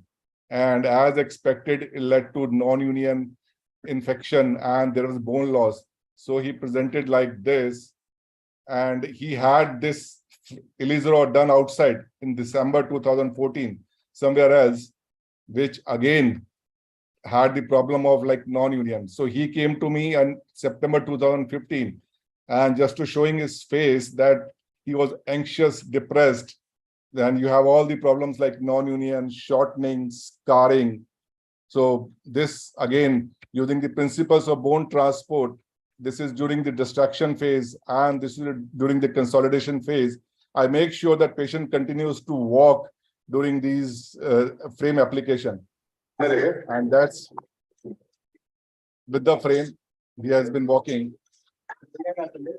And as expected, it led to non-union infection, and there was bone loss. So he presented like this, and he had this Ilizarov done outside in December 2014, somewhere else, which again had the problem of like non-union. So he came to me in September 2015, and just to showing his face that he was anxious, depressed. Then you have all the problems like non-union, shortening, scarring. So this again, using the principles of bone transport, this is during the distraction phase, and this is during the consolidation phase. I make sure that patient continues to walk during these frame application. And that's with the frame, he has been walking.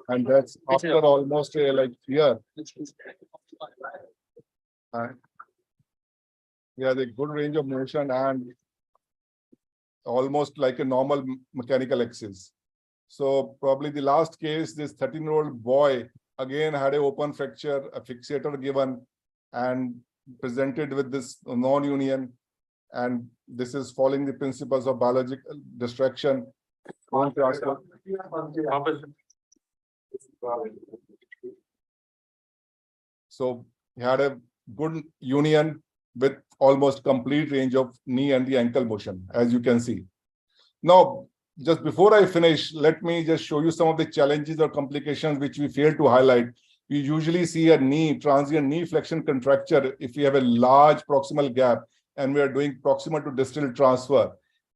And that's after almost like year. He has a good range of motion and almost like a normal mechanical axis. So probably the last case, this 13-year-old boy again had an open fracture, a fixator given, and presented with this non-union. And this is following the principles of biological distraction. So he had a good union with almost complete range of knee and the ankle motion, as you can see. Now, just before I finish, let me just show you some of the challenges or complications which we fail to highlight. We usually see a transient knee flexion contracture if we have a large proximal gap and we are doing proximal to distal transfer,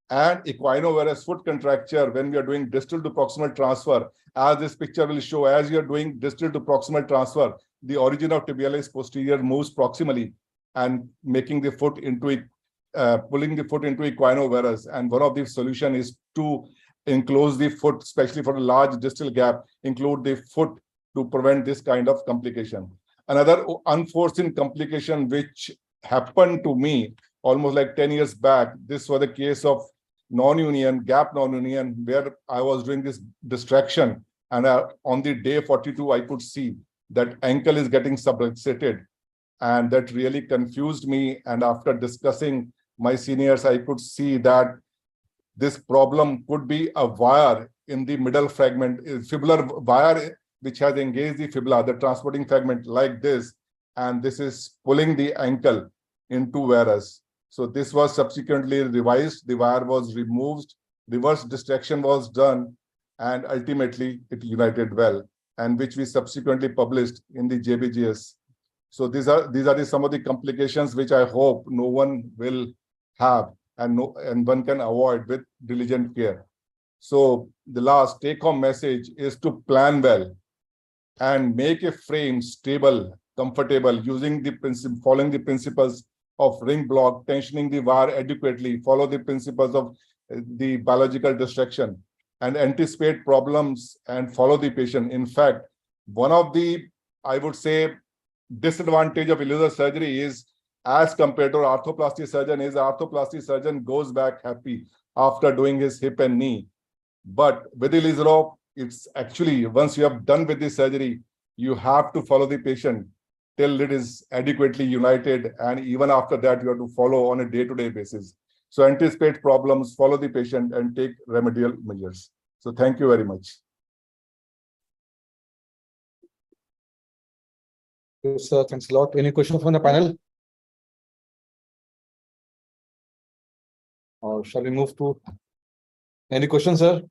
and equinovarus foot contracture when we are doing distal to proximal transfer. As this picture will show, as you are doing distal to proximal transfer, the origin of tibialis posterior moves proximally. and making the foot into it, pulling the foot into equinovarus. And one of the solution is to enclose the foot, especially for a large distal gap, include the foot to prevent this kind of complication. Another unforeseen complication which happened to me almost like 10 years back, this was a case of non-union, gap non-union, where I was doing this distraction. And on the day 42, I could see that ankle is getting subluxated. And that really confused me. And after discussing my seniors, I could see that this problem could be a wire in the middle fragment, fibular wire, which has engaged the fibula, the transporting fragment like this. And this is pulling the ankle into varus. So this was subsequently revised. The wire was removed, reverse distraction was done, and ultimately it united well, and which we subsequently published in the JBGS. So these are some of the complications which I hope no one will have and one can avoid with diligent care. So the last take-home message is to plan well and make a frame stable, comfortable, using the principle, following the principles of ring block, tensioning the wire adequately, follow the principles of the biological distraction, and anticipate problems and follow the patient. In fact, one of the, I would say, disadvantage of Ilizarov surgery is, as compared to arthroplasty surgeon, is arthroplasty surgeon goes back happy after doing his hip and knee. But with Ilizarov, it's actually, once you have done with the surgery, you have to follow the patient till it is adequately united. And even after that, you have to follow on a day-to-day basis. So anticipate problems, follow the patient, and take remedial measures. So thank you very much. Yes, sir. Thanks a lot. Any questions from the panel? Or shall we move to any questions, sir?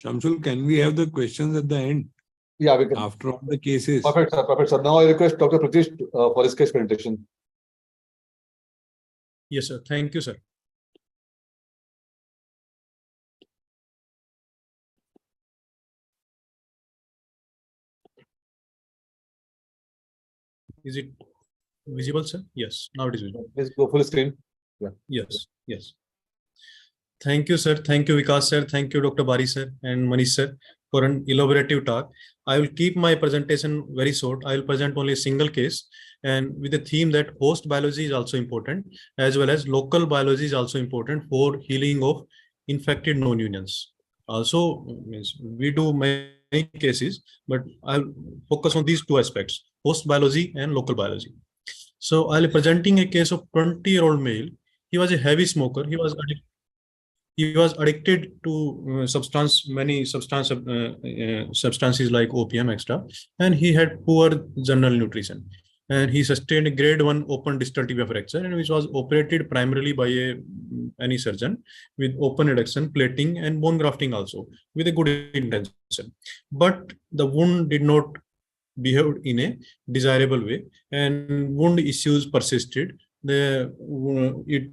Shamsul, can we have the questions at the end? Yeah, we can. After all the cases. Perfect, sir. Perfect, sir. Now I request Dr. PRITISH for his case presentation. Yes, sir. Thank you, sir. Is it visible, sir? Yes, now it is visible. Please go full screen. Yeah. Yes, yes. Thank you, sir. Thank you, Vikas, sir. Thank you, Dr. Bari, sir, and Manish, sir, for an elaborative talk. I will keep my presentation very short. I will present only a single case, and with the theme that host biology is also important, as well as local biology is also important for healing of infected non-unions. Also, we do many cases, but I'll focus on these two aspects: host biology and local biology. So I'll be presenting a case of 20-year-old male. He was a heavy smoker. He was addicted to many substances like opium, extra, and he had poor general nutrition. And he sustained a grade 1 open distal tibia fracture, and which was operated primarily by any surgeon with open reduction, plating, and bone grafting also, with a good intention. But the wound did not behave in a desirable way, and wound issues persisted. It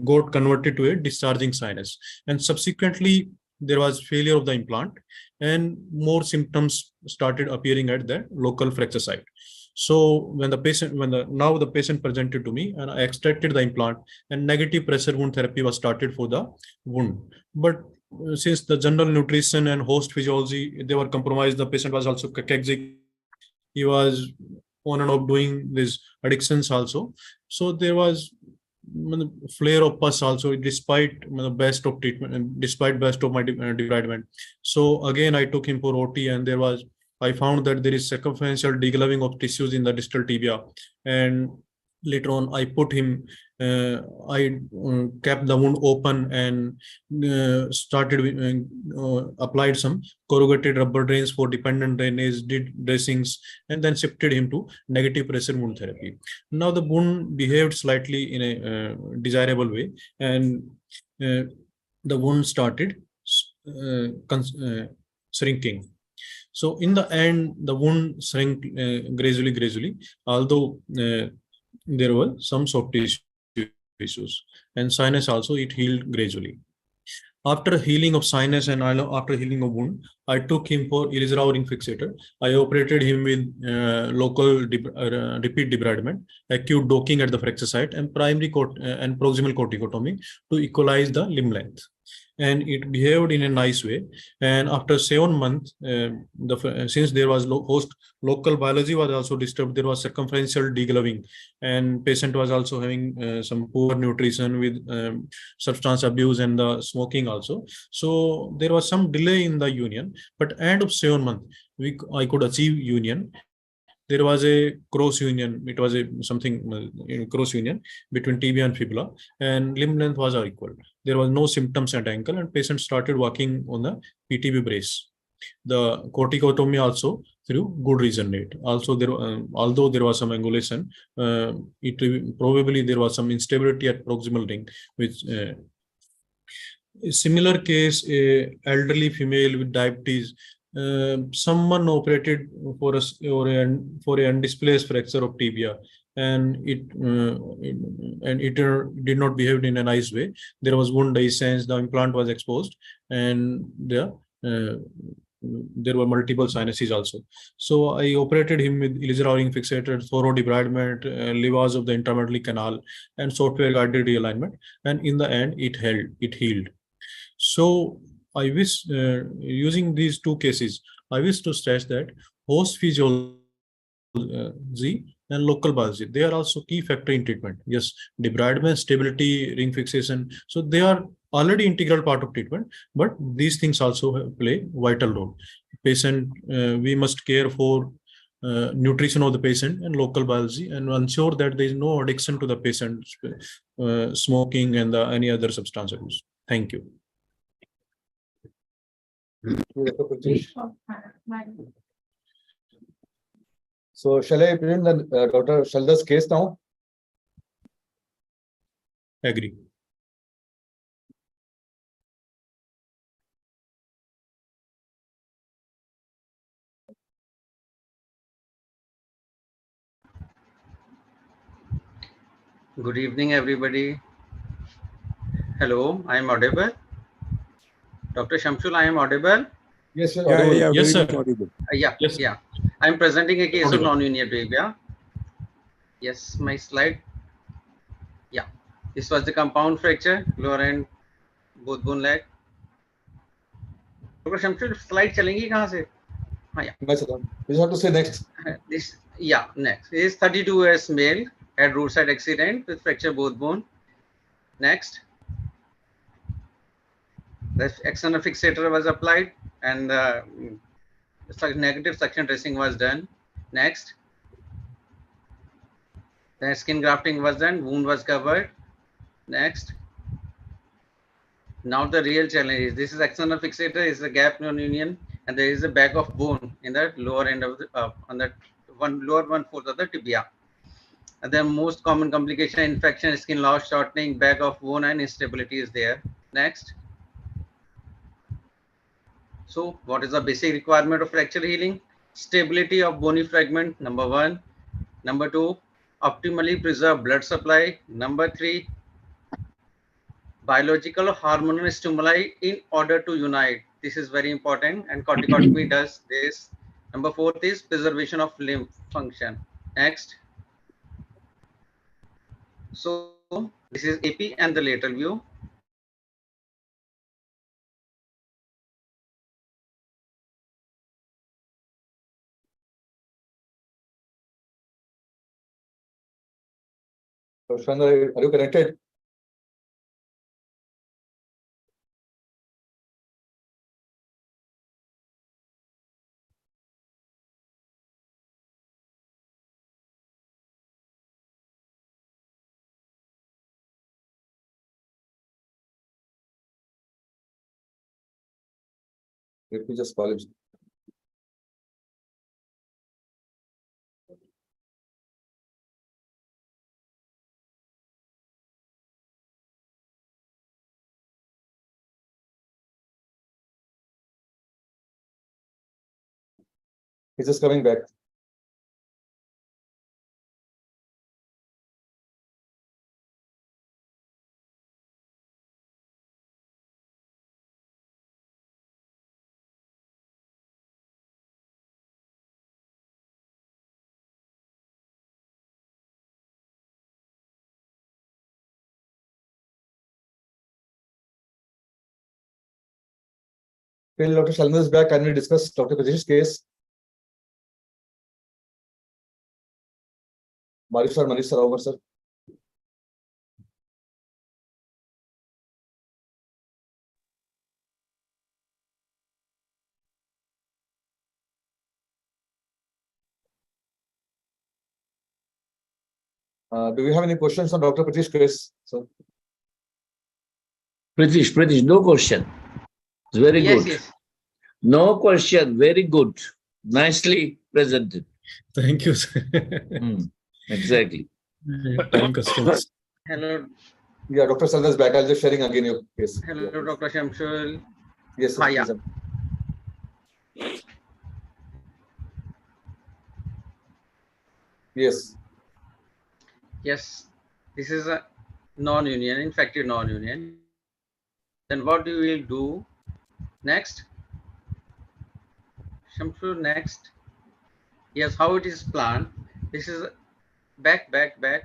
got converted to a discharging sinus, and subsequently there was failure of the implant, and more symptoms started appearing at the local fracture site. So when the patient presented to me, and I extracted the implant, and negative pressure wound therapy was started for the wound. But since the general nutrition and host physiology, they were compromised, the patient was also cachectic. He was on and off doing these addictions also. So there was flare of pus also, despite the best of treatment and despite best of my debridement. So again, I took him for OT, and I found that there is circumferential degloving of tissues in the distal tibia. And later on, I put him, I kept the wound open and applied some corrugated rubber drains for dependent drainage, did dressings, and then shifted him to negative pressure wound therapy. Now the wound behaved slightly in a desirable way, and the wound started shrinking. So in the end, the wound shrank gradually, although there were some soft tissue issues, and sinus also, it healed gradually. After healing of sinus and after healing of wound, I took him for Ilizarov ring fixator. I operated him with local repeat debridement, acute docking at the fracture site, and and proximal corticotomy to equalize the limb length. And it behaved in a nice way. And after 7 months, since there was local biology was also disturbed, there was circumferential degloving, and patient was also having some poor nutrition with substance abuse and the smoking also. So there was some delay in the union, but end of 7 months, I could achieve union. There was a cross union. It was a cross union between tibia and fibula, and limb length was equal. There was no symptoms at ankle, and patient started walking on the PTB brace. The corticotomy also through good reason rate. Also, there although there was some angulation, probably there was some instability at proximal ring, which a similar case, a elderly female with diabetes. Someone operated for a undisplaced fracture of tibia, and it did not behave in a nice way. There was wound dehiscence, the implant was exposed, and there were multiple sinuses also. So I operated him with Ilizarov ring fixator, thorough debridement, lavage of the intermedullary canal, and software guided realignment. And in the end, it healed. So I wish, using these two cases, I wish to stress that host physiology and local biology, they are also key factor in treatment. Yes, debridement, stability, ring fixation. So they are already integral part of treatment, but these things also play vital role. Patient, we must care for nutrition of the patient and local biology, and ensure that there is no addiction to the patient, smoking and any other substance abuse. Thank you. So shall I bring the Dr. Shaldar's case now? Agree. Good evening, everybody. Hello, I am audible. Dr. Shamsul, I am audible. Yes, sir. Yes, sir. Yeah. I am presenting a case of non-union behavior. Yes, my slide. Yeah, this was the compound fracture, lower end, both bone leg. Dr. Shamsul, slide chalengi kahan se? Yeah. You have to say next. Next. He is 32 years male, had roadside accident with fracture both bone. Next. The external fixator was applied, and negative suction dressing was done. Next. The skin grafting was done, wound was covered. Next. Now the real challenge is, this is external fixator, is a gap non-union, and there is a bag of bone in the lower end of the on that lower 1/4 of the tibia. And the most common complication, infection, skin loss, shortening, bag of bone, and instability is there. Next. So what is the basic requirement of fracture healing? Stability of bony fragment, number 1. Number 2, optimally preserve blood supply. Number 3, biological or hormonal stimuli in order to unite. This is very important, and corticotomy does this. Number 4 is preservation of limb function. Next. So this is AP and the lateral view. So Chandra, are you connected? Let me just call him. He's just coming back. Till Dr. Shalendra is back, can we discuss Dr. Pritish's case? Manish sir, over, sir. Do we have any questions on Dr. Pritish's case, sir? Pritish, no question. It's very good. Yes. No question. Very good. Nicely presented. Thank you, sir. Exactly. Time constraints. Hello. Yeah, Dr. Shalendra is back. I'll just sharing again your case. Hello, Dr. Shamsul. Yes, sir. Hiya. Yes. Yes, this is a non-union, infected non-union. Then what you will do next? Shamsul, next. Yes, how it is planned. This is back. Dr.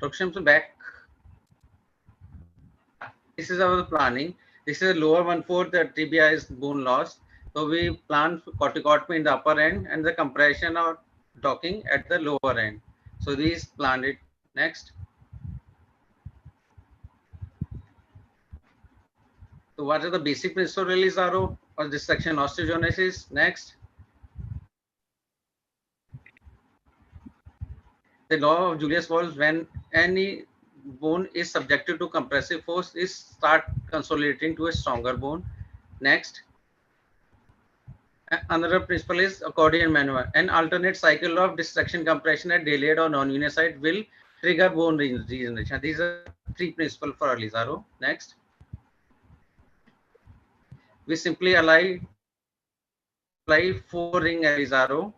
Shamsul, back. This is our planning. This is lower 1/4, the tibia is bone loss. So we plan corticotomy in the upper end and the compression or docking at the lower end. So these planned it next. So what are the basic principles of Ilizarov or dissection osteogenesis? Next. The law of Julius Walls, when any bone is subjected to compressive force, is start consolidating to a stronger bone. Next. Another principle is accordion maneuver. An alternate cycle of dissection compression at delayed or non-union site will trigger bone regeneration. These are 3 principles for Ilizarov. Next. We simply apply 4-ring Ilizarov.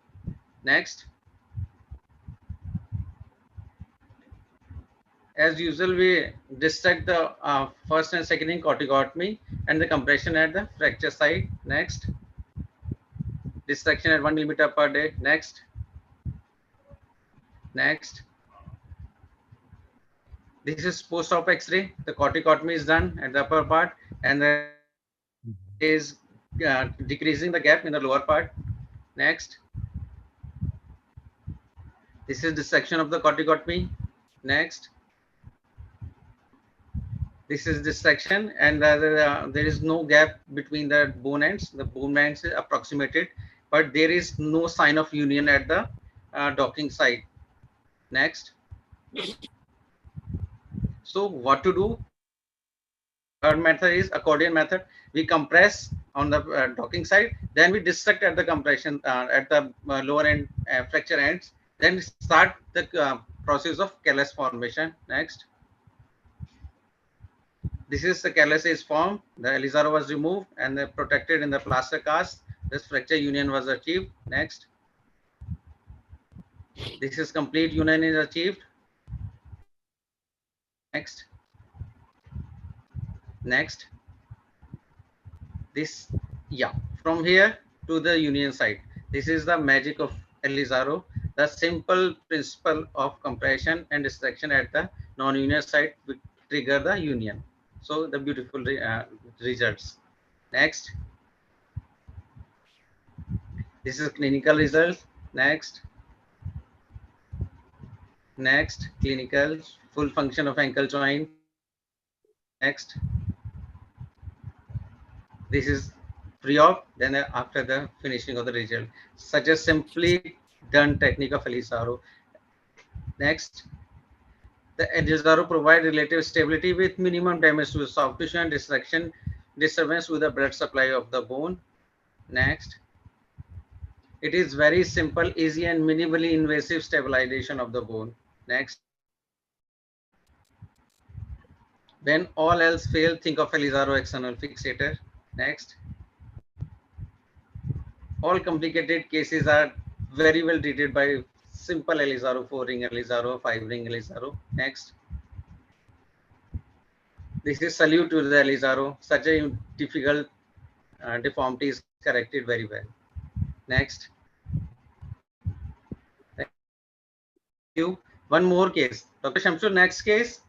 Next. As usual, we dissect the first and second ring corticotomy and the compression at the fracture site. Next. Dissection at 1 millimeter per day. Next. This is post-op X-ray. The corticotomy is done at the upper part and there is decreasing the gap in the lower part. Next. This is dissection of the corticotomy. Next. This is dissection and there is no gap between the bone ends. The bone ends is approximated, but there is no sign of union at the docking site. Next. So what to do? Third method is accordion method. We compress on the docking side, then we dissect at the compression at the lower end fracture ends. Then start the process of callus formation. Next. This is the callus is formed. The Ilizarov was removed and protected in the plaster cast. This fracture union was achieved. Next. This is complete union is achieved. Next. This, from here to the union site. This is the magic of Ilizarov. The simple principle of compression and dissection at the non-union site will trigger the union. So the beautiful results. Next. This is clinical result. Next. Clinical full function of ankle joint. Next. This is pre-op, then after the finishing of the result. Such a simply done technique of Ilizarov. Next. The Ilizarov provide relative stability with minimum damage to the soft tissue and disturbance with the blood supply of the bone. Next. It is very simple, easy and minimally invasive stabilization of the bone. Next. When all else fail, think of Ilizarov external fixator. Next. All complicated cases are very well treated by simple Ilizarov, 4-ring Ilizarov, 5-ring Ilizarov. Next. This is salute to the Ilizarov. Such a difficult deformity is corrected very well. Next. Thank you. One more case. Dr. Shamsul, next case.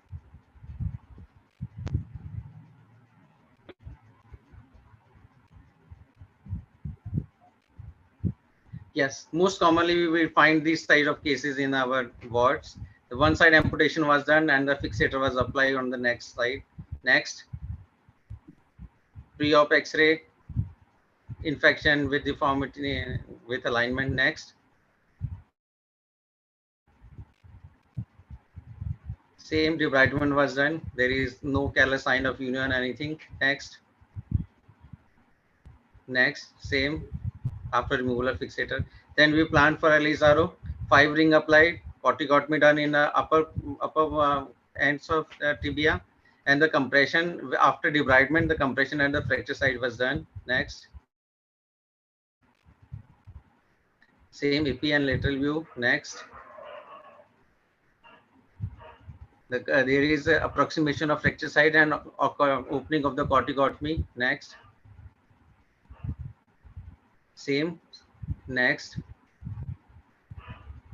Yes, most commonly we will find these type of cases in our wards. The one side amputation was done and the fixator was applied on the next side. Next, pre-op X-ray, infection with deformity with alignment. Next, same debridement was done. There is no callous sign of union, anything. Next, same after removal of fixator. Then we planned for Elizarov, 5 ring applied, corticotomy done in the upper ends of tibia, and the compression after debridement, the compression at the fracture site was done. Next, same EP and lateral view. Next, there is a approximation of fracture site and opening of the corticotomy. Next, same. Next,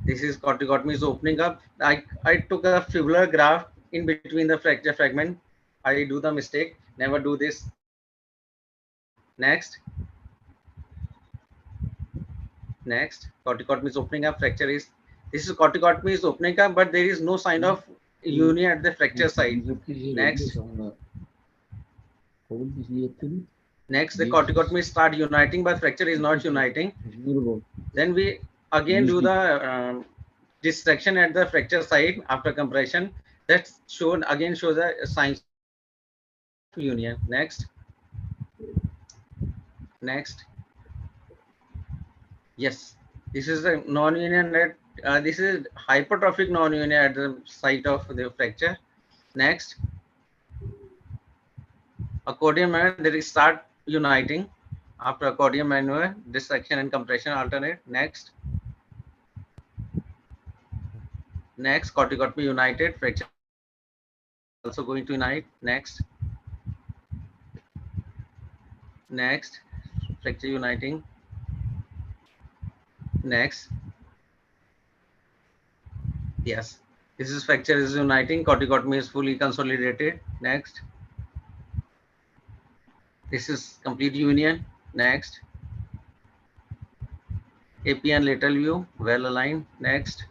this is corticotomy is opening up. I took a fibular graft in between the fracture fragment. I do the mistake. Never do this. Next, corticotomy is opening up. Fracture is, this is corticotomy is opening up, but there is no sign of union at the fracture site. Next, the corticotomy start uniting, but fracture is not uniting. Then we again do the dissection at the fracture site after compression. That shows the signs of union. Next, yes, this is a non-union. This is hypertrophic non-union at the site of the fracture. Next, accordion maneuver, there is start uniting after accordion maneuver, dissection and compression alternate. Next, corticotomy united, fracture also going to unite. Next, fracture uniting. Next, yes, this is fracture is uniting, corticotomy is fully consolidated. Next, this is complete union. Next, AP and lateral view well aligned. Next,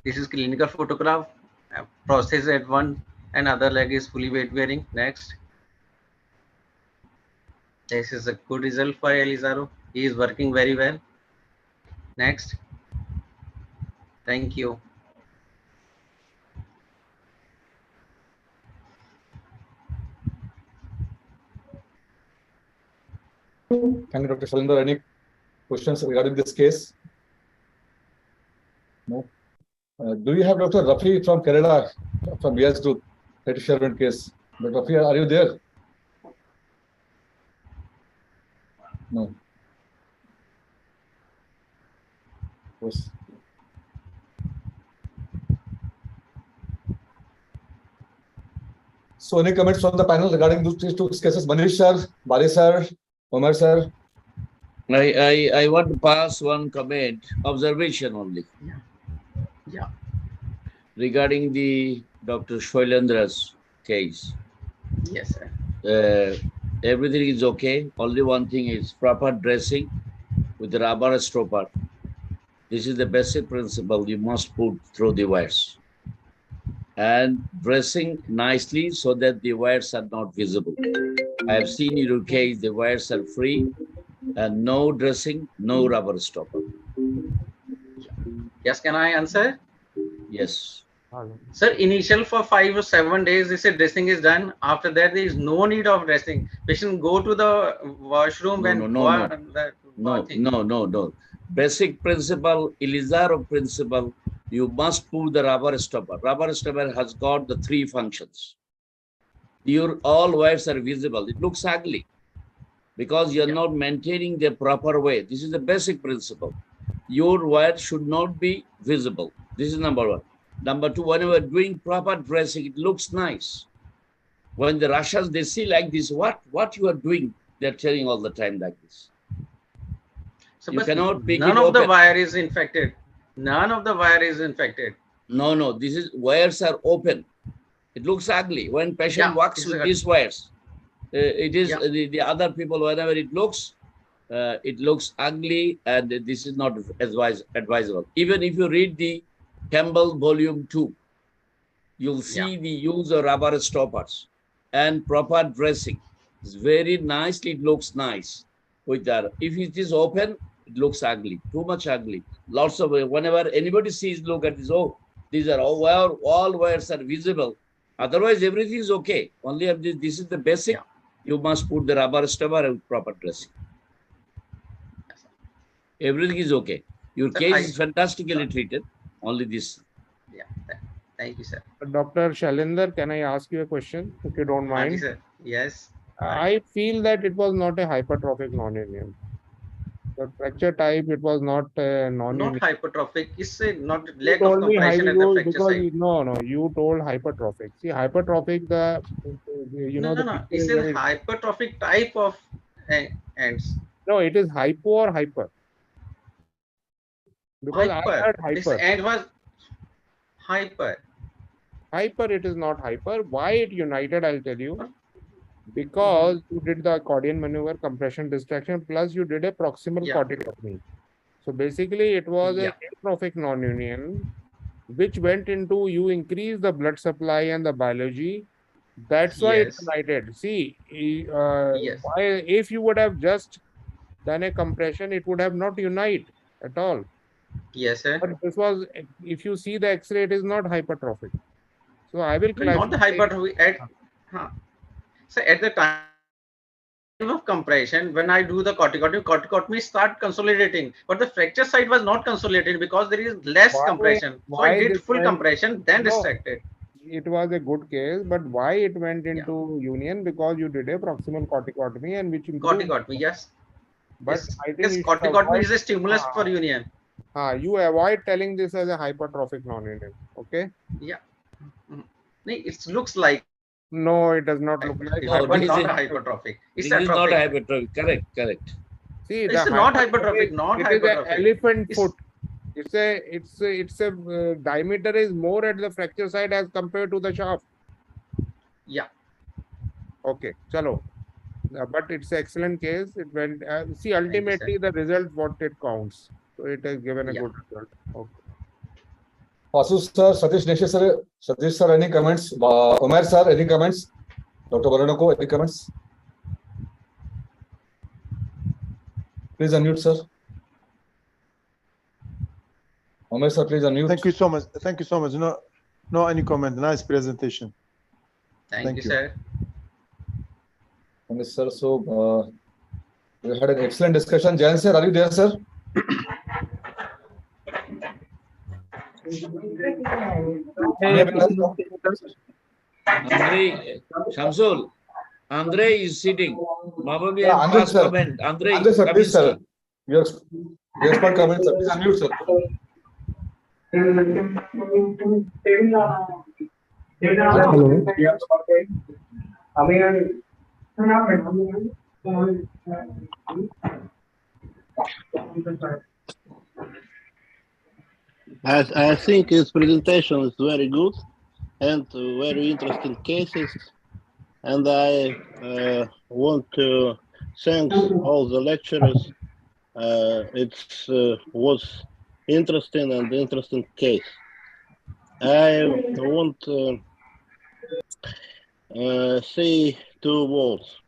this is clinical photograph. Prosthesis at one and other leg is fully weight bearing. Next, this is a good result for Elizarov. He is working very well. Next, thank you. Thank you, Dr. Shailendra. Any questions regarding this case? No. Do you have Dr. Rafi from Kerala, from VS Group, to share one case? Dr. Rafi, are you there? No. Yes. So, any comments from the panel regarding these two cases? Manish sir, Bari sir, Omar sir? I want to pass one comment, observation only. Yeah. Regarding the Dr. Shailendra's case. Yes, sir. Everything is okay. Only one thing is proper dressing with the rubber stopper. This is the basic principle you must put through the wires. And dressing nicely so that the wires are not visible. I have seen in your case, the wires are free and no dressing, no rubber stopper. Yes, can I answer? Yes. Sir, initial for 5 or 7 days, this dressing is done. After that, there is no need of dressing. Patient go to the washroom No. Basic principle, Elizarov principle, you must put the rubber stopper. Rubber stopper has got the 3 functions. Your all wires are visible. It looks ugly because you're not maintaining the proper way. This is the basic principle. Your wire should not be visible. This is number 1. Number 2, whenever doing proper dressing, it looks nice. When the Russians, they see like this, what you are doing, they're telling all the time like this. So, you cannot pick none it of open. the wire is infected. None of the wire is infected. No, this is wires are open. It looks ugly when patient walks with these wires. It is the other people, whenever it looks, it looks ugly, and this is not advisable. Even if you read the Campbell Volume 2, you'll see the use of rubber stoppers and proper dressing. It's very nicely, it looks nice with that. If it is open, it looks ugly, too much ugly. Lots of, whenever anybody sees, look at this, oh, these are all wires are visible. Otherwise, everything is okay. Only if this is the basic, you must put the rubber stopper and proper dressing. Everything is okay. Your case is fantastically treated. Only this. Yeah. Thank you, sir. Dr. Shailendra, can I ask you a question, if you don't mind? Sir. Yes. I feel that it was not a hypertrophic non-union. The fracture type, it was not non-union. Not hypertrophic. It's a not lack of compression at the fracture site. No, you told hypertrophic. See, hypertrophic, No. It's a hypertrophic type of ends. No, it is hypo or hyper. Because hyper. I heard hyper. This end was hyper. Hyper, it is not hyper. Why it united, I'll tell you. Because you did the accordion maneuver, compression distraction, plus you did a proximal corticotomy. So basically, it was a hypertrophic non-union, which went into you increase the blood supply and the biology. That's why it united. See, why, if you would have just done a compression, it would have not unite at all. Yes, sir. But this was, if you see the X-ray, it is not hypertrophic. So I will classify. Not the hypertrophic. So at the time of compression, when I do the corticotomy start consolidating, but the fracture site was not consolidated because there is less compression. So I did full compression, then distracted. It was a good case, but why it went into union? Because you did a proximal corticotomy and which improved. Corticotomy, yes. But I think corticotomy is a stimulus for union. You avoid telling this as a hypertrophic non-union. Okay. Yeah. It looks like. No, it does not look like. But not hypertrophic. It's not hypertrophic. Correct. See, it's not hypertrophic. Not hypertrophic. Elephant foot. It's a diameter is more at the fracture side as compared to the shaft. Yeah. Okay. Chalo. But it's an excellent case. It went. See, ultimately the result what it counts. So it has given a good result. Okay. Vasu sir, Satish sir, any comments? Omer sir, any comments? Dr. Baranoko, any comments? Please unmute, sir. Omer sir, please unmute. Thank you so much. Thank you so much. No, any comment. Nice presentation. Thank you, sir. Yes, sir. So we had an excellent discussion. Jayan sir, are you there, sir? Shamsul, Andre is sitting. Probably Andre sir. Comment. Andre sir, please, sir. Your expert comment, sir. Please unmute, sir. I think his presentation is very good and very interesting cases. And I want to thank all the lecturers. It was interesting and interesting case. I want to say two words.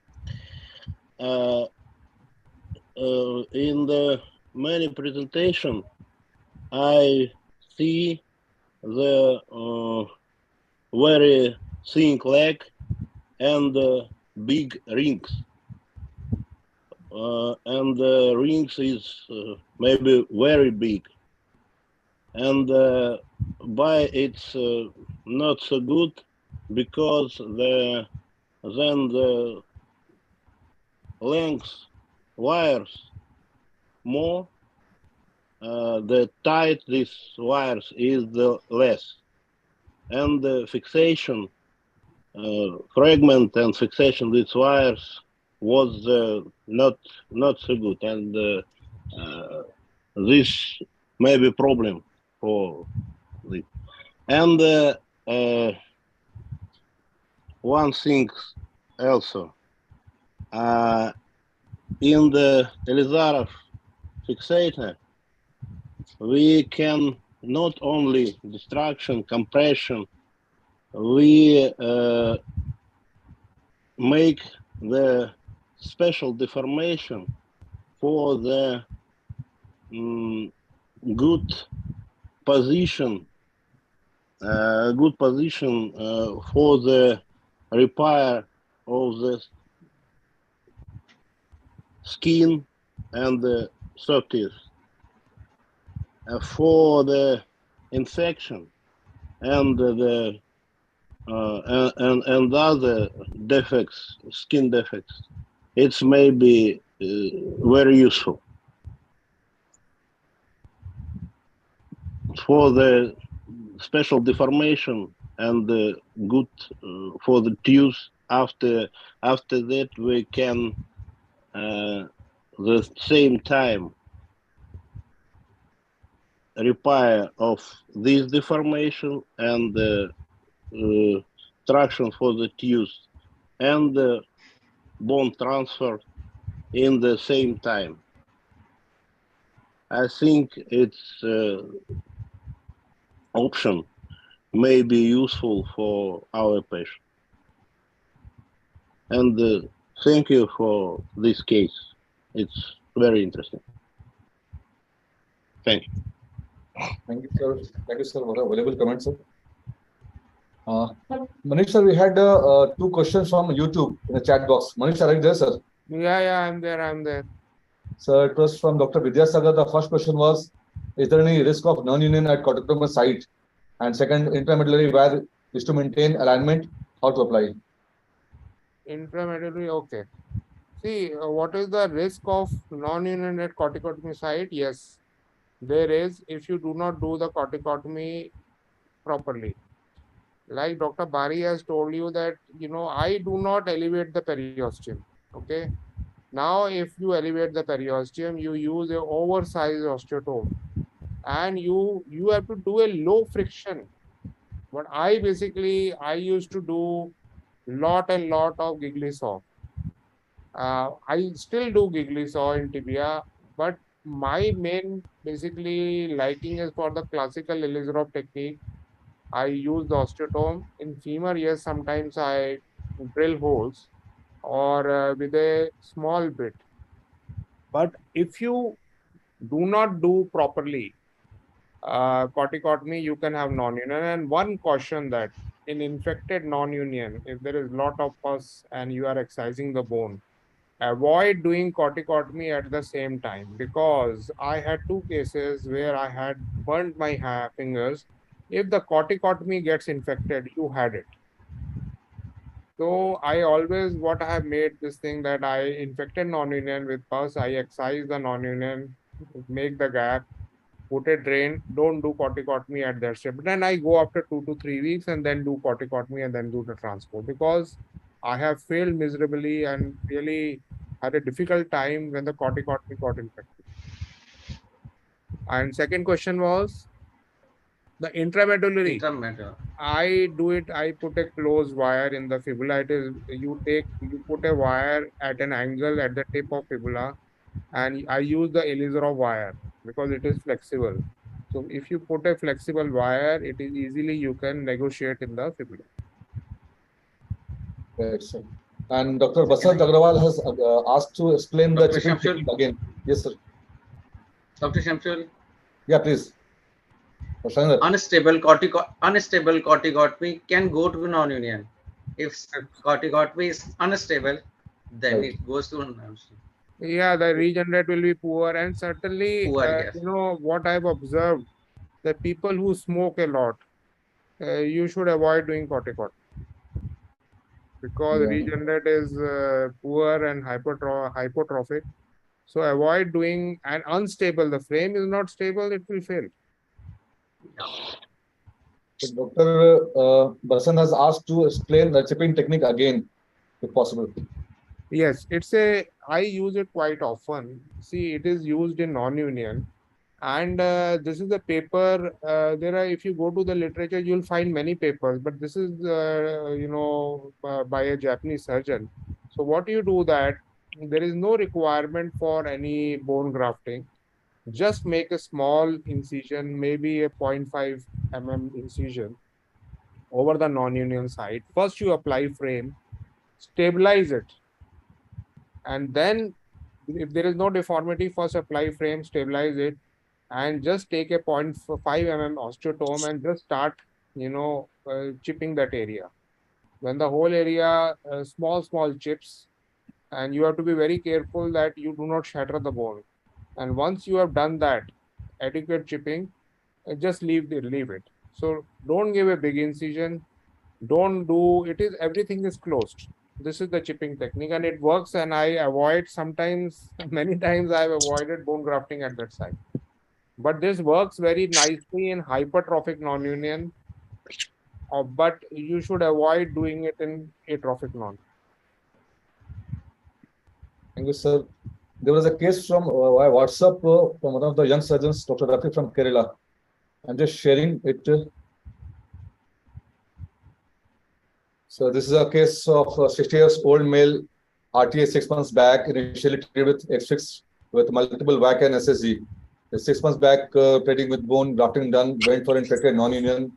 In the many presentation, I see the very thin leg and big rings. And the rings is maybe very big. And by it's not so good because then the length wires more, the tight these wires is the less, and the fixation fragment and fixation these wires was not so good, and this may be problem for this. And one thing also, in the Ilizarov fixator, we can not only distraction, compression, we make the special deformation for the good position for the repair of the skin and the surface, for the infection and the and other defects, skin defects. It's maybe very useful for the special deformation and the good for the tubes. After that, we can the same time repair of this deformation and the traction for the tubes and the bone transfer in the same time. I think its option may be useful for our patient. And thank you for this case. It's very interesting. Thank you. Thank you, sir. Thank you, sir, for the valuable comments, sir. Manish, sir, we had 2 questions from YouTube in the chat box. Manish, are you there, sir? Yeah, I'm there. Sir, it was from Dr. Vidyasagar. The first question was, is there any risk of non-union at corticotomy site? And second, intramedullary wire is to maintain alignment, how to apply? Intramedullary, okay. See, what is the risk of non-union at corticotomy site? Yes, there is if you do not do the corticotomy properly. Like Dr. Bari has told you that, I do not elevate the periosteum. Okay. Now, if you elevate the periosteum, you use an oversized osteotome and you have to do a low friction. But I used to do lot of giggly saw. I still do giggly saw in tibia, but my main liking is for the classical Ilizarov technique. I use the osteotome. In femur, yes, sometimes I drill holes or with a small bit. But if you do not do properly corticotomy, you can have non-union. And one caution that in infected non-union, if there is lot of pus and you are excising the bone, avoid doing corticotomy at the same time, because I had 2 cases where I had burnt my fingers. If the corticotomy gets infected, you had it. So I always, what I have made this thing that I infected non-union with pus, I excise the non-union, make the gap, put a drain, don't do corticotomy at that step. Then I go after 2 to 3 weeks and then do corticotomy and then do the transport, because I have failed miserably and really had a difficult time when the corticotomy got infected. And second question was the intramedullary. I do it, I put a closed wire in the fibula. It is, you put a wire at an angle at the tip of fibula, and I use the Ilizarov wire because it is flexible. So if you put a flexible wire, it is easily you can negotiate in the fibula. Right, sir. And Dr. Basant Agrawal has asked to explain the chipping technique again. Yes, sir. Dr. Shamsul? Yeah, please. Unstable corticotomy can go to non-union. If corticotomy is unstable, then it goes to non-union. Yeah, the regenerate will be poor, and certainly, yes. What I've observed, the people who smoke a lot, you should avoid doing corticotomy, because regenerate is poor and hypotrophic. So avoid doing an unstable. The frame is not stable, it will fail. So Dr. Basant has asked to explain the chipping technique again, if possible. Yes, I use it quite often. See, it is used in non-union. And this is the paper, if you go to the literature, you'll find many papers, but this is, by a Japanese surgeon. So what you do that, there is no requirement for any bone grafting. Just make a small incision, maybe a 0.5 mm incision over the non-union side. First you apply frame, stabilize it, and then if there is no deformity, first apply frame, stabilize it, and just take a 0.5 mm osteotome and just start, chipping that area. When the whole area, small chips, and you have to be very careful that you do not shatter the bone. And once you have done that, adequate chipping, just leave it. So don't give a big incision. Don't do it. Is everything is closed. This is the chipping technique, and it works. And I avoid sometimes, many times I have avoided bone grafting at that site. But this works very nicely in hypertrophic non-union. But you should avoid doing it in atrophic non. Thank you, sir. There was a case from WhatsApp from one of the young surgeons, Dr. Rafi from Kerala. I'm just sharing it. So this is a case of a 60 years old male, RTA 6 months back, initially treated with X6 with multiple VAC and SSG. 6 months back, treating with bone grafting done, went for infected non-union,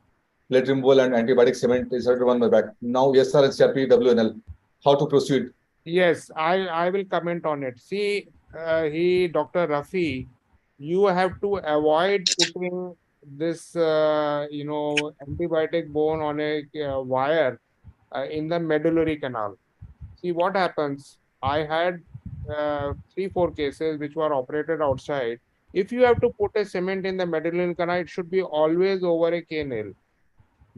plate removal and antibiotic cement inserted one by back. Now SR and CRP, WNL. How to proceed? Yes, I will comment on it. See, Dr. Rafi, you have to avoid putting this, antibiotic bone on a wire in the medullary canal. See what happens. I had 3-4 cases which were operated outside. If you have to put a cement in the medullary canal, it should be always over a K-nail.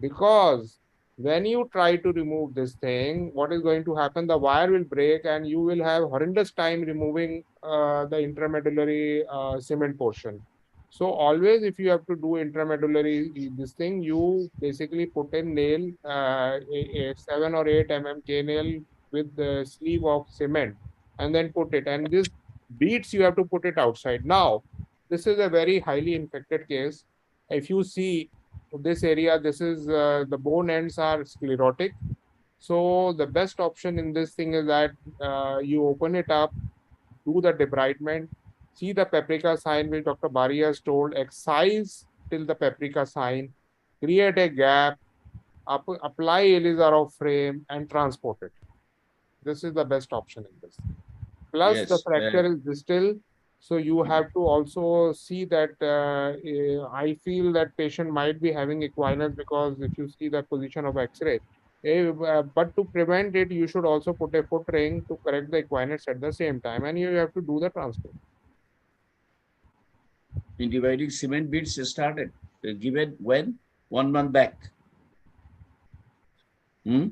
Because when you try to remove this thing, what is going to happen? The wire will break and you will have horrendous time removing the intramedullary cement portion. So always if you have to do intramedullary this thing, you basically put a nail, a 7 or 8 mm K nail with the sleeve of cement and then put it. And this beads, you have to put it outside. Now, this is a very highly infected case. If you see this area, this is the bone ends are sclerotic. So the best option in this thing is that you open it up, do the debridement, see the paprika sign which Dr. Bari has told, excise till the paprika sign, create a gap, apply Ilizarov frame and transport it. This is the best option in this. Plus the fracture is distal. So you have to also see that I feel that patient might be having equinus because if you see the position of X-ray, but to prevent it, you should also put a foot ring to correct the equinus at the same time, and you have to do the transport. Antibiotic cement beads started given when 1 month back. Dr.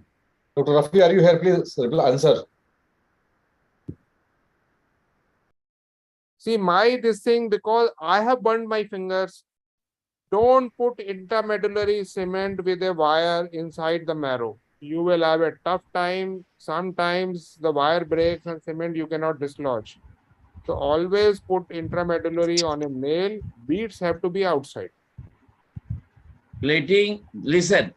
Rafi, are you here? Please answer. See, this thing, because I have burned my fingers, don't put intramedullary cement with a wire inside the marrow. You will have a tough time. Sometimes the wire breaks and cement you cannot dislodge. So always put intramedullary on a nail. Beads have to be outside. Plating, listen,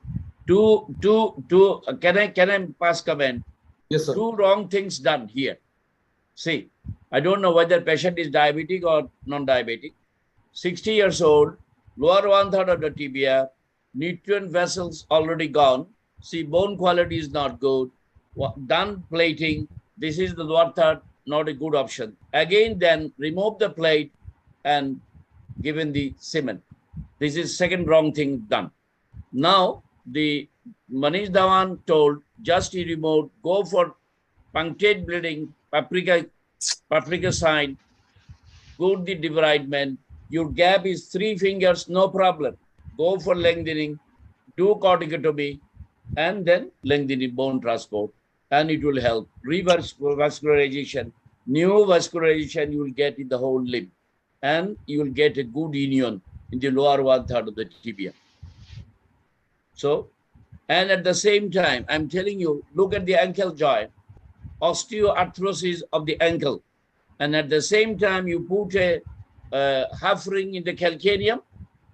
can I pass comment? Yes, sir. 2 wrong things done here. See, I don't know whether patient is diabetic or non-diabetic. 60 years old, lower 1/3 of the tibia, nutrient vessels already gone. See, bone quality is not good. Done plating, this is the lower third, not a good option. Again, then remove the plate and given the cement. This is second wrong thing done. Now, the Manish Dhawan told, just he removed, go for punctate bleeding, paprika sign, good the debridement. Your gap is 3 fingers, no problem. Go for lengthening, do corticotomy, and then lengthening bone transport, and it will help. Reverse vascularization, new vascularization you will get in the whole limb, and you will get a good union in the lower 1/3 of the tibia. So, and at the same time, I'm telling you, look at the ankle joint, osteoarthrosis of the ankle. And at the same time, you put a half ring in the calcaneum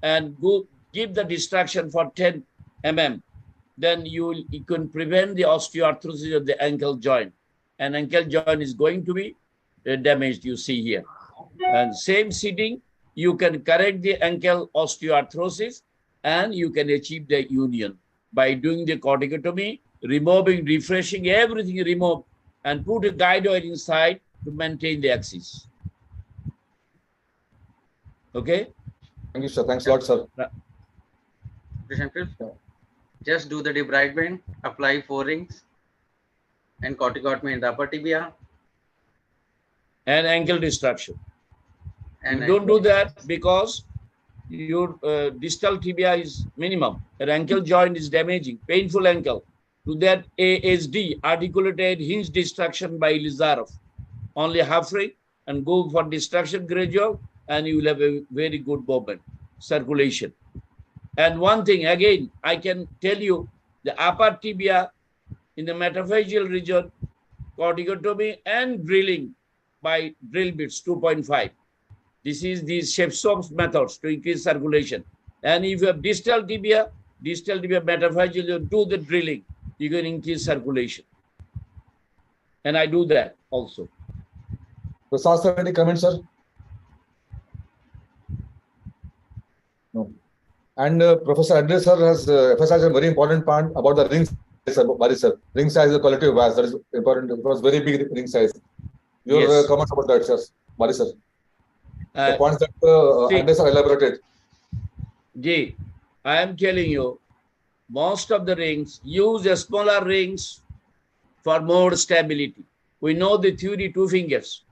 and give the distraction for 10 mm. Then you can prevent the osteoarthrosis of the ankle joint. and ankle joint is going to be damaged, you see here. And same sitting, you can correct the ankle osteoarthrosis and you can achieve the union by doing the corticotomy, removing, refreshing, everything remove and put a guide wire inside to maintain the axis. Okay? Thank you, sir. Thanks a lot, sir. Just do the debridement, apply 4 rings and corticotomy in the upper tibia. And ankle destruction. And you don't do that because your distal tibia is minimum. Your ankle joint is damaging, painful ankle. To that ASD, articulated hinge destruction by Ilizarov. Only half ring and go for destruction gradual and you will have a very good movement, circulation. And one thing, again, I can tell you, the upper tibia in the metaphyseal region, corticotomy and drilling by drill bits, 2.5. This is the Shevtsov's methods to increase circulation. And if you have distal tibia metaphyseal, you do the drilling, you can increase circulation. And I do that also. Prasad sir, any comments, sir? No. And Professor Andre sir has emphasized a very important point about the ring size, Bari sir. Ring size is a quality of vase. That is important. It was very big ring size. Your Yes. comments about that, sir, Bari sir. The points that Andre sir elaborated. G, I am telling you, most of the rings use smaller rings for more stability. We know the theory, 2 fingers.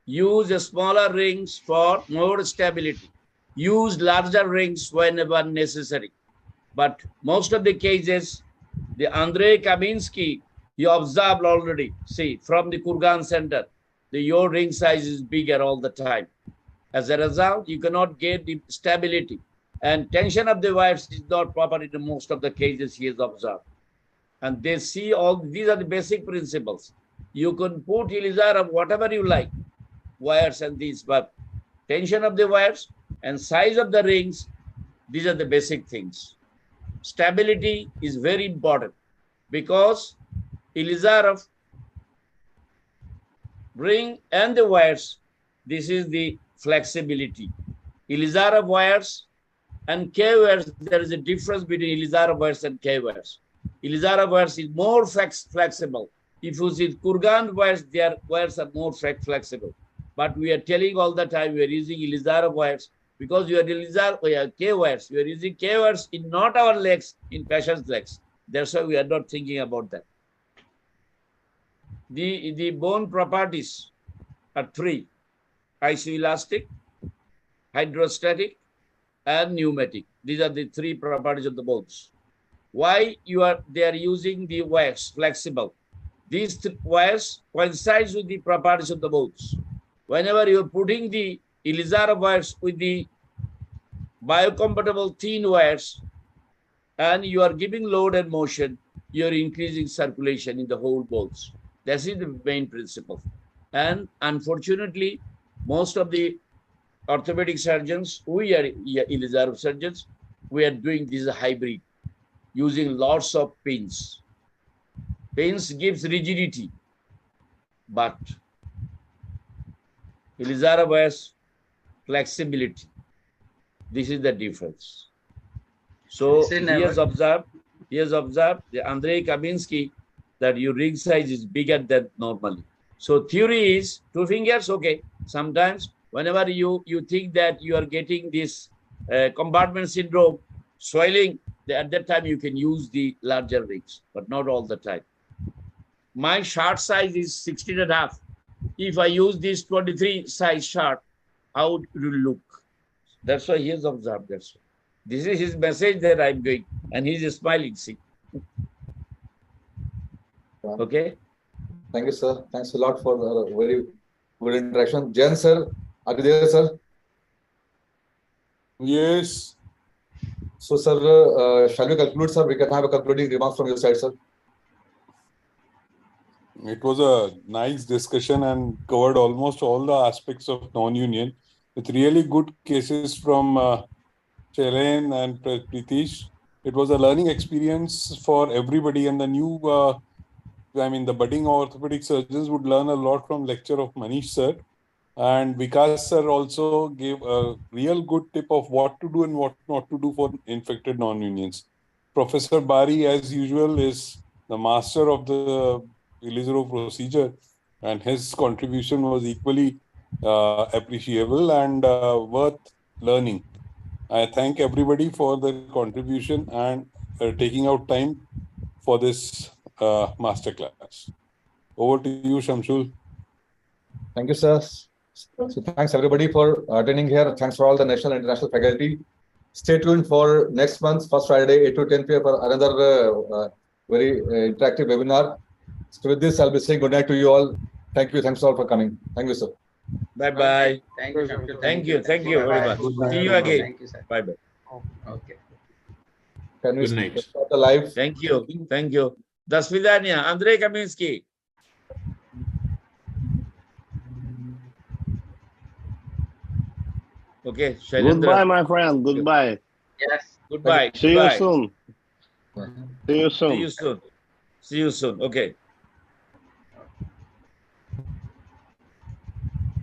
Use smaller rings for more stability. Use larger rings whenever necessary. But most of the cases, the Andrei Kaminsky, he observed already, see, from the Kurgan center, your ring size is bigger all the time. As a result, you cannot get the stability. And tension of the wires is not proper in most of the cases he has observed. And they see all, these are the basic principles. You can put Ilizarov whatever you like, wires and these, but tension of the wires and size of the rings, these are the basic things. Stability is very important because Ilizarov ring and the wires, this is the flexibility. Ilizarov wires and K wires, there is a difference between Ilizarov wires and K wires. Ilizarov wires is more flexible. If you see Kurgan wires, their wires are more flexible. But we are telling all the time we are using Ilizarov wires because you are K wires. We are using K wires in not our legs, in patient's legs. That's why we are not thinking about that. The bone properties are 3: isoelastic, hydrostatic, and pneumatic. These are the 3 properties of the bones. Why they are using the wires flexible? These wires coincides with the properties of the bones. Whenever you are putting the Ilizarov wires with the biocompatible thin wires and you are giving load and motion, you are increasing circulation in the whole bones. That is the main principle. And unfortunately, most of the orthopedic surgeons, we are Ilizarov surgeons, we are doing this hybrid, using lots of pins. Pins gives rigidity, but Ilizarov has flexibility. This is the difference. So he has observed the Andrei Kaminsky that your ring size is bigger than normally. So theory is 2 fingers, okay. Sometimes whenever you think that you are getting this compartment syndrome, swelling, at that time you can use the larger rings, but not all the time. My short size is 16.5. If I use this 23 size short, how it will look? That's why he has observed. That's why. This is his message that I'm doing, and he's smiling. See. Okay. Thank you, sir. Thanks a lot for the very good interaction. Jen, sir, are you there, sir? Yes. So, sir, shall we conclude, sir? We can have a concluding remarks from your side, sir. It was a nice discussion and covered almost all the aspects of non-union with really good cases from Shailen and PRITISH. It was a learning experience for everybody, and the new the budding orthopedic surgeons would learn a lot from lecture of Manish sir. And Vikas sir also gave a real good tip of what to do and what not to do for infected non-unions. Professor Bari, as usual, is the master of the Ilizarov procedure, and his contribution was equally appreciable and worth learning. I thank everybody for their contribution and taking out time for this masterclass. Over to you, Shamsul. Thank you, sir. So thanks everybody for attending here. Thanks for all the national and international faculty. Stay tuned for next month, first Friday, 8 to 10 p.m. for another very interactive webinar. So with this, I'll be saying good night to you all. Thank you. Thanks all for coming. Thank you, sir. Bye-bye. Thank you, Shamsul. Thank you very much. See you again. Thank you, sir. Bye-bye. Okay. Can we Good night. start the live? Thank you. Thank you. До свидания. Andrei Kaminsky. Okay, Shailendra. Goodbye, my friend. Goodbye. Yes. Goodbye. See you Goodbye. soon. See you soon. See you soon. See you soon. Okay.